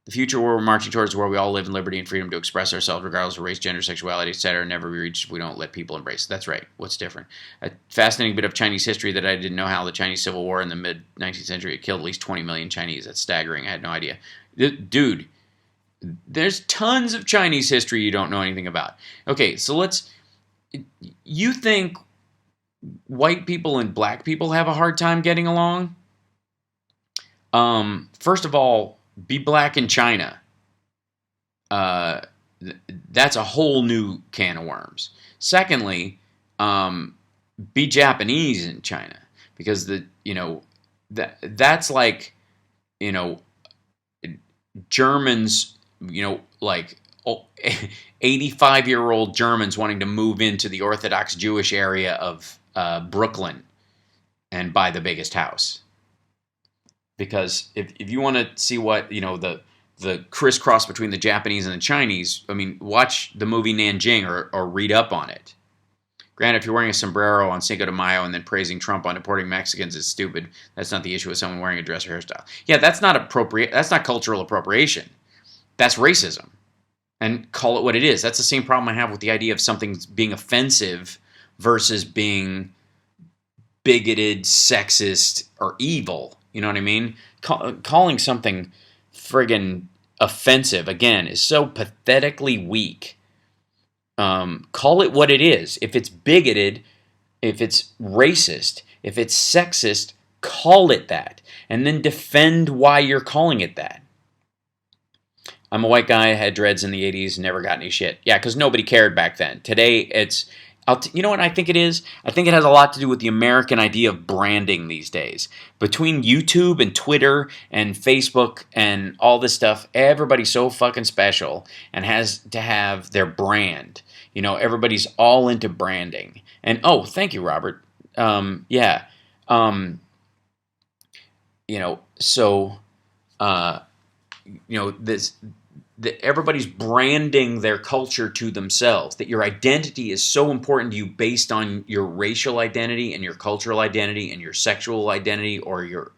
The future we're marching towards is where we all live in liberty and freedom to express ourselves regardless of race, gender, sexuality, etc. Never be reached if we don't let people embrace. That's right. What's different? A fascinating bit of Chinese history that I didn't know how the Chinese Civil War in the mid-19th century had killed at least 20 million Chinese. That's staggering. I had no idea. Dude, there's tons of Chinese history you don't know anything about. Okay, so you think white people and black people have a hard time getting along? First of all, be black in China. That's a whole new can of worms. Secondly, be Japanese in China, because that's like, Germans, like 85-year-old Germans wanting to move into the Orthodox Jewish area of Brooklyn and buy the biggest house. Because if you want to see what, the crisscross between the Japanese and the Chinese, I mean, watch the movie Nanjing or read up on it. Granted, if you're wearing a sombrero on Cinco de Mayo and then praising Trump on deporting Mexicans is stupid. That's not the issue with someone wearing a dress or hairstyle. Yeah, that's not appropriate. That's not cultural appropriation. That's racism. And call it what it is. That's the same problem I have with the idea of something being offensive versus being bigoted, sexist, or evil. You know what I mean? Calling something friggin' offensive, again, is so pathetically weak. Call it what it is. If it's bigoted, if it's racist, if it's sexist, call it that. And then defend why you're calling it that. I'm a white guy, had dreads in the 80s, never got any shit. Yeah, because nobody cared back then. Today, it's... you know what I think it is? I think it has a lot to do with the American idea of branding these days. Between YouTube and Twitter and Facebook and all this stuff, everybody's so fucking special and has to have their brand. You know, everybody's all into branding. And, oh, thank you, Robert. Yeah. You know, so, you know, everybody's branding their culture to themselves, that your identity is so important to you based on your racial identity and your cultural identity and your sexual identity or your,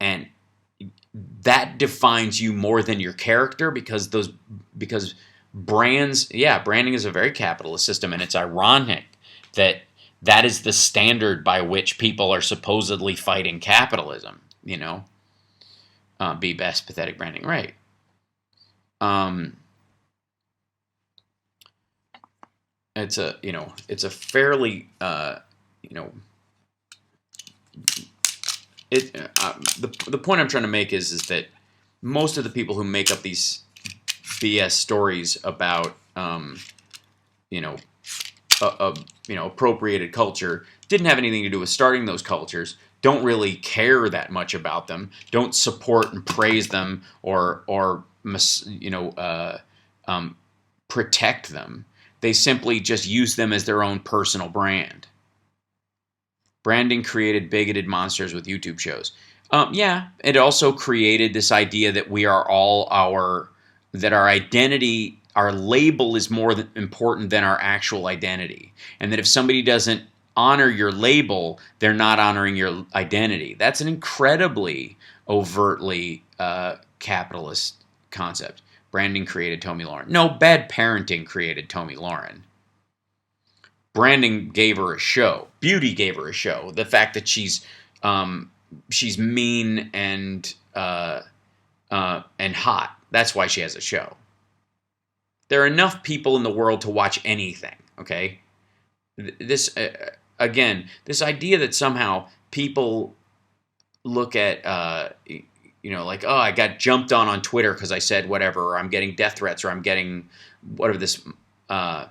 and that defines you more than your character because brands, branding is a very capitalist system, and it's ironic that is the standard by which people are supposedly fighting capitalism, you know. Be best pathetic branding, right? It's a fairly the point I'm trying to make is that most of the people who make up these BS stories about appropriated culture didn't have anything to do with starting those cultures. Don't really care that much about them, don't support and praise them or protect them. They simply just use them as their own personal brand. Branding created bigoted monsters with YouTube shows. It also created this idea that we are all that our identity, our label is more important than our actual identity. And that if somebody doesn't honor your label, they're not honoring your identity. That's an incredibly overtly capitalist concept. Branding created Tomi Lahren. No, bad parenting created Tomi Lahren. Branding gave her a show. Beauty gave her a show. The fact that she's mean and hot. That's why she has a show. There are enough people in the world to watch anything. Okay. This this idea that somehow people look at, like, oh, I got jumped on Twitter because I said whatever, or I'm getting death threats, or I'm getting whatever this, as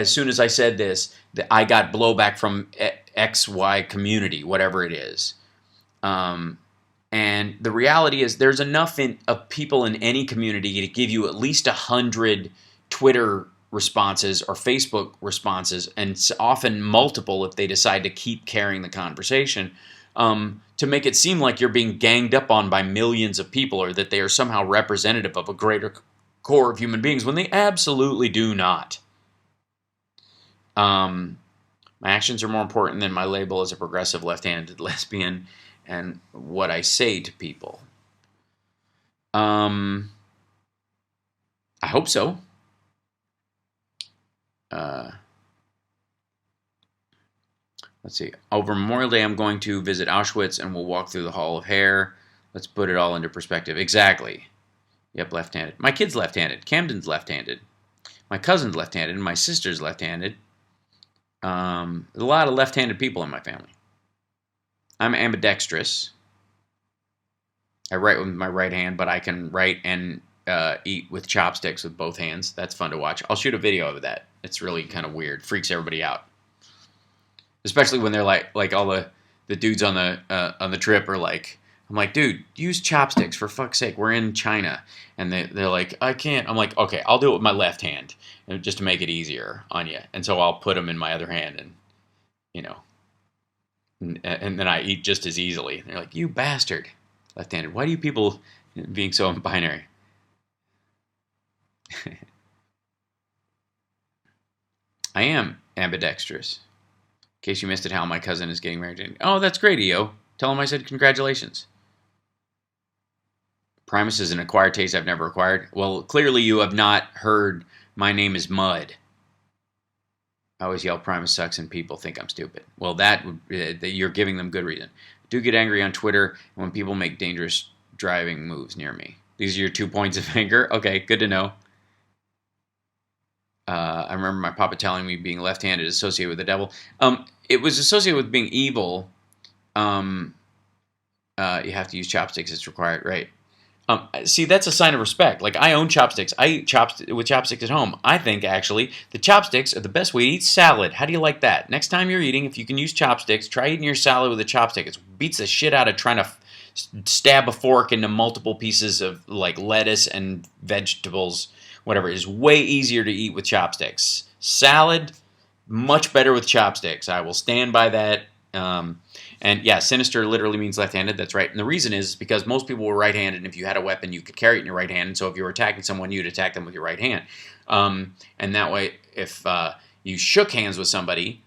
soon as I said this, I got blowback from XY community, whatever it is. And the reality is there's enough of people in any community to give you at least 100 Twitter responses or Facebook responses, and often multiple if they decide to keep carrying the conversation, to make it seem like you're being ganged up on by millions of people or that they are somehow representative of a greater core of human beings when they absolutely do not. My actions are more important than my label as a progressive left-handed lesbian and what I say to people. I hope so. Let's see. Over Memorial Day, I'm going to visit Auschwitz and we'll walk through the Hall of Hair. Let's put it all into perspective. Exactly. Yep, left-handed. My kid's left-handed. Camden's left-handed. My cousin's left-handed. And my sister's left-handed. There's a lot of left-handed people in my family. I'm ambidextrous. I write with my right hand, but I can write and eat with chopsticks with both hands. That's fun to watch. I'll shoot a video of that. It's really kind of weird. Freaks everybody out. Especially when they're like all the dudes on the trip are like, I'm like, dude, use chopsticks for fuck's sake. We're in China. And they're like, I can't. I'm like, okay, I'll do it with my left hand just to make it easier on you. And so I'll put them in my other hand and, and then I eat just as easily. And they're like, you bastard, left-handed. Why do you people being so binary? I am ambidextrous. In case you missed it, Hal, my cousin is getting married. Oh, that's great, EO. Tell him I said congratulations. Primus is an acquired taste I've never acquired. Well, clearly you have not heard My Name is Mud. I always yell Primus sucks and people think I'm stupid. Well, you're giving them good reason. I do get angry on Twitter when people make dangerous driving moves near me. These are your 2 points of anger? Okay, good to know. I remember my papa telling me being left-handed is associated with the devil. It was associated with being evil. You have to use chopsticks. It's required, right? See, that's a sign of respect. Like, I own chopsticks. I eat with chopsticks at home. I think, actually, the chopsticks are the best way to eat salad. How do you like that? Next time you're eating, if you can use chopsticks, try eating your salad with a chopstick. It beats the shit out of trying to stab a fork into multiple pieces of, like, lettuce and vegetables, whatever. It is way easier to eat with chopsticks. Salad, much better with chopsticks. I will stand by that. And yeah, sinister literally means left-handed. That's right. And the reason is because most people were right-handed, and if you had a weapon, you could carry it in your right hand. And so if you were attacking someone, you'd attack them with your right hand. And that way, if you shook hands with somebody,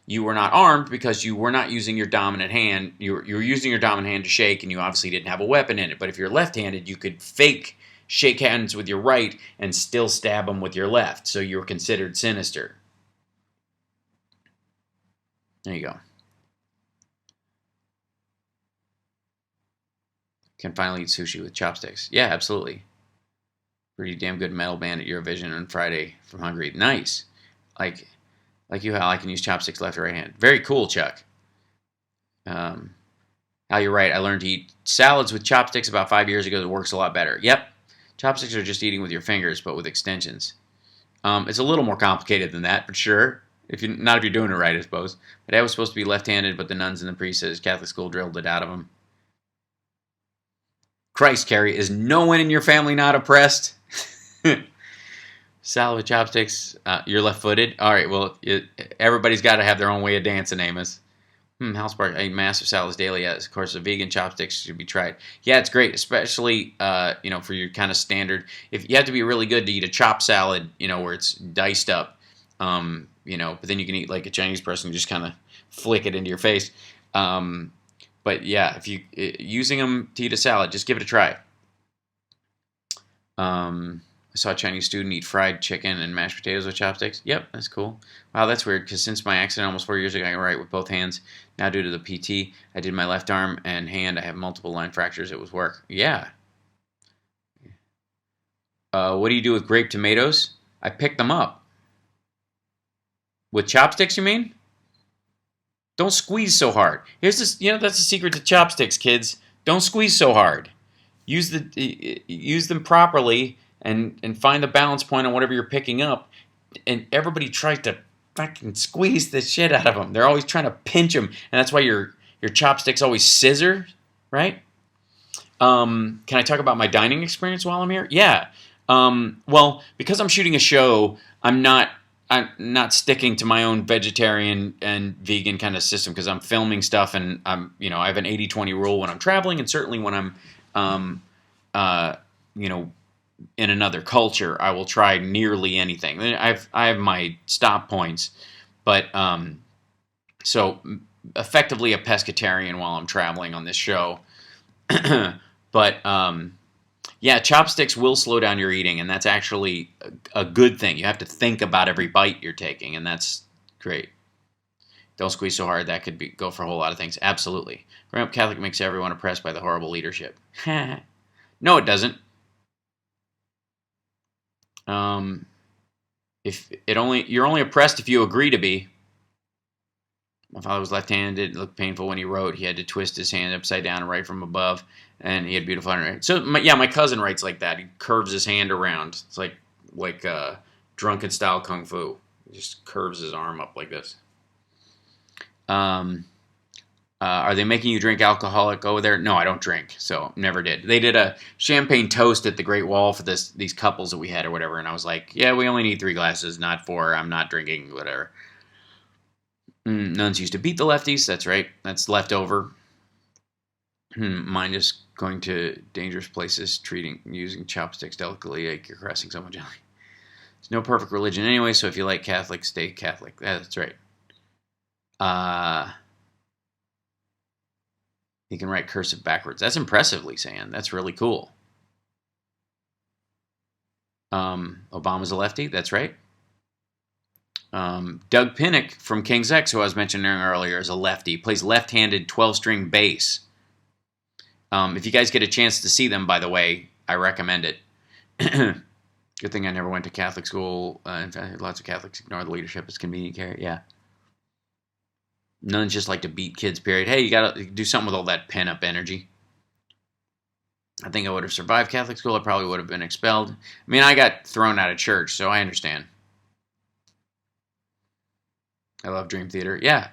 you were not armed because you were not using your dominant hand. You were using your dominant hand to shake, and you obviously didn't have a weapon in it. But if you're left-handed, you could fake shake hands with your right and still stab them with your left. So you were considered sinister. There you go. Can finally eat sushi with chopsticks. Yeah, absolutely. Pretty damn good metal band at Eurovision on Friday from Hungary. Nice. Like you, Hal, I can use chopsticks left or right hand. Very cool, Chuck. Hal, you're right. I learned to eat salads with chopsticks about 5 years ago. It works a lot better. Yep. Chopsticks are just eating with your fingers, but with extensions. It's a little more complicated than that, but sure. If you're doing it right, I suppose. My dad was supposed to be left-handed, but the nuns and the priests at his Catholic school drilled it out of him. Christ, Carrie, is no one in your family not oppressed? Salad with chopsticks. You're left-footed? All right, well, everybody's got to have their own way of dancing, Amos. House Park, I eat massive salads daily. Yes, of course, the vegan chopsticks should be tried. Yeah, it's great, especially, for your kind of standard. If you have to be really good to eat a chopped salad, where it's diced up, but then you can eat like a Chinese person, just kind of flick it into your face. But yeah, if you using them to eat a salad, just give it a try. I saw a Chinese student eat fried chicken and mashed potatoes with chopsticks. Yep, that's cool. Wow, that's weird, because since my accident almost 4 years ago, I can write with both hands. Now, due to the PT, I did my left arm and hand. I have multiple line fractures. It was work. Yeah. What do you do with grape tomatoes? I pick them up. With chopsticks, you mean? Don't squeeze so hard. Here's this, that's the secret to chopsticks, kids. Don't squeeze so hard. Use them properly and find the balance point on whatever you're picking up. And everybody tries to fucking squeeze the shit out of them. They're always trying to pinch them, and that's why your chopsticks always scissor, right? Can I talk about my dining experience while I'm here? Yeah. Well, because I'm shooting a show, I'm not sticking to my own vegetarian and vegan kind of system, because I'm filming stuff, and I have an 80-20 rule when I'm traveling, and certainly when I'm, in another culture, I will try nearly anything. I have my stop points, but so effectively a pescatarian while I'm traveling on this show. But yeah, chopsticks will slow down your eating, and that's actually a good thing. You have to think about every bite you're taking, and that's great. Don't squeeze so hard. That could go for a whole lot of things. Absolutely. Growing up Catholic makes everyone oppressed by the horrible leadership. No, it doesn't. You're only oppressed if you agree to be. My father was left-handed. It looked painful when he wrote. He had to twist his hand upside down and write from above, and he had beautiful handwriting. So, my cousin writes like that. He curves his hand around. It's like drunken-style kung fu. He just curves his arm up like this. Are they making you drink alcoholic over there? No, I don't drink, so never did. They did a champagne toast at the Great Wall for these couples that we had or whatever, and I was like, yeah, we only need 3 glasses, not 4. I'm not drinking, whatever. Nuns used to beat the lefties. That's right. That's leftover. Mine is going to dangerous places, using chopsticks delicately like you're caressing someone gently. There's no perfect religion anyway, so if you like Catholic, stay Catholic. That's right. He can write cursive backwards. That's impressive, Lisanne. That's really cool. Obama's a lefty. That's right. Doug Pinnick from King's X, who I was mentioning earlier, is a lefty. He plays left-handed 12-string bass. If you guys get a chance to see them, by the way, I recommend it. Good thing I never went to Catholic school. In fact, lots of Catholics ignore the leadership as convenient care. Yeah. None just like to beat kids, period. Hey, you got to do something with all that pin-up energy. I think I would have survived Catholic school. I probably would have been expelled. I mean, I got thrown out of church, so I understand. I love Dream Theater. Yeah,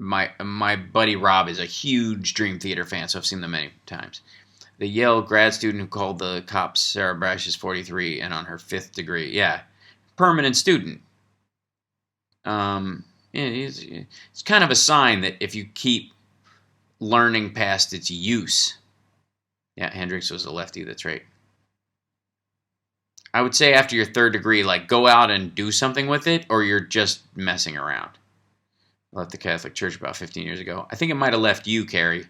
my buddy Rob is a huge Dream Theater fan, so I've seen them many times. The Yale grad student who called the cops Sarah Brash is 43 and on her 5th degree. Yeah, permanent student. It's kind of a sign that if you keep learning past its use. Yeah, Hendrix was a lefty. That's right. I would say after your 3rd degree, like, go out and do something with it, or you're just messing around. I left the Catholic Church about 15 years ago. I think it might have left you, Carrie.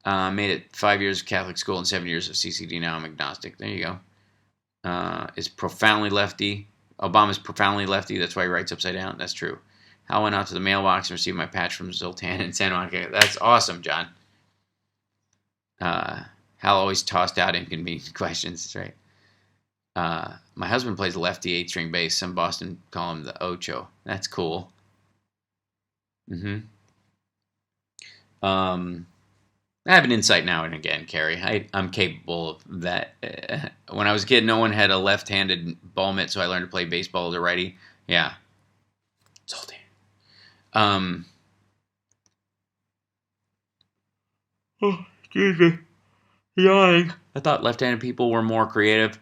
Made it 5 years of Catholic school and 7 years of CCD. Now I'm agnostic. There you go. Is profoundly lefty. Obama's profoundly lefty. That's why he writes upside down. That's true. Hal went out to the mailbox and received my patch from Zoltan in Santa Monica. That's awesome, John. Hal always tossed out inconvenient questions. That's right. My husband plays lefty 8-string bass. Some Boston call him the Ocho. That's cool. I have an insight now and again, Carrie. I'm capable of that. When I was a kid, no one had a left-handed ball mitt, so I learned to play baseball as a righty. Yeah. Salty. Oh, excuse me. Yawning. I thought left-handed people were more creative.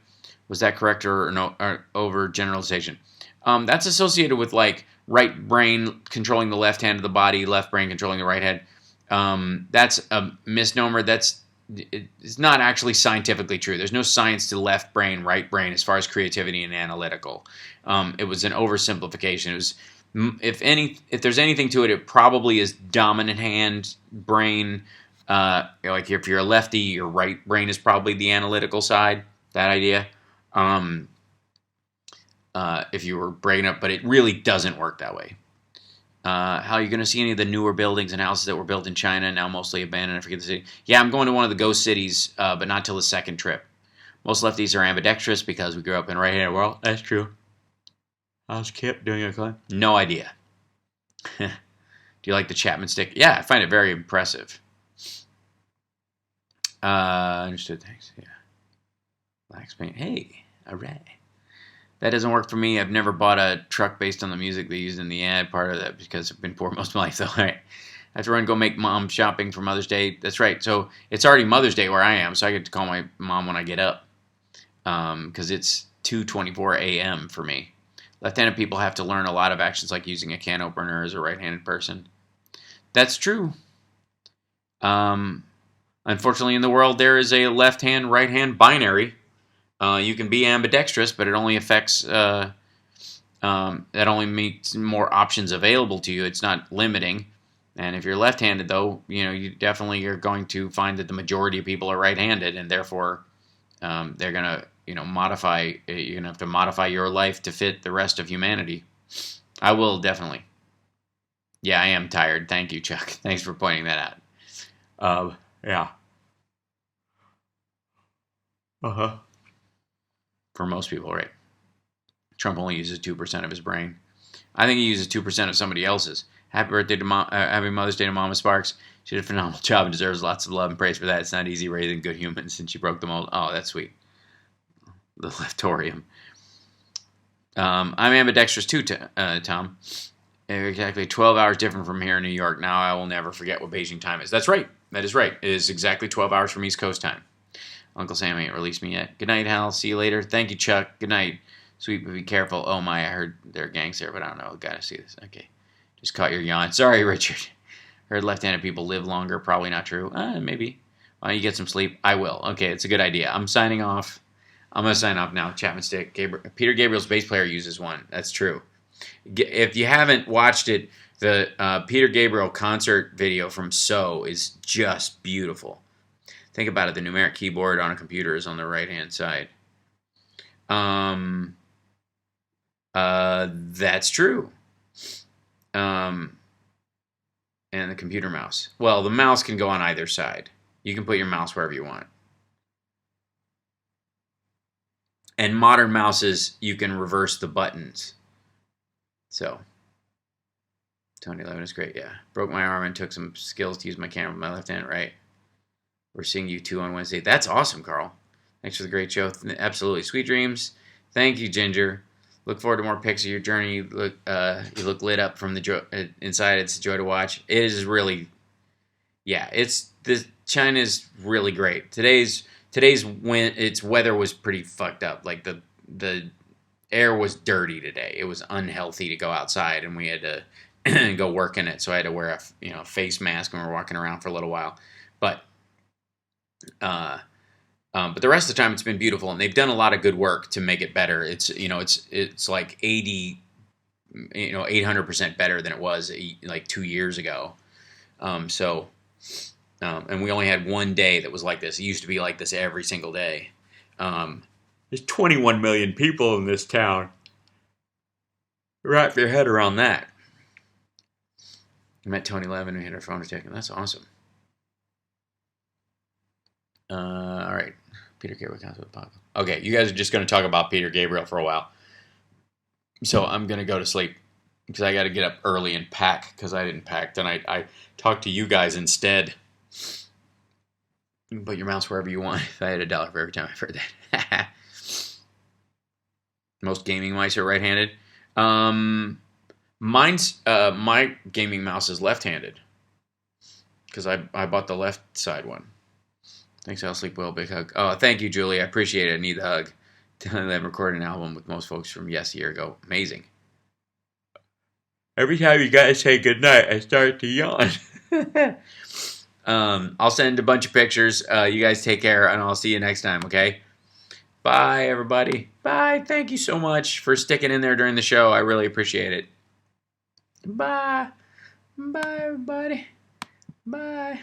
Was that correct or no? Or overgeneralization? That's associated with like right brain controlling the left hand of the body, left brain controlling the right head. That's a misnomer. It's not actually scientifically true. There's no science to left brain, right brain as far as creativity and analytical. It was an oversimplification. It was, if there's anything to it, it probably is dominant hand brain. Like if you're a lefty, your right brain is probably the analytical side. That idea. If you were breaking up, but it really doesn't work that way. How are you going to see any of the newer buildings and houses that were built in China, now mostly abandoned? I forget the city. Yeah, I'm going to one of the ghost cities, but not till the 2nd trip. Most lefties are ambidextrous because we grew up in a right-handed world. That's true. How's Kip doing a climb? No idea. Do you like the Chapman stick? Yeah, I find it very impressive. Understood. Thanks. Yeah. Black paint. Hey, all right. That doesn't work for me. I've never bought a truck based on the music they used in the ad. Part of that because I've been poor most of my life, though. All right. I have to run and go make mom shopping for Mother's Day. That's right. So it's already Mother's Day where I am, so I get to call my mom when I get up. Because it's 2:24 a.m. for me. Left-handed people have to learn a lot of actions like using a can opener as a right-handed person. That's true. Unfortunately, in the world, there is a left-hand, right-hand binary. You can be ambidextrous, but it only affects, that only makes more options available to you. It's not limiting. And if you're left-handed, though, you definitely are going to find that the majority of people are right-handed, and therefore they're going to, modify, you're going to have to modify your life to fit the rest of humanity. I will, definitely. Yeah, I am tired. Thank you, Chuck. Thanks for pointing that out. Yeah. Uh-huh. For most people, right? Trump only uses 2% of his brain. I think he uses 2% of somebody else's. Happy birthday to Mom! Happy Mother's Day to Mama Sparks. She did a phenomenal job and deserves lots of love and praise for that. It's not easy raising good humans since she broke the mold. Oh, that's sweet. The leftorium. I'm ambidextrous too, Tom. Exactly 12 hours different from here in New York. Now I will never forget what Beijing time is. That's right. That is right. It is exactly 12 hours from East Coast time. Uncle Sam ain't released me yet. Good night, Hal. See you later. Thank you, Chuck. Good night. Sweet, but be careful. Oh my, I heard there are gangs there, but I don't know. Gotta see this. Okay. Just caught your yawn. Sorry, Richard. Heard left-handed people live longer. Probably not true. Maybe. Why don't you get some sleep? I will. Okay, it's a good idea. I'm signing off. I'm going to sign off now. Chapman Stick. Peter Gabriel's bass player uses one. That's true. If you haven't watched it, the Peter Gabriel concert video from So is just beautiful. Think about it. The numeric keyboard on a computer is on the right-hand side. That's true. And the computer mouse. Well, the mouse can go on either side. You can put your mouse wherever you want. And modern mouses, you can reverse the buttons. So, Tony 11 is great, yeah. Broke my arm and took some skills to use my camera with my left hand, right? We're seeing you 2 on Wednesday. That's awesome, Carl. Thanks for the great show. Absolutely. Sweet dreams. Thank you, Ginger. Look forward to more pics of your journey. You look lit up from the inside. It's a joy to watch. It is really, yeah. China's really great. Today's weather was pretty fucked up. Like the air was dirty today. It was unhealthy to go outside, and we had to go work in it. So I had to wear a face mask when we were walking around for a little while. But the rest of the time it's been beautiful, and they've done a lot of good work to make it better. It's like 800% better than it was like 2 years ago. And we only had one day that was like this. It used to be like this every single day. There's 21 million people in this town. Wrap your head around that. I met Tony Levin and we had our phone taken. That's awesome. All right. Peter Gabriel counts with Papa. Okay, you guys are just going to talk about Peter Gabriel for a while. So I'm going to go to sleep because I got to get up early and pack because I didn't pack tonight. I talked to you guys instead. You can put your mouse wherever you want. If I had $1 for every time I've heard that. Most gaming mice are right-handed. Mine's my gaming mouse is left-handed because I bought the left side one. Thanks, I'll sleep well. Big hug. Oh, thank you, Julie. I appreciate it. I need the hug. I've recorded an album with most folks from a year ago. Amazing. Every time you guys say goodnight, I start to yawn. I'll send a bunch of pictures. You guys take care, and I'll see you next time, okay? Bye, everybody. Bye. Thank you so much for sticking in there during the show. I really appreciate it. Bye. Bye, everybody. Bye.